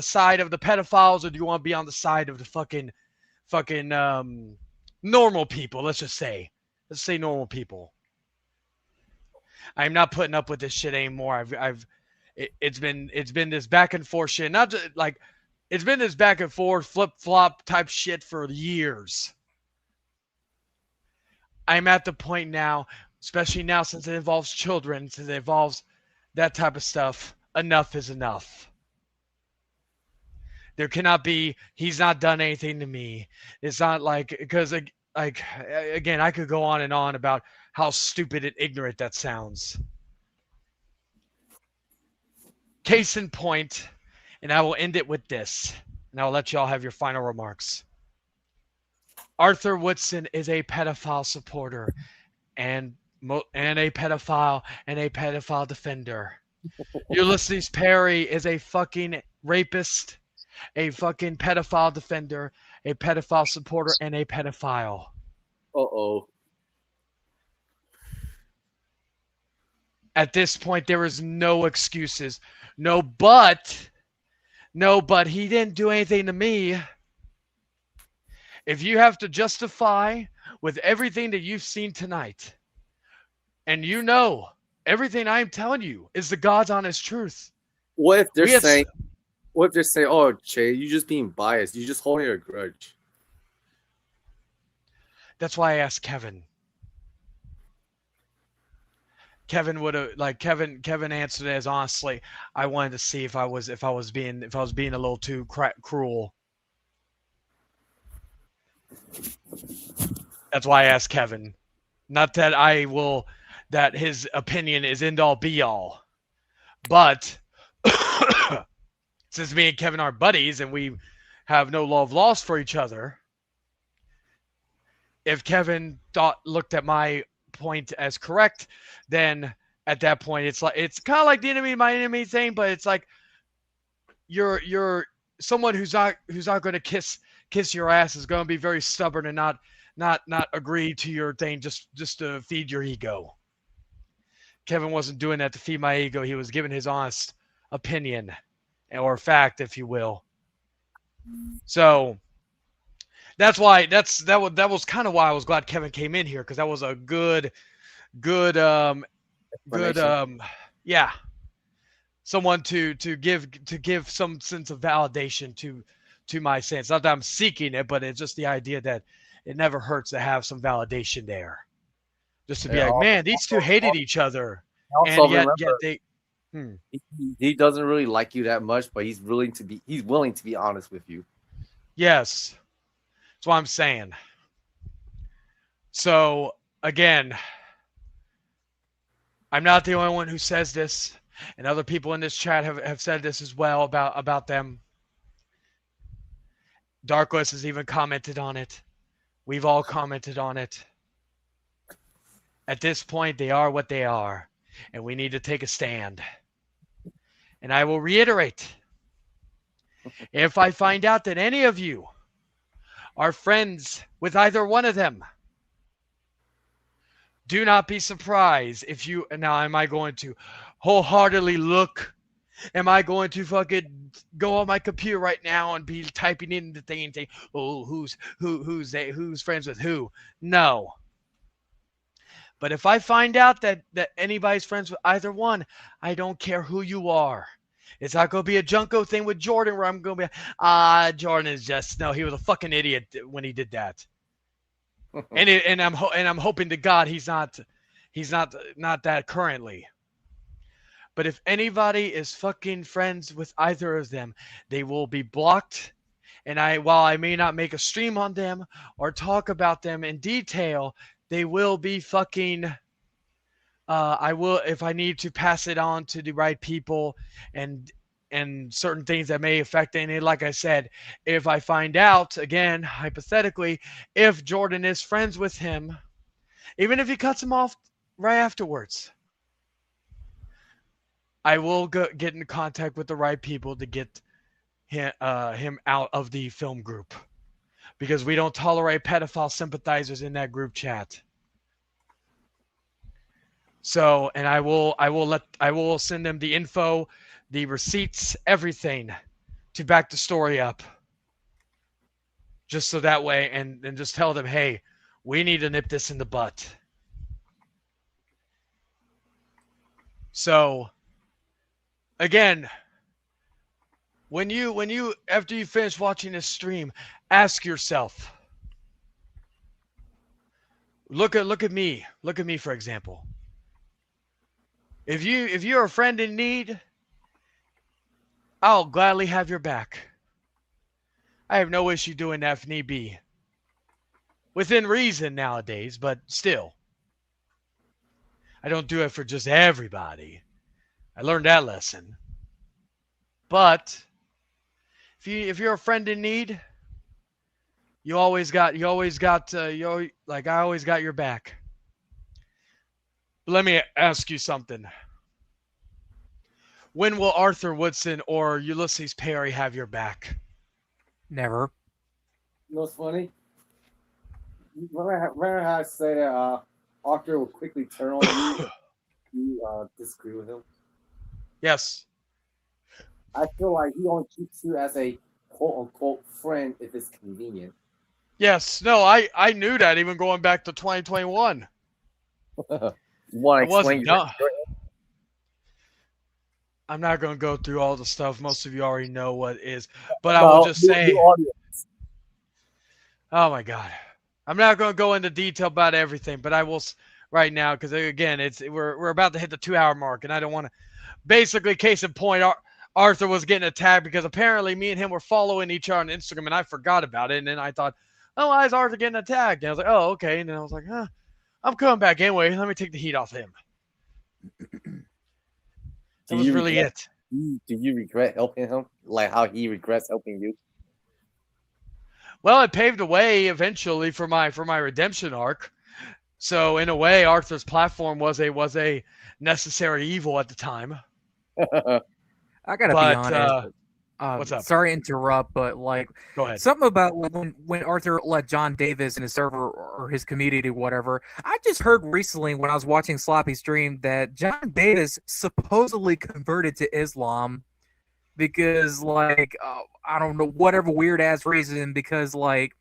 [SPEAKER 1] side of the pedophiles, or do you want to be on the side of the fucking normal people? Let's say normal people. I'm not putting up with this shit anymore. It's been this back and forth shit. Not just like it's been this back and forth flip flop type shit for years. I'm at the point now, especially now since it involves children, since it involves that type of stuff. Enough is enough. There cannot be. He's not done anything to me. It's not like because like again, I could go on and on about how stupid and ignorant that sounds. Case in point, and I will end it with this, and I'll let y'all have your final remarks. Arthur Woodson is a pedophile supporter and a pedophile defender. Ulysses Perry is a fucking rapist, a fucking pedophile defender, a pedophile supporter, and a pedophile.
[SPEAKER 7] Uh-oh.
[SPEAKER 1] At this point, there is no excuses. No, but he didn't do anything to me. If you have to justify with everything that you've seen tonight, and you know everything I'm telling you is the God's honest truth.
[SPEAKER 7] What if they're saying, oh, Che, you're just being biased. You're just holding a grudge.
[SPEAKER 1] That's why I asked Kevin. Kevin would have Kevin answered it as honestly. I wanted to see if I was being a little too cruel. That's why I asked Kevin. Not that that his opinion is end all be all, but since me and Kevin are buddies and we have no love lost for each other, if Kevin looked at my point as correct, then at that point it's kind of like the enemy my enemy thing, but it's like you're someone who's not going to kiss your ass is going to be very stubborn and not agree to your thing just to feed your ego. Kevin wasn't doing that to feed my ego. He was giving his honest opinion or fact, if you will. So that's why that was kind of why I was glad Kevin came in here, because that was a good yeah, someone to give some sense of validation to my sense. Not that I'm seeking it, but it's just the idea that it never hurts to have some validation there. Just to be like, man, these two hated each other, and yet they.
[SPEAKER 7] He doesn't really like you that much, but he's willing to be honest with you.
[SPEAKER 1] Yes, that's what I'm saying. So again, I'm not the only one who says this, and other people in this chat have said this as well about them. Darkless has even commented on it. We've all commented on it. At this point, they are what they are, and we need to take a stand. And I will reiterate, if I find out that any of you are friends with either one of them, do not be surprised if you... Now, am I going to wholeheartedly look? Am I going to fucking go on my computer right now and be typing in the thing and say, oh, who's friends with who? No. But if I find out that anybody's friends with either one, I don't care who you are. It's not going to be a Junko thing with Jordan where I'm going to be, Jordan is just... No, he was a fucking idiot when he did that. and I'm hoping to God he's not that currently. But if anybody is fucking friends with either of them, they will be blocked. And while I may not make a stream on them or talk about them in detail, they will be fucking I will, if I need to pass it on to the right people, and certain things that may affect any. Like I said, if I find out again, hypothetically, if Jordan is friends with him, even if he cuts him off right afterwards, I will get in contact with the right people to get him out of the film group, because we don't tolerate pedophile sympathizers in that group chat. So, and I will send them the info, the receipts, everything to back the story up. Just so that way, and just tell them, hey, we need to nip this in the butt. So, again, when you after you finish watching this stream, ask yourself. Look at me. Look at me, for example. If you're a friend in need, I'll gladly have your back. I have no issue doing that if need be. Within reason nowadays, but still. I don't do it for just everybody. I learned that lesson. But if you're a friend in need, I always got your back. But let me ask you something. When will Arthur Woodson or Ulysses Perry have your back?
[SPEAKER 6] Never.
[SPEAKER 2] You know what's funny? Remember how I said that Arthur will quickly turn on you? You disagree with him?
[SPEAKER 1] Yes.
[SPEAKER 2] I feel like he only keeps you as a quote-unquote friend if it's convenient.
[SPEAKER 1] Yes. No, I knew that even going back to 2021.
[SPEAKER 2] You want
[SPEAKER 1] I
[SPEAKER 2] to
[SPEAKER 1] wasn't
[SPEAKER 2] explain
[SPEAKER 1] dumb. I'm not going to go through all the stuff. Most of you already know what it is. But I will just say, oh my God. I'm not going to go into detail about everything, but I will right now, because again, we're about to hit the 2-hour mark, and I don't want to. Basically, case in point, Arthur was getting attacked because apparently me and him were following each other on Instagram, and I forgot about it. And then I thought, oh, why is Arthur getting attacked? And I was like, oh, okay. And then I was like, I'm coming back anyway. Let me take the heat off him. That was really it.
[SPEAKER 2] Do you regret helping him? Like how he regrets helping you?
[SPEAKER 1] Well, it paved the way eventually for my redemption arc. So in a way, Arthur's platform was a necessary evil at the time.
[SPEAKER 6] I gotta be honest.
[SPEAKER 1] What's up?
[SPEAKER 6] Sorry to interrupt, but like,
[SPEAKER 1] go ahead.
[SPEAKER 6] Something about when Arthur let John Davis in his server or his community, whatever. I just heard recently when I was watching Sloppy stream that John Davis supposedly converted to Islam because, like, I don't know, whatever weird ass reason, because like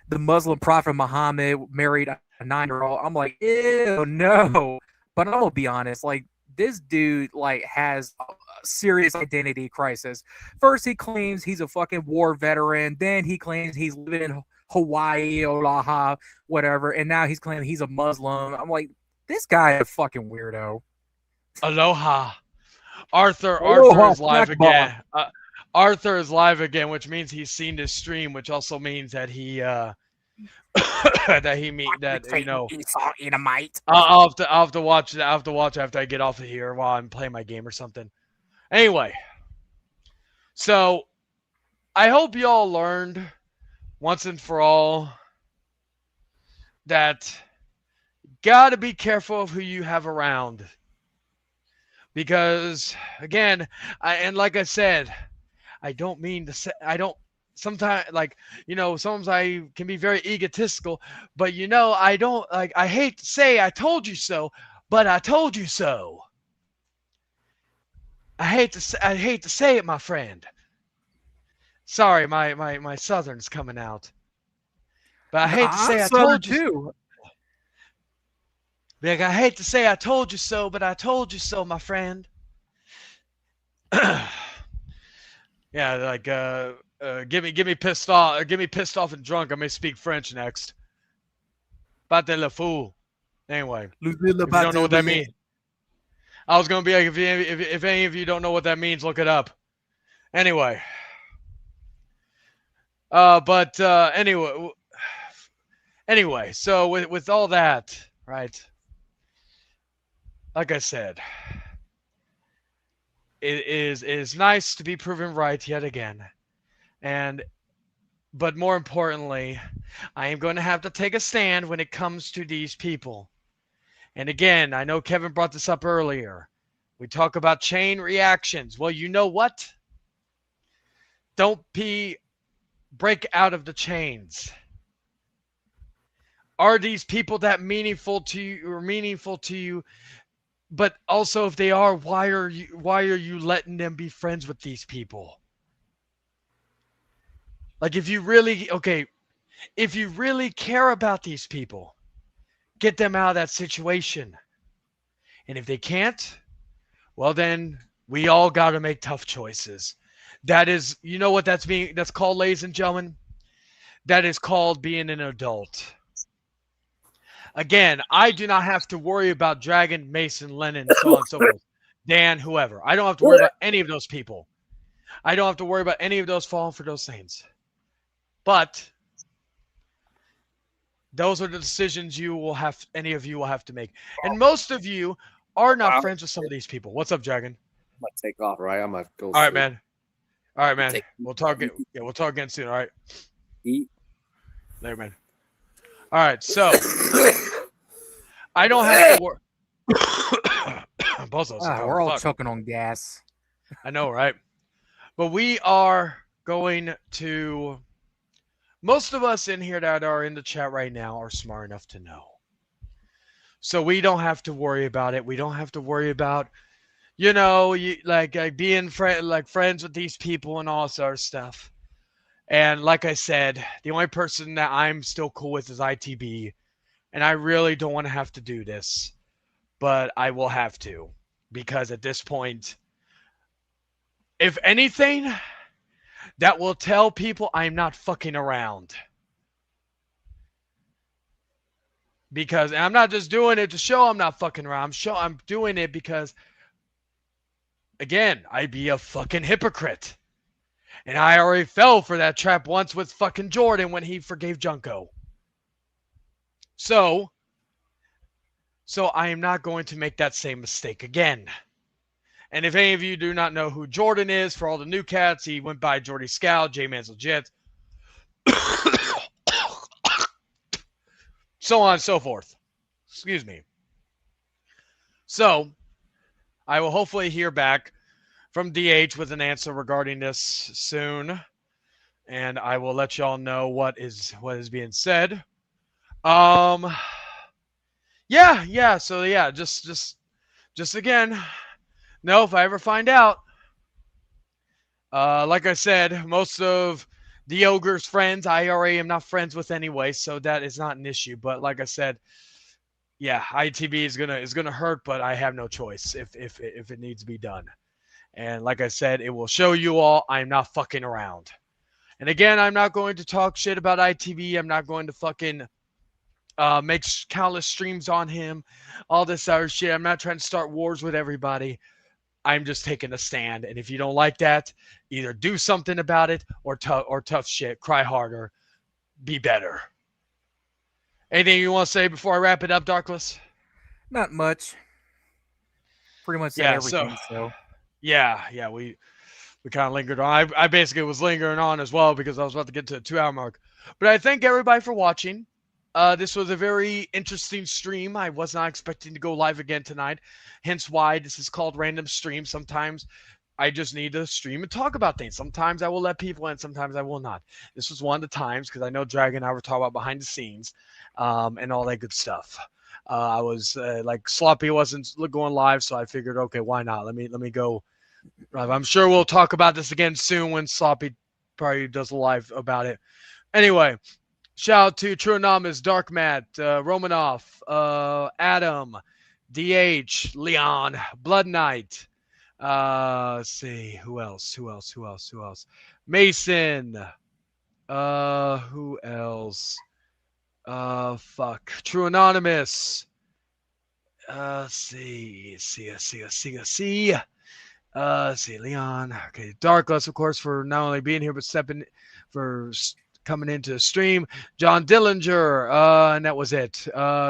[SPEAKER 6] the Muslim prophet Muhammad married a 9-year-old. I'm like, ew, no. But I'm gonna be honest, like, this dude like has a serious identity crisis. First, he claims he's a fucking war veteran. Then he claims he's living in Hawaii, Oahu, whatever. And now he's claiming he's a Muslim. I'm like, this guy is a fucking weirdo.
[SPEAKER 1] Aloha. Arthur is live again. Arthur is live again, which means he's seen this stream, which also means that he you know, I'll have to watch it. I'll have to watch after I get off of here while I'm playing my game or something. Anyway, so I hope y'all learned once and for all that gotta be careful of who you have around, because again, and like I said, I don't mean to say, I don't. Sometimes, like, you know, sometimes I can be very egotistical, but you know, I don't, like, I hate to say I told you so, but I told you so. I hate to say it, my friend. Sorry, my southern's coming out. But I hate to say I told you
[SPEAKER 6] too.
[SPEAKER 1] Like, I hate to say I told you so, but I told you so, my friend. Yeah, like get me pissed off. Get me pissed off and drunk. I may speak French next. Bate le fou. Anyway, if you don't know what that means, I was gonna be like, if any of you don't know what that means, look it up. Anyway, anyway. So with all that, right? like I said, it is nice to be proven right yet again. And but more importantly, I am going to have to take a stand when it comes to these people. And again, I know Kevin brought this up earlier. We talk about chain reactions. Well, you know what? Don't break out of the chains. Are these people that meaningful to you or meaningful to you? But also if they are, why are you letting them be friends with these people? Like if you really care about these people, get them out of that situation. And if they can't, well then we all got to make tough choices. That is, you know what that's called, ladies and gentlemen? That is called being an adult. Again, I do not have to worry about Dragon, Mason, Lennon, so on and so forth. Dan, whoever. I don't have to worry about any of those people. I don't have to worry about any of those falling for those things. But those are the decisions any of you will have to make. And most of you are not friends with some of these people. What's up, Dragon?
[SPEAKER 7] I'm gonna take off, right? I'm gonna go.
[SPEAKER 1] All right,
[SPEAKER 7] sleep.
[SPEAKER 1] man. All right, man.
[SPEAKER 7] Take-
[SPEAKER 1] We'll talk again soon. All right.
[SPEAKER 7] Eat.
[SPEAKER 1] Later, man. All right, so I don't have to worry. Both of us.
[SPEAKER 6] We're all
[SPEAKER 1] Fuck.
[SPEAKER 6] choking on gas.
[SPEAKER 1] I know, right? But we are going to. Most of us in here that are in the chat right now are smart enough to know. So we don't have to worry about it. We don't have to worry about, like being friends with these people and all this other stuff. And like I said, the only person that I'm still cool with is ITB. And I really don't want to have to do this. But I will have to. Because at this point, if anything, that will tell people I'm not fucking around. Because I'm not just doing it to show I'm not fucking around. I'm doing it because, again, I'd be a fucking hypocrite. And I already fell for that trap once with fucking Jordan when he forgave Junko. So I am not going to make that same mistake again. And if any of you do not know who Jordan is, for all the new cats, he went by Jordy Scout, J-Man's Legit, so on and so forth. Excuse me. So, I will hopefully hear back from DH with an answer regarding this soon. And I will let y'all know what is being said. So just again, no, if I ever find out, like I said, most of the ogre's friends I already am not friends with anyway, so that is not an issue. But like I said, yeah, ITB is gonna hurt, but I have no choice if it needs to be done. And like I said, it will show you all I'm not fucking around. And again, I'm not going to talk shit about ITB. I'm not going to fucking make countless streams on him, all this other shit. I'm not trying to start wars with everybody. I'm just taking a stand. And if you don't like that, either do something about it or tough shit. Cry harder. Be better. Anything you want to say before I wrap it up, Darkless?
[SPEAKER 6] Not much. Pretty much said everything. So
[SPEAKER 1] yeah, we kind of lingered on. I basically was lingering on as well because I was about to get to the 2-hour mark. But I thank everybody for watching. This was a very interesting stream. I was not expecting to go live again tonight. Hence why this is called Random Stream. Sometimes I just need to stream and talk about things. Sometimes I will let people in. Sometimes I will not. This was one of the times because I know Dragon and I were talking about behind the scenes and all that good stuff. I was like Sloppy wasn't going live, so I figured, okay, why not? Let me go. I'm sure we'll talk about this again soon when Sloppy probably does a live about it. Anyway, shout out to True Anonymous, Dark Matt, Romanoff, Adam, DH, Leon, Blood Knight. Let's see, who else? Mason. Who else? True Anonymous. See, Leon. Okay, Darkless, of course, for not only being here but coming into the stream. John Dillinger, and that was it.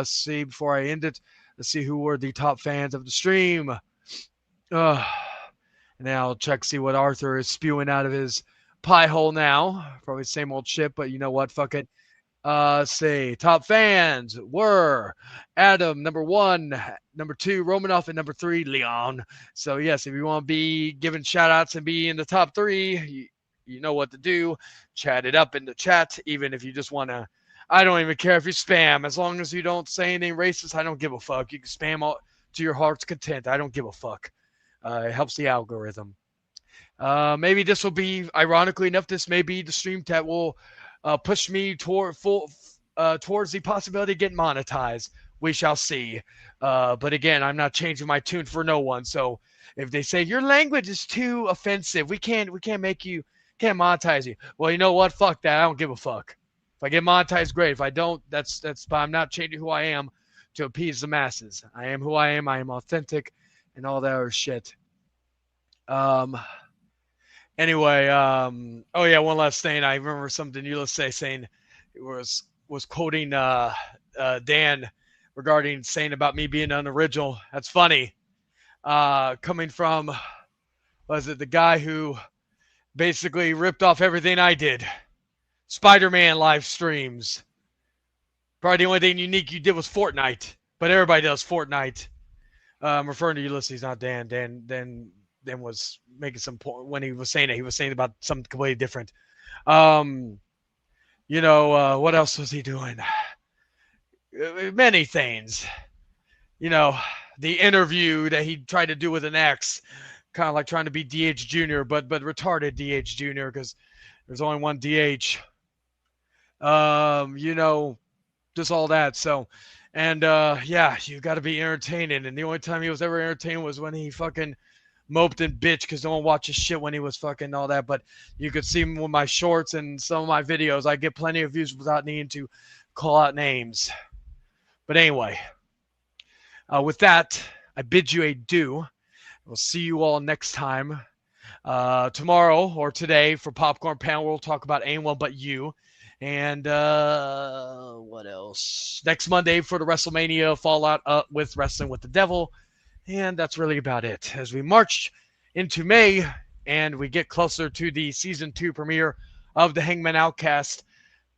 [SPEAKER 1] See, before I end it, Let's see who were the top fans of the stream. And now I'll check, see what Arthur is spewing out of his pie hole now. Probably same old shit, but you know what? Fuck it. Say top fans were Adam, number 1, number 2, Romanoff, and number 3, Leon. So yes, if you want to be giving shout outs and be in the top 3, you know what to do. Chat it up in the chat, even if you just want to. I don't even care if you spam, as long as you don't say anything racist. I don't give a fuck. You can spam all to your heart's content. I don't give a fuck. It helps the algorithm. Maybe this will be, ironically enough, this may be the stream that will push me towards the possibility of getting monetized. We shall see. But again, I'm not changing my tune for no one. So if they say your language is too offensive, we can't monetize you. Well, you know what? Fuck that. I don't give a fuck. If I get monetized, great. If I don't, that's. But I'm not changing who I am to appease the masses. I am who I am. I am authentic, and all that other shit. Anyway, oh yeah, one last thing. I remember something Ulysses saying. It was quoting Dan regarding saying about me being unoriginal. That's funny. Coming from, was it the guy who basically ripped off everything I did? Spider-Man live streams. Probably the only thing unique you did was Fortnite, but everybody does Fortnite. I'm referring to Ulysses, not Dan. Dan was making some point when he was saying it. He was saying about something completely different. What else was he doing? Many things. The interview that he tried to do with an ex, kind of like trying to be DH Jr., but retarded DH Jr. because there's only one DH. Just all that. So, and you got to be entertaining. And the only time he was ever entertaining was when he fucking moped and bitched because no one watches shit when he was fucking all that. But you could see with my shorts and some of my videos, I get plenty of views without needing to call out names. But anyway, with that, I bid you adieu. We'll see you all next time. Tomorrow or today for Popcorn Panel, we'll talk about anyone but you. And what else? Next Monday for the WrestleMania Fallout with Wrestling with the Devil. And that's really about it. As we march into May and we get closer to the Season 2 premiere of The Hangman Outcast,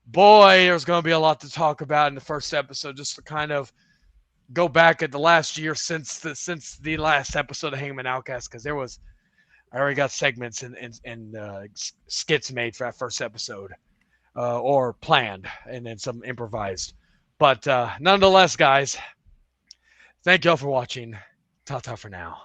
[SPEAKER 1] boy, there's going to be a lot to talk about in the first episode, just to kind of go back at the last year since the last episode of Hangman Outcast, because I already got segments and skits made for that first episode, or planned, and then some improvised. But nonetheless, guys, thank y'all for watching. Ta-ta for now.